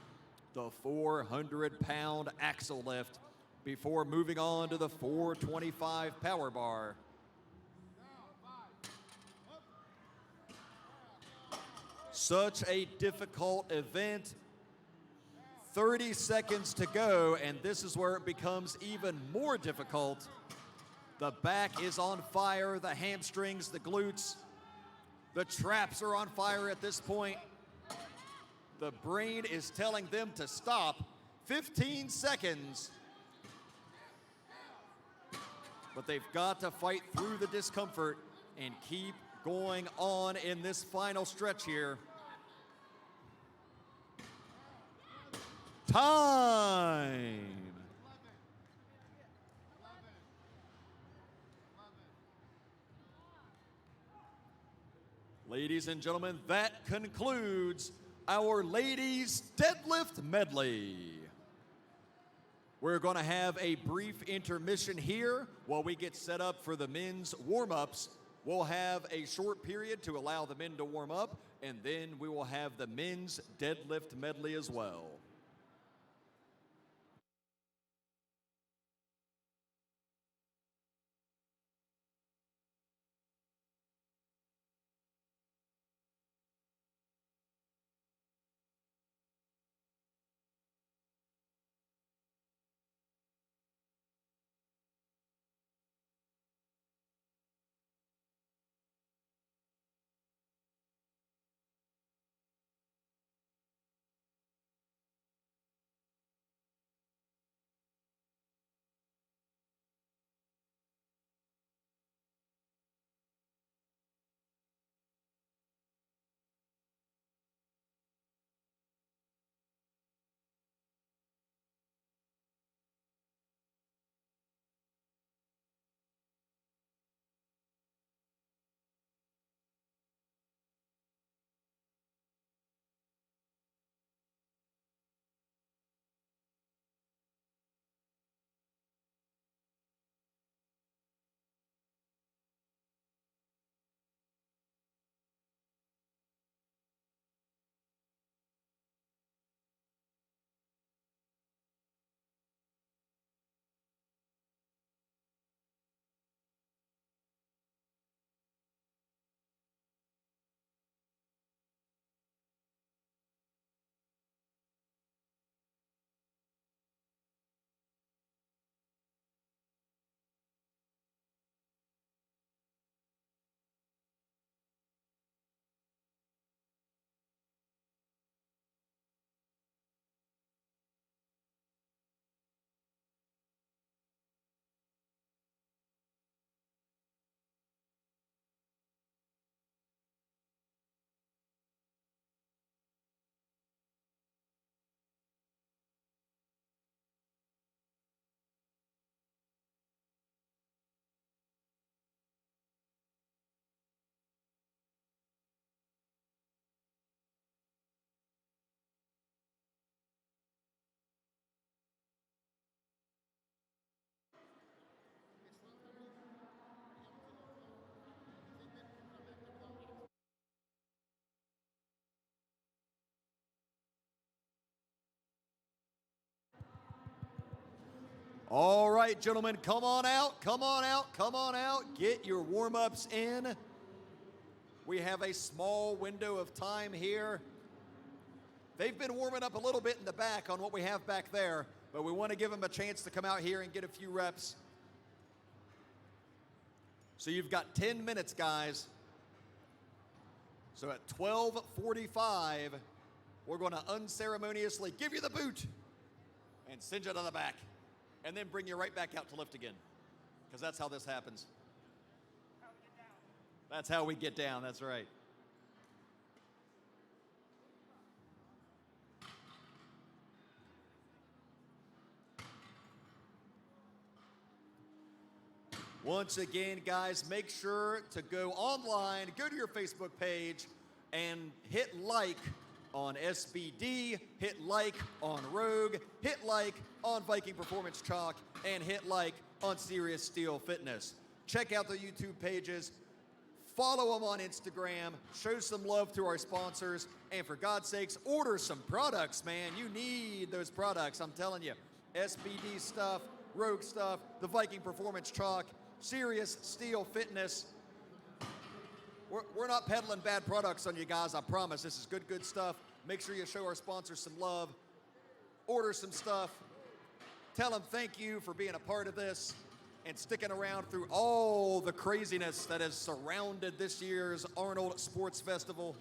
the 400-pound axle lift before moving on to the 425 power bar. Such a difficult event. 30 seconds to go, and this is where it becomes even more difficult. The back is on fire, the hamstrings, the glutes, the traps are on fire at this point. The brain is telling them to stop. 15 seconds. But they've got to fight through the discomfort and keep going on in this final stretch here. Time. Ladies and gentlemen, that concludes our ladies deadlift medley. We're going to have a brief intermission here while we get set up for the men's warm-ups. We'll have a short period to allow the men to warm up, and then we will have the men's deadlift medley as well. All right, gentlemen, come on out, come on out, come on out. Get your warm-ups in. We have a small window of time here. They've been warming up a little bit in the back on what we have back there, but we want to give them a chance to come out here and get a few reps. So you've got 10 minutes, guys. So at 12:45, we're going to unceremoniously give you the boot and send you to the back, and then bring you right back out to lift again, because that's how this happens. That's how we get down, that's right. Once again, guys, make sure to go online, go to your Facebook page, and hit like on SBD, hit like on Rogue, hit like on Viking Performance Chalk, and hit like on Serious Steel Fitness. Check out the YouTube pages, follow them on Instagram, show some love to our sponsors, and for God's sakes, order some products, man. You need those products, I'm telling you. SBD stuff, Rogue stuff, the Viking Performance Chalk, Serious Steel Fitness. We're not peddling bad products on you guys, I promise. This is good stuff. Make sure you show our sponsors some love. Order some stuff. Tell them thank you for being a part of this and sticking around through all the craziness that has surrounded this year's Arnold Sports Festival.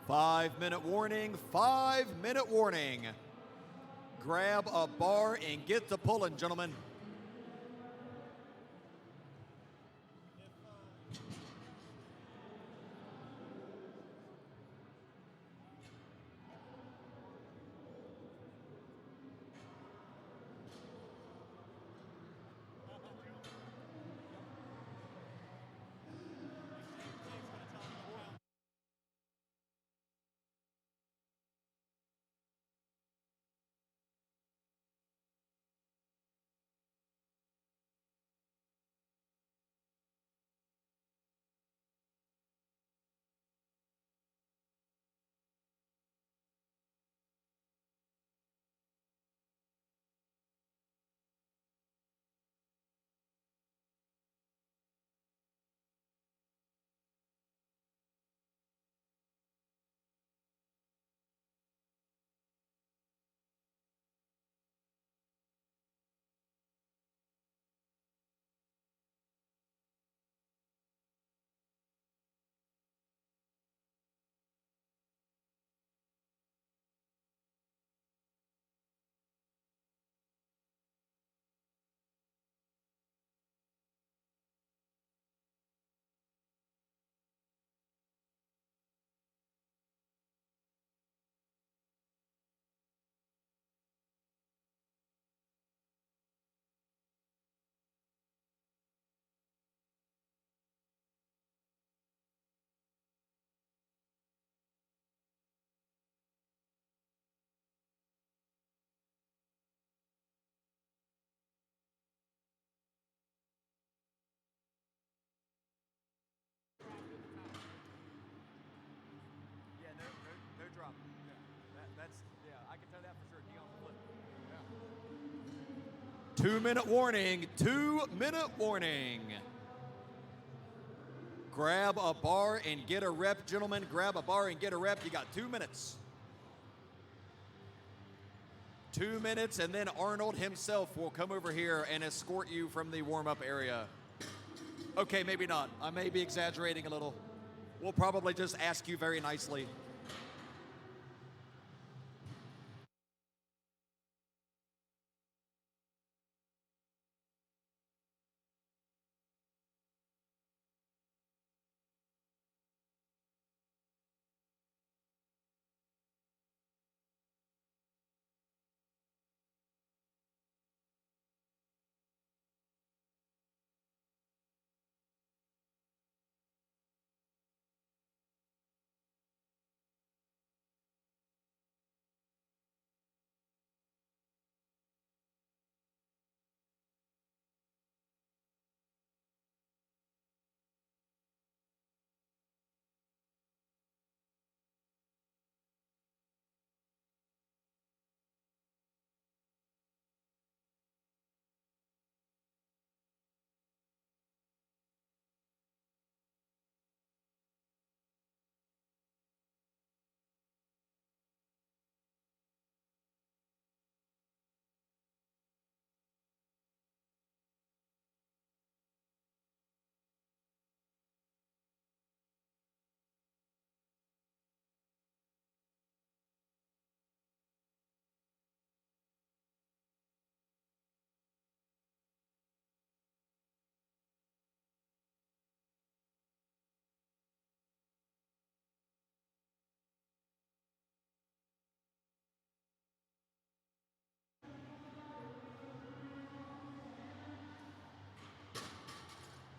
5-minute warning, 5-minute warning. Grab a bar and get the pulling, gentlemen. Yeah, no drop. I can tell that for sure. Flip. 2-minute warning, 2-minute warning. Grab a bar and get a rep, gentlemen. Grab a bar and get a rep. You got 2 minutes. 2 minutes, and then Arnold himself will come over here and escort you from the warm-up area. Okay, maybe not. I may be exaggerating a little. We'll probably just ask you very nicely.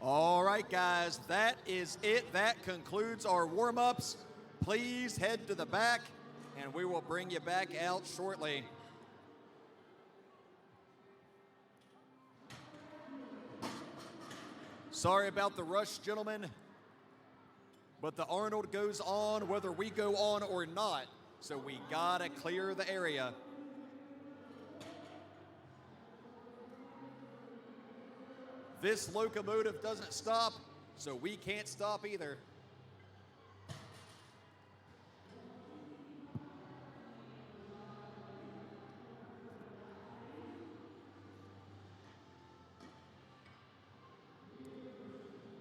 All right, guys, that is it. That concludes our warm-ups. Please head to the back, and we will bring you back out shortly. Sorry about the rush, gentlemen, but the Arnold goes on whether we go on or not, so we gotta clear the area. This locomotive doesn't stop, so we can't stop either.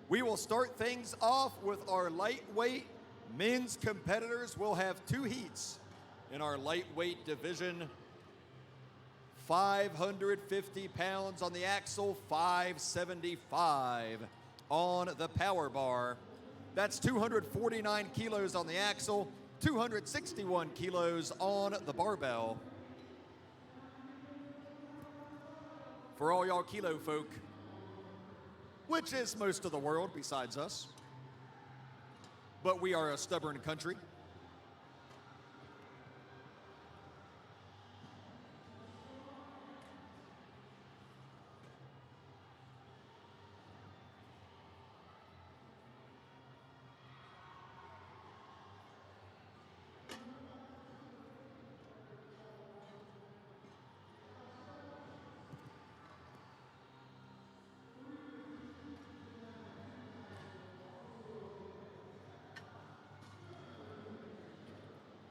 We will start things off with our lightweight Men's competitors will have 2 heats in our lightweight division. 550 pounds on the axle, 575 on the power bar. That's 249 kilos on the axle, 261 kilos on the barbell. For all y'all kilo folk, which is most of the world besides us, but we are a stubborn country.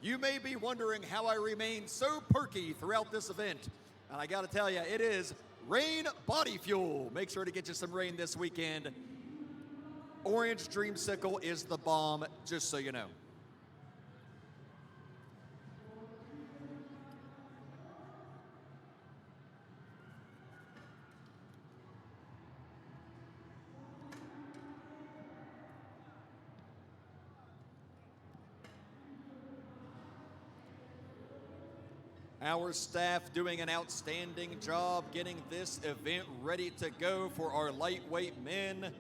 You may be wondering how I remain so perky throughout this event. And I gotta tell you, it is Rain Body Fuel. Make sure to get you some rain this weekend. Orange Dreamsicle is the bomb, just so you know. Our staff doing an outstanding job getting this event ready to go for our lightweight men.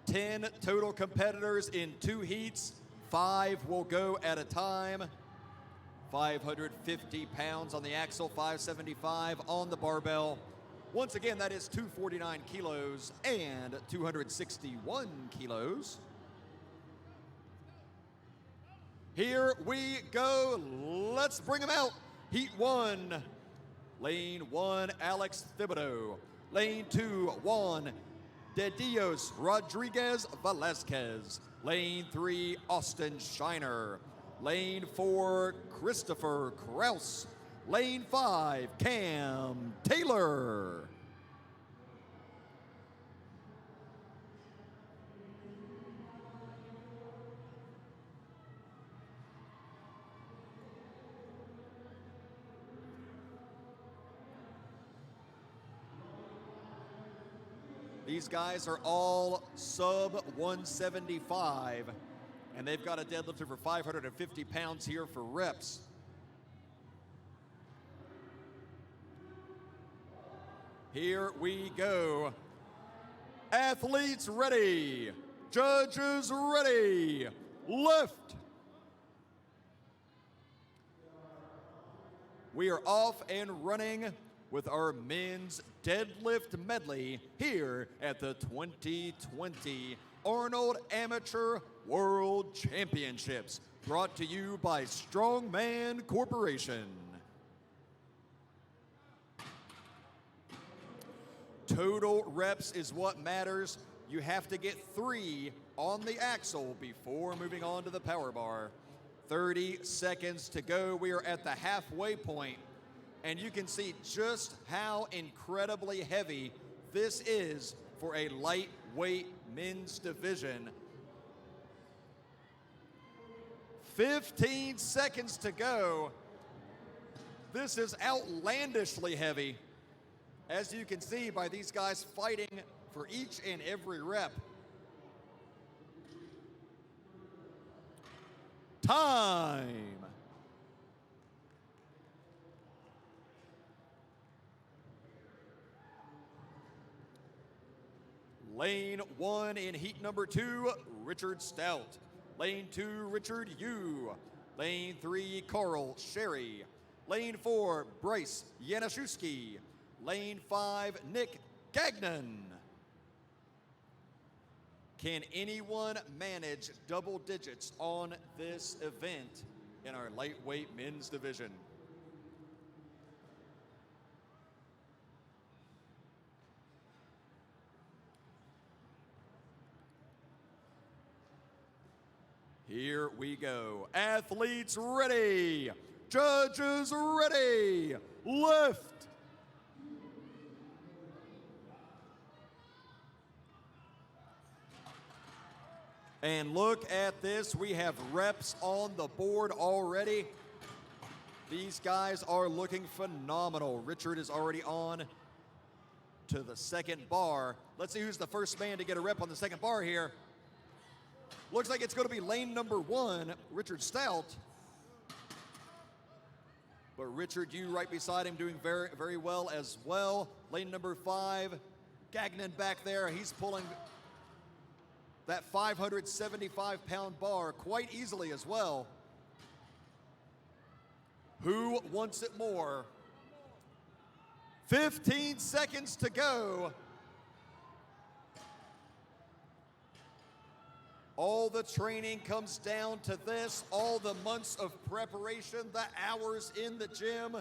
10 total competitors in 2 heats. 5 will go at a time. 550 pounds on the axle, 575 on the barbell. Once again, that is 249 kilos and 261 kilos. Here we go. Let's bring them out. Heat 1, lane 1, Alex Thibodeau. Lane 2, Juan De Dios Rodriguez Velasquez. Lane 3, Austin Shiner. Lane 4, Christopher Kraus. Lane 5, Cam Taylor. These guys are all sub 175, and they've got a deadlift over 550 pounds here for reps. Here we go. Athletes ready. Judges ready. Lift. We are off and running with our men's deadlift medley here at the 2020 Arnold Amateur World Championships, brought to you by Strongman Corporation. Total reps is what matters. You have to get 3 on the axle before moving on to the power bar. 30 seconds to go. We are at the halfway point, and you can see just how incredibly heavy this is for a lightweight men's division. 15 seconds to go. This is outlandishly heavy, as you can see by these guys fighting for each and every rep. Time. Lane 1 in heat number 2, Richard Stout. Lane 2, Richard Yu. Lane 3, Carl Sherry. Lane 4, Bryce Januszewski. Lane 5, Nick Gagnon. Can anyone manage double digits on this event in our lightweight men's division? Here we go. Athletes ready. Judges ready. Lift. And look at this, we have reps on the board already. These guys are looking phenomenal. Richard is already on to the second bar. Let's see who's the first man to get a rep on the second bar here. Looks like it's going to be lane number 1, Richard Stout. But Richard, you right beside him, doing very, very well as well. Lane number 5, Gagnon back there. He's pulling that 575-pound bar quite easily as well. Who wants it more? 15 seconds to go. All the training comes down to this, all the months of preparation, the hours in the gym.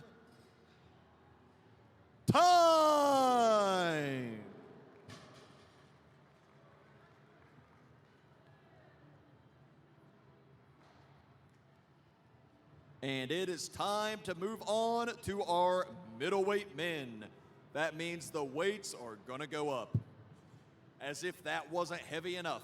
Time! And it is time to move on to our middleweight men. That means the weights are gonna go up. As if that wasn't heavy enough.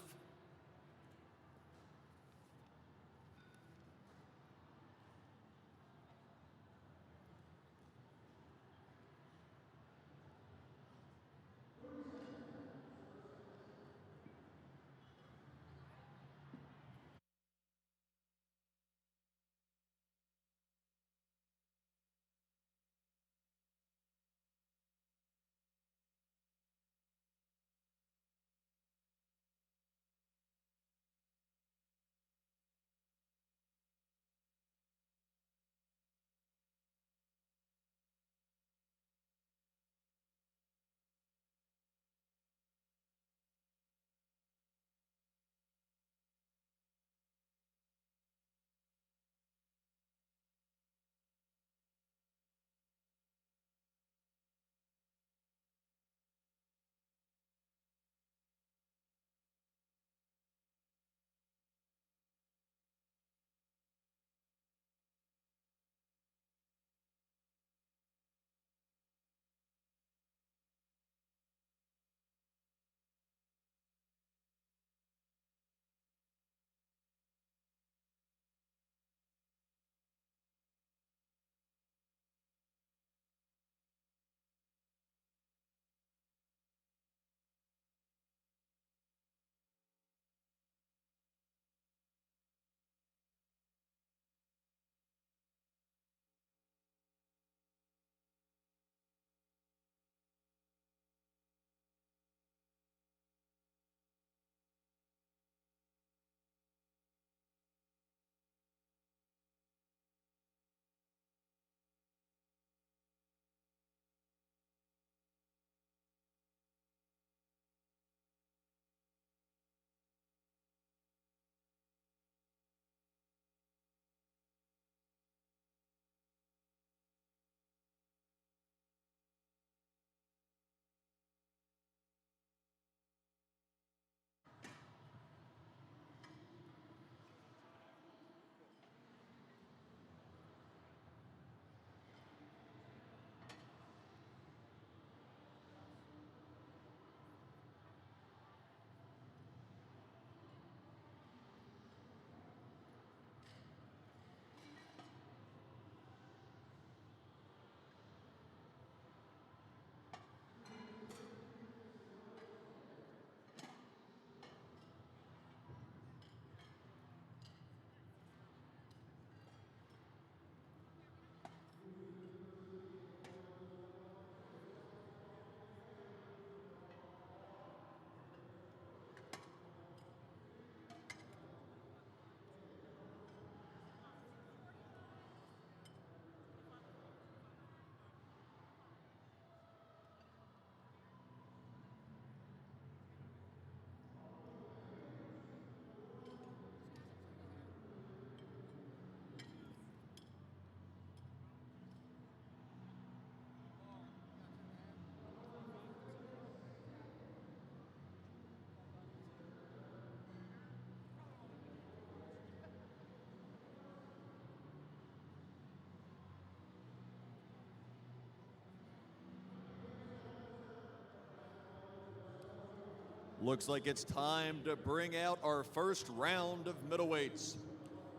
Looks like it's time to bring out our first round of middleweights.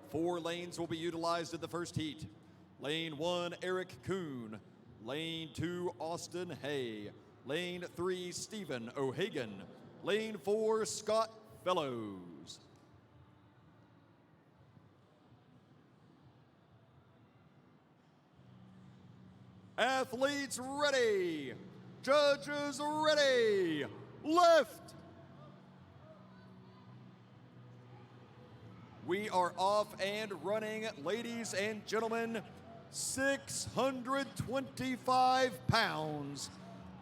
4 lanes will be utilized in the first heat. Lane 1, Eric Kuhn. Lane 2, Austin Hay. Lane 3, Stephen O'Hagan. Lane 4, Scott Fellows. Athletes ready. Judges ready. Lift. We are off and running, ladies and gentlemen. 625 pounds,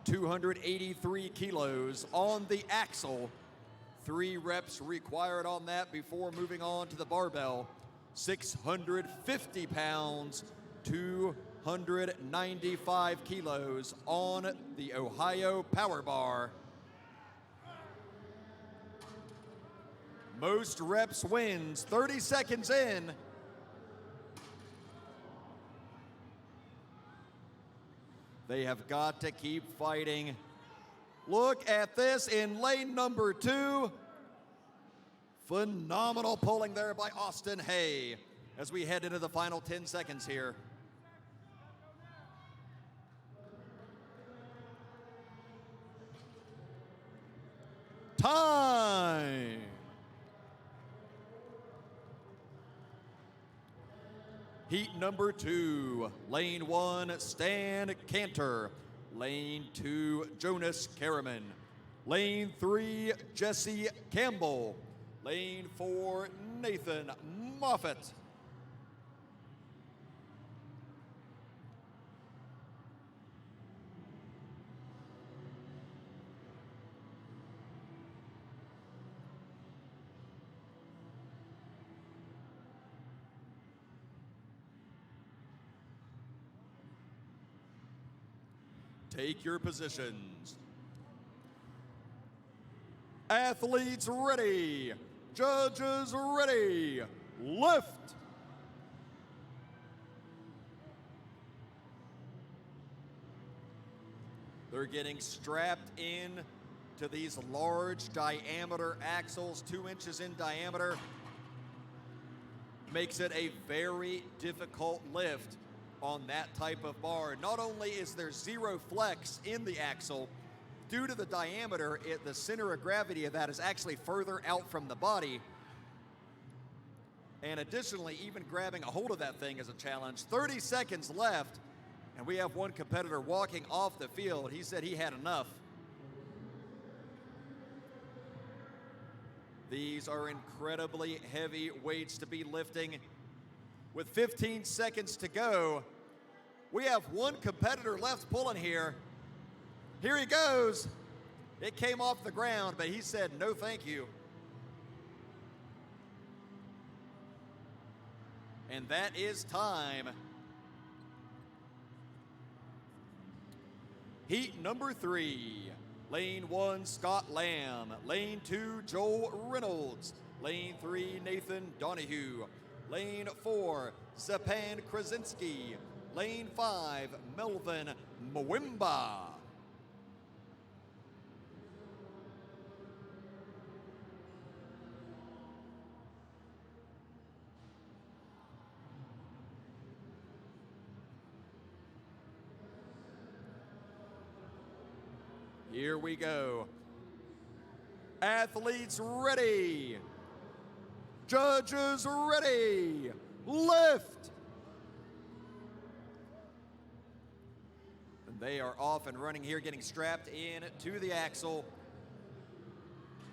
283 kilos on the axle. 3 reps required on that before moving on to the barbell. 650 pounds, 295 kilos on the Ohio Power Bar. Most reps wins, 30 seconds in. They have got to keep fighting. Look at this in lane number 2. Phenomenal pulling there by Austin Hay as we head into the final 10 seconds here. Time. Heat number 2, lane 1, Stan Cantor. Lane 2, Jonas Karaman. Lane 3, Jesse Campbell. Lane 4, Nathan Moffitt. Take your positions. Athletes ready. Judges ready. Lift. They're getting strapped in to these large diameter axles, 2 inches in diameter. Makes it a very difficult lift on that type of bar. Not only is there 0 flex in the axle, due to the diameter, the center of gravity of that is actually further out from the body. And additionally, even grabbing a hold of that thing is a challenge. 30 seconds left, and we have one competitor walking off the field. He said he had enough. These are incredibly heavy weights to be lifting. With 15 seconds to go, we have one competitor left pulling here. Here he goes. It came off the ground, but he said, no, thank you. And that is time. Heat number 3. Lane 1, Scott Lamb. Lane 2, Joel Reynolds. Lane 3, Nathan Donahue. Lane 4, Zapan Krasinski. Lane 5, Melvin Mwimba. Here we go. Athletes ready. Judges ready. Lift. And they are off and running here, getting strapped in to the axle.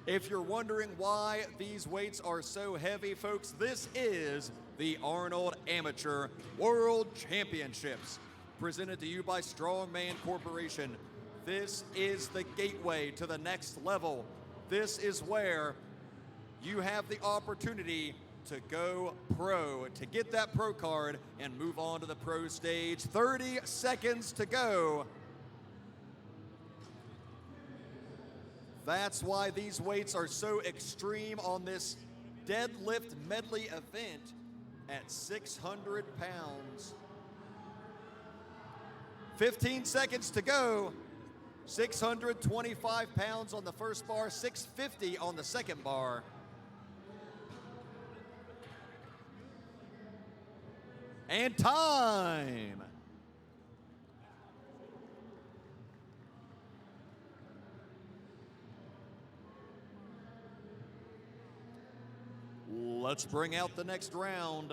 If you're wondering why these weights are so heavy, folks, this is the Arnold Amateur World Championships, presented to you by Strongman Corporation. This is the gateway to the next level. This is where you have the opportunity to go pro, to get that pro card and move on to the pro stage. 30 seconds to go. That's why these weights are so extreme on this deadlift medley event at 600 pounds. 15 seconds to go. 625 pounds on the first bar, 650 on the second bar. And time. Let's bring out the next round.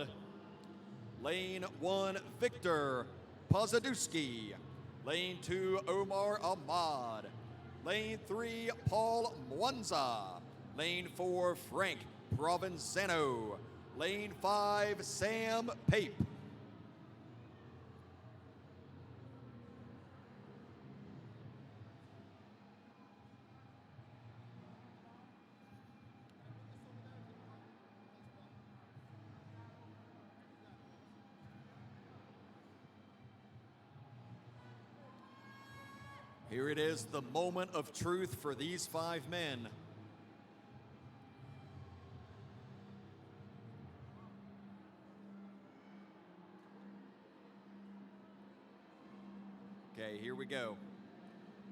Lane 1, Victor Pozadowski. Lane 2, Omar Ahmad. Lane 3, Paul Mwanza. Lane 4, Frank Provenzano. Lane 5, Sam Pape. Here it is, the moment of truth for these 5 men. Okay, here we go.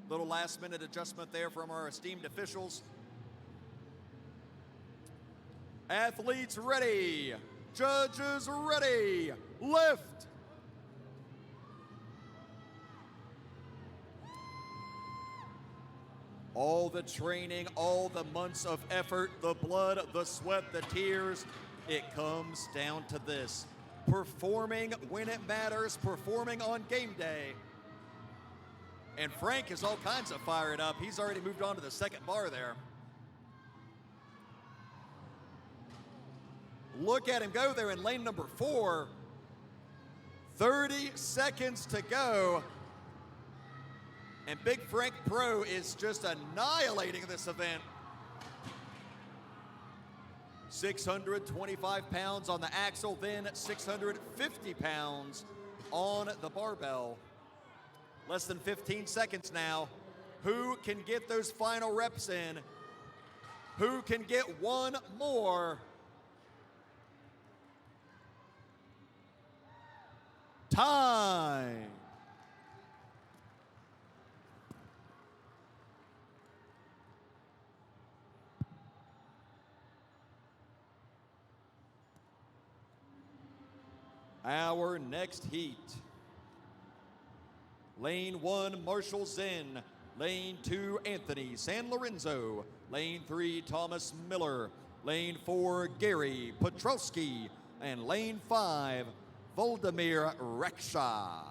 Little last-minute adjustment there from our esteemed officials. Athletes ready. Judges ready. Lift. All the training, all the months of effort, the blood, the sweat, the tears, it comes down to this. Performing when it matters, performing on game day. And Frank is all kinds of fired up. He's already moved on to the second bar there. Look at him go there in lane number 4. 30 seconds to go. And Big Frank Pro is just annihilating this event. 625 pounds on the axle, then 650 pounds on the barbell. Less than 15 seconds now. Who can get those final reps in? Who can get one more? Time. Our next heat. Lane 1, Marshall Zen. Lane 2, Anthony San Lorenzo. Lane 3, Thomas Miller. Lane 4, Gary Petrowski. And lane 5, Voldemir Reksha.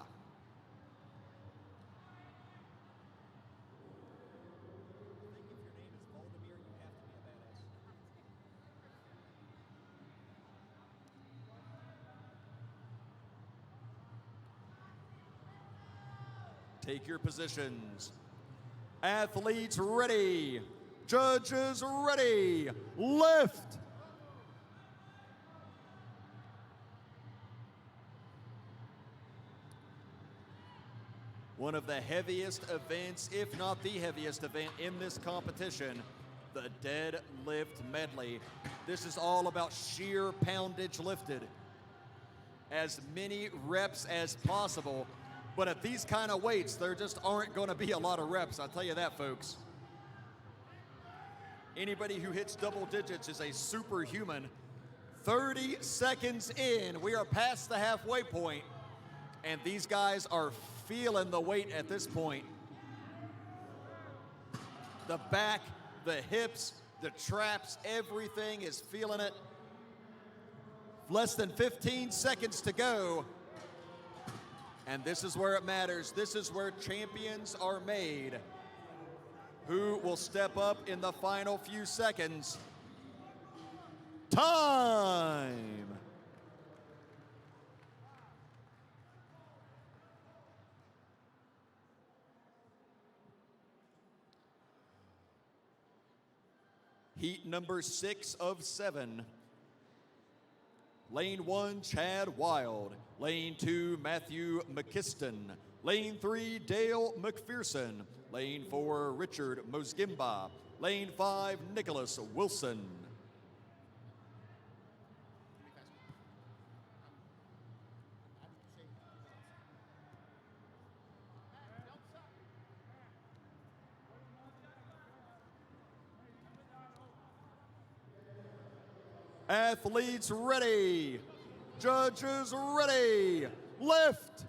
Take your positions. Athletes ready. Judges ready. Lift. One of the heaviest events, if not the heaviest event in this competition, the deadlift medley. This is all about sheer poundage lifted. As many reps as possible. But at these kind of weights, there just aren't going to be a lot of reps. I'll tell you that, folks. Anybody who hits double digits is a superhuman. 30 seconds in, we are past the halfway point, and these guys are feeling the weight at this point. The back, the hips, the traps, everything is feeling it. Less than 15 seconds to go. And this is where it matters. This is where champions are made. Who will step up in the final few seconds? Time! Heat number 6 of 7. Lane 1, Chad Wild. Lane 2, Matthew McKiston. Lane 3, Dale McPherson. Lane 4, Richard Mosgimba. Lane 5, Nicholas Wilson. Athletes ready. Judges ready. Lift.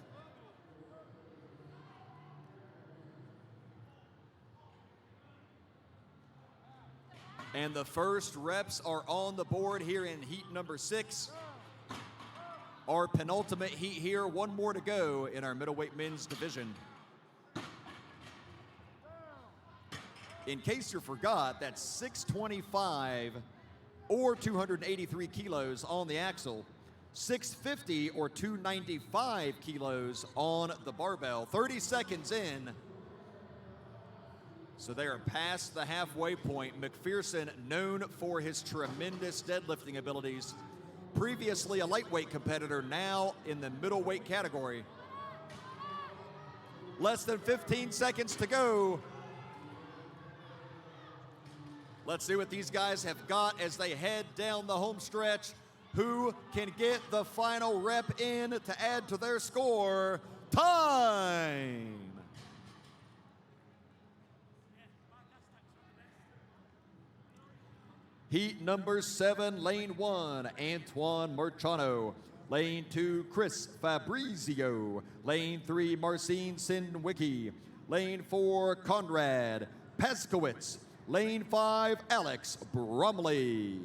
And the first reps are on the board here in heat number 6. Our penultimate heat here, one more to go in our middleweight men's division. In case you forgot, that's 625 or 283 kilos on the axle, 650 or 295 kilos on the barbell. 30 seconds in. So they are past the halfway point. McPherson, known for his tremendous deadlifting abilities, previously a lightweight competitor, now in the middleweight category. Less than 15 seconds to go. Let's see what these guys have got as they head down the home stretch. Who can get the final rep in to add to their score? Time! Heat number 7, lane 1, Antoine Marciano. Lane 2, Chris Fabrizio. Lane 3, Marcin Sinwicki. Lane 4, Conrad Paskowitz. Lane 5, Alex Brumley.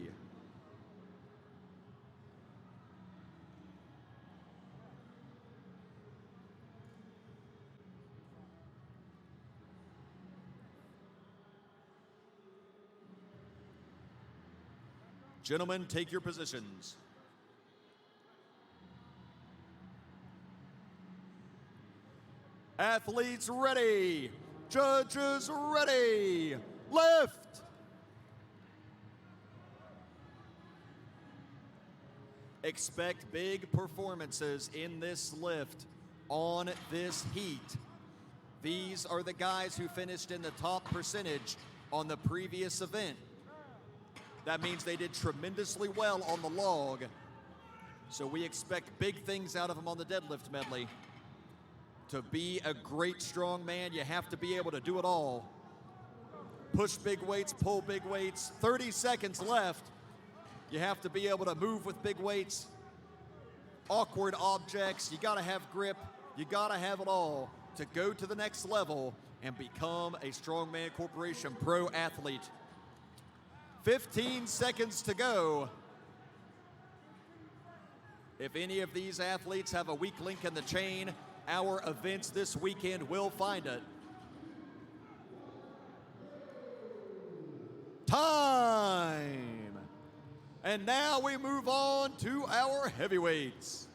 Gentlemen, take your positions. Athletes ready. Judges ready. Lift. Expect big performances in this lift on this heat. These are the guys who finished in the top percentage on the previous event. That means they did tremendously well on the log. So we expect big things out of them on the deadlift medley. To be a great strong man, you have to be able to do it all. Push big weights, pull big weights. 30 seconds left. You have to be able to move with big weights. Awkward objects, you gotta have grip. You gotta have it all to go to the next level and become a Strongman Corporation pro athlete. 15 seconds to go. If any of these athletes have a weak link in the chain, our events this weekend will find it. Time! And now we move on to our heavyweights.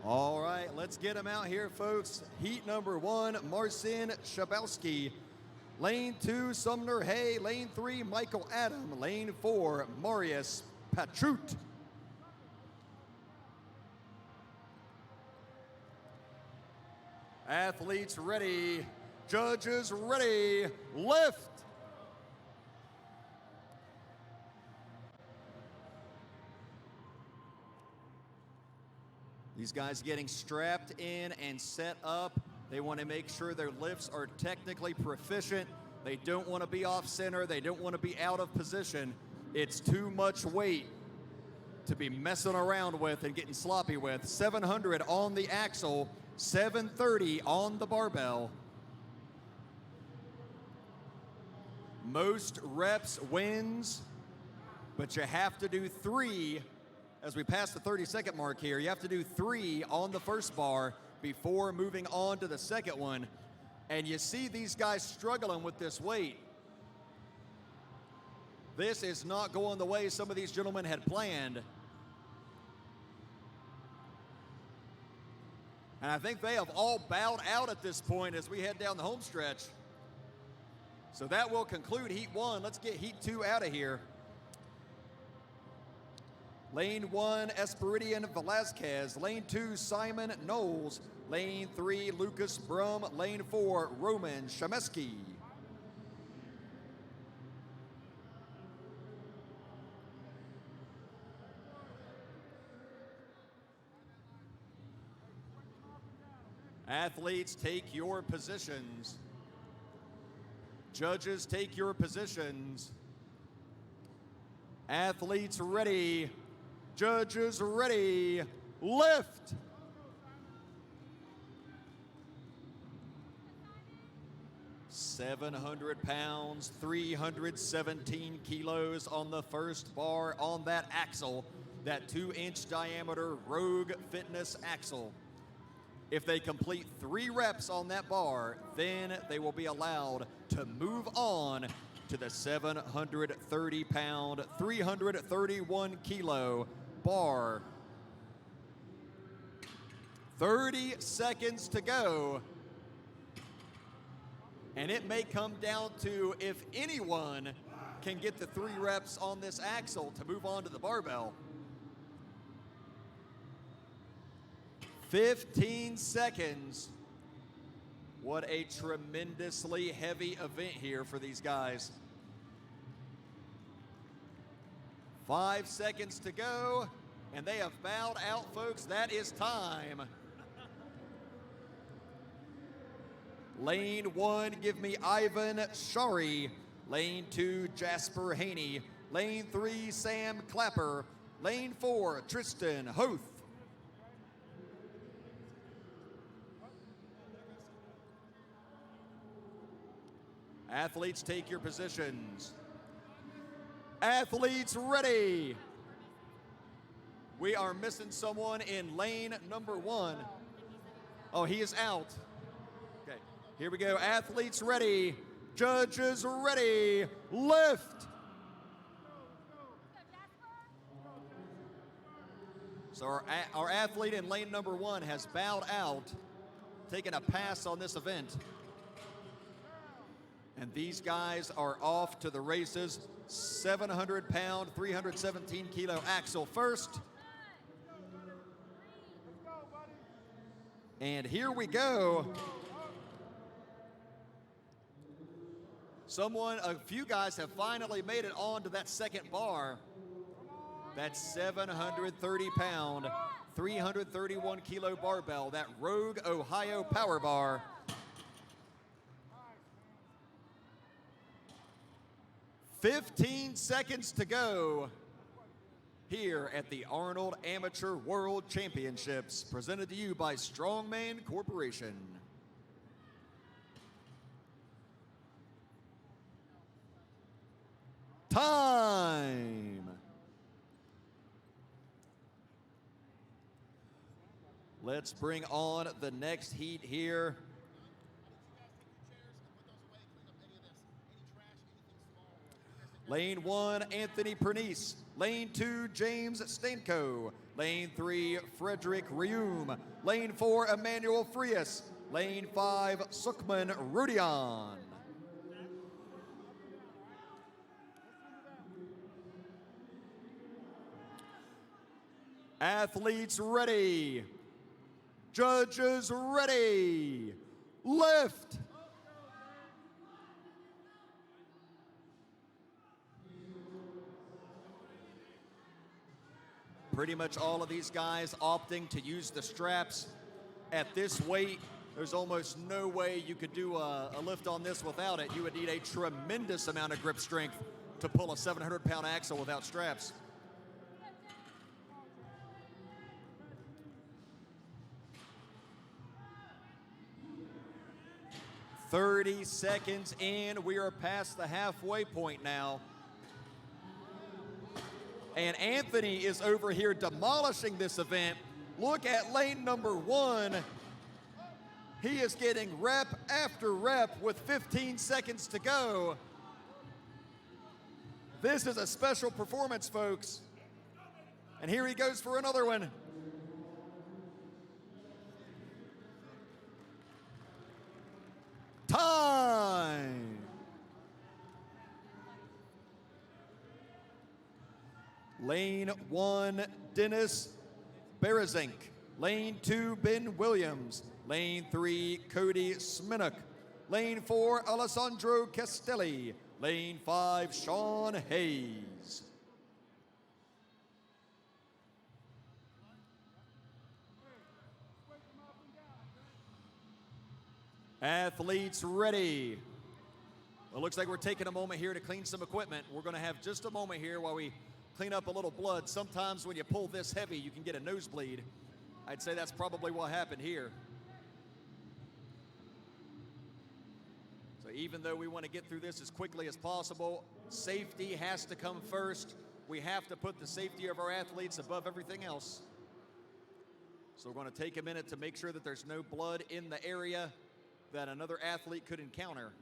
All right, let's get him out here, folks. Heat number 1, Marcin Shabowski. Lane 2, Sumner Hay. Lane 3, Michael Adam. Lane 4, Marius Patrut. Athletes ready. Judges ready. Lift. These guys getting strapped in and set up. They want to make sure their lifts are technically proficient. They don't want to be off center. They don't want to be out of position. It's too much weight to be messing around with and getting sloppy with. 700 on the axle, 730 on the barbell. Most reps wins, but you have to do 3. As we pass the 30-second mark here, you have to do 3 on the first bar before moving on to the second one. And you see these guys struggling with this weight. This is not going the way some of these gentlemen had planned. And I think they have all bowed out at this point as we head down the home stretch. So that will conclude Heat 1. Let's get Heat 2 out of here. Lane 1, Esperidian Velasquez. Lane 2, Simon Knowles. Lane 3, Lucas Brum. Lane 4, Roman Shameski. Athletes, take your positions. Judges, take your positions. Athletes ready. Judges ready. Lift. $700 pounds, 317 kilos on the first bar on that axle, that 2-inch diameter Rogue Fitness axle. If they complete 3 reps on that bar, then they will be allowed to move on to the 730 pound, 331 kilo bar. 30 seconds to go. And it may come down to if anyone can get the 3 reps on this axle to move on to the barbell. 15 seconds. What a tremendously heavy event here for these guys. 5 seconds to go, and they have bowed out, folks. That is time. Lane 1, give me Ivan Shari. Lane 2, Jasper Haney. Lane 3, Sam Clapper. Lane 4, Tristan Hoth. Athletes, take your positions. Athletes ready. We are missing someone in lane number 1. Oh, he is out. Okay, here we go. Athletes ready. Judges ready. Lift. So our athlete in lane number 1 has bowed out, taking a pass on this event. And these guys are off to the races. 700 pound, 317 kilo axle first. And here we go. A few guys have finally made it onto that second bar. That 730 pound, 331 kilo barbell, that Rogue Ohio Power Bar. 15 seconds to go here at the Arnold Amateur World Championships, presented to you by Strongman Corporation. Time. Let's bring on the next heat here. Lane 1, Anthony Pernice. Lane 2, James Stanko. Lane 3, Frederick Rium. Lane 4, Emmanuel Frias. Lane 5, Sukman Rudian. Athletes ready. Judges ready. Lift. Pretty much all of these guys opting to use the straps. At this weight, there's almost no way you could do a lift on this without it. You would need a tremendous amount of grip strength to pull a 700-pound axle without straps. "30 seconds in, we are past the halfway point now. And Anthony is over here demolishing this event. Look at lane number 1. He is getting rep after rep with 15 seconds to go. This is a special performance, folks. And here he goes for another one. Time. Lane 1, Dennis Berezinck. Lane 2, Ben Williams. Lane 3, Cody Sminnock. Lane 4, Alessandro Castelli. Lane 5, Sean Hayes. Athletes ready. Well, it looks like we're taking a moment here to clean some equipment. We're going to have just a moment here while we clean up a little blood. Sometimes when you pull this heavy, you can get a nosebleed. I'd say that's probably what happened here. So even though we want to get through this as quickly as possible, safety has to come first. We have to put the safety of our athletes above everything else. So we're going to take a minute to make sure that there's no blood in the area that another athlete could encounter.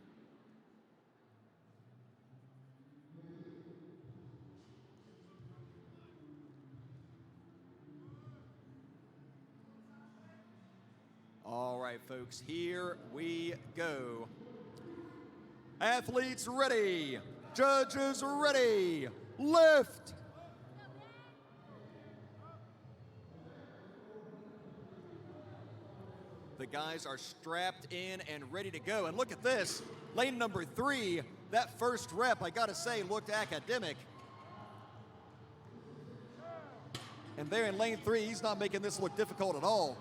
All right, folks, here we go. Athletes ready. Judges ready. Lift. The guys are strapped in and ready to go. And look at this. Lane number 3, that first rep, I gotta say, looked academic. And there in lane 3, he's not making this look difficult at all.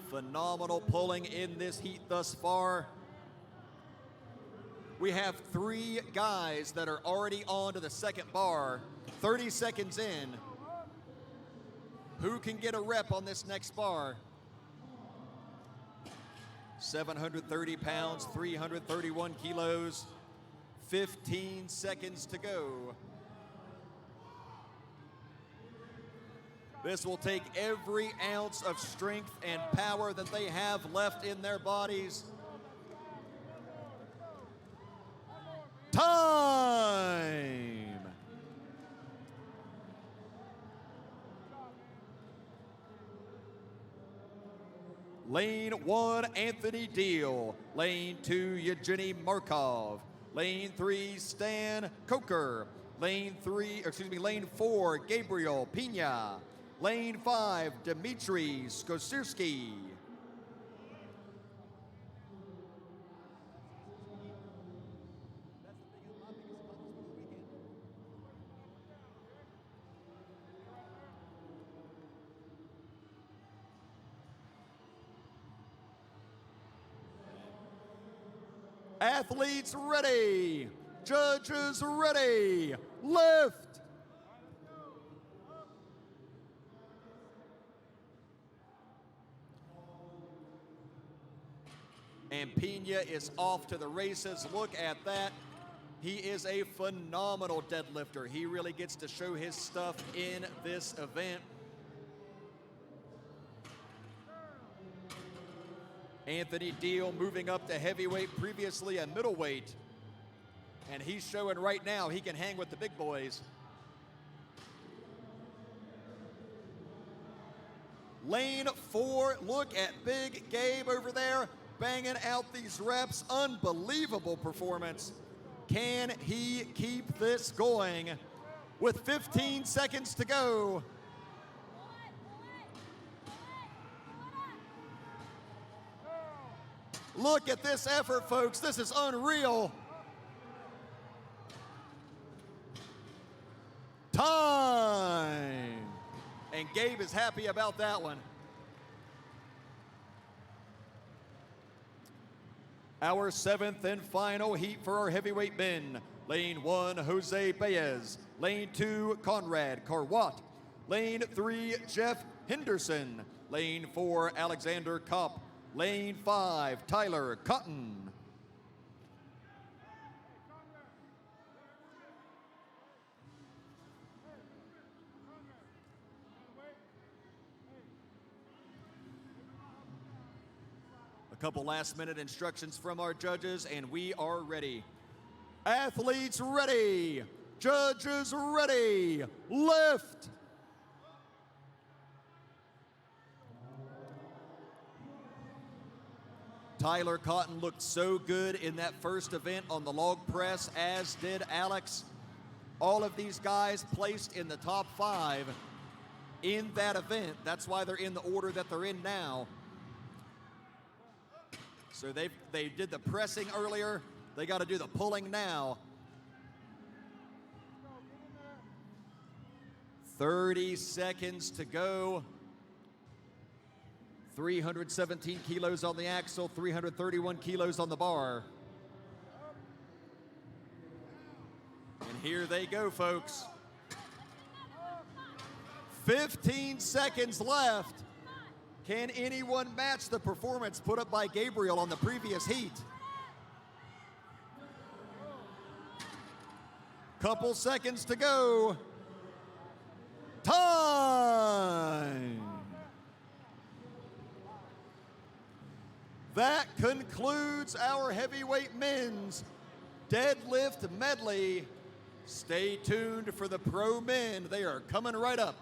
Phenomenal pulling in this heat thus far. We have 3 guys that are already on to the second bar, 30 seconds in. Who can get a rep on this next bar? 730 pounds, 331 kilos, 15 seconds to go. This will take every ounce of strength and power that they have left in their bodies. Time! Lane 1, Anthony Deal. Lane 2, Evgeny Markov. Lane 3, Stan Coker. Lane 4, Gabriel Pina. Lane 5, Dmitry Skosirski. Athletes ready. Judges ready. Lift. And Pina is off to the races. Look at that. He is a phenomenal deadlifter. He really gets to show his stuff in this event. Anthony Deal moving up to heavyweight, previously a middleweight. And he's showing right now he can hang with the big boys. Lane 4, look at Big Gabe over there, banging out these reps. Unbelievable performance. Can he keep this going? With 15 seconds to go. Look at this effort, folks. This is unreal. Time. And Gabe is happy about that one. Our 7th and final heat for our heavyweight men. Lane 1, Jose Baez. Lane 2, Conrad Carwat. Lane 3, Jeff Henderson. Lane 4, Alexander Kopp. Lane 5, Tyler Cotton. A couple last-minute instructions from our judges, and we are ready. Athletes ready. Judges ready. Lift. Tyler Cotton looked so good in that first event on the log press, as did Alex. All of these guys placed in the top 5 in that event. That's why they're in the order that they're in now. So they did the pressing earlier. They got to do the pulling now. 30 seconds to go. 317 kilos on the axle, 331 kilos on the bar. And here they go, folks. 15 seconds left. Can anyone match the performance put up by Gabriel on the previous heat? Couple seconds to go. Time. That concludes our heavyweight men's deadlift medley. Stay tuned for the pro men. They are coming right up.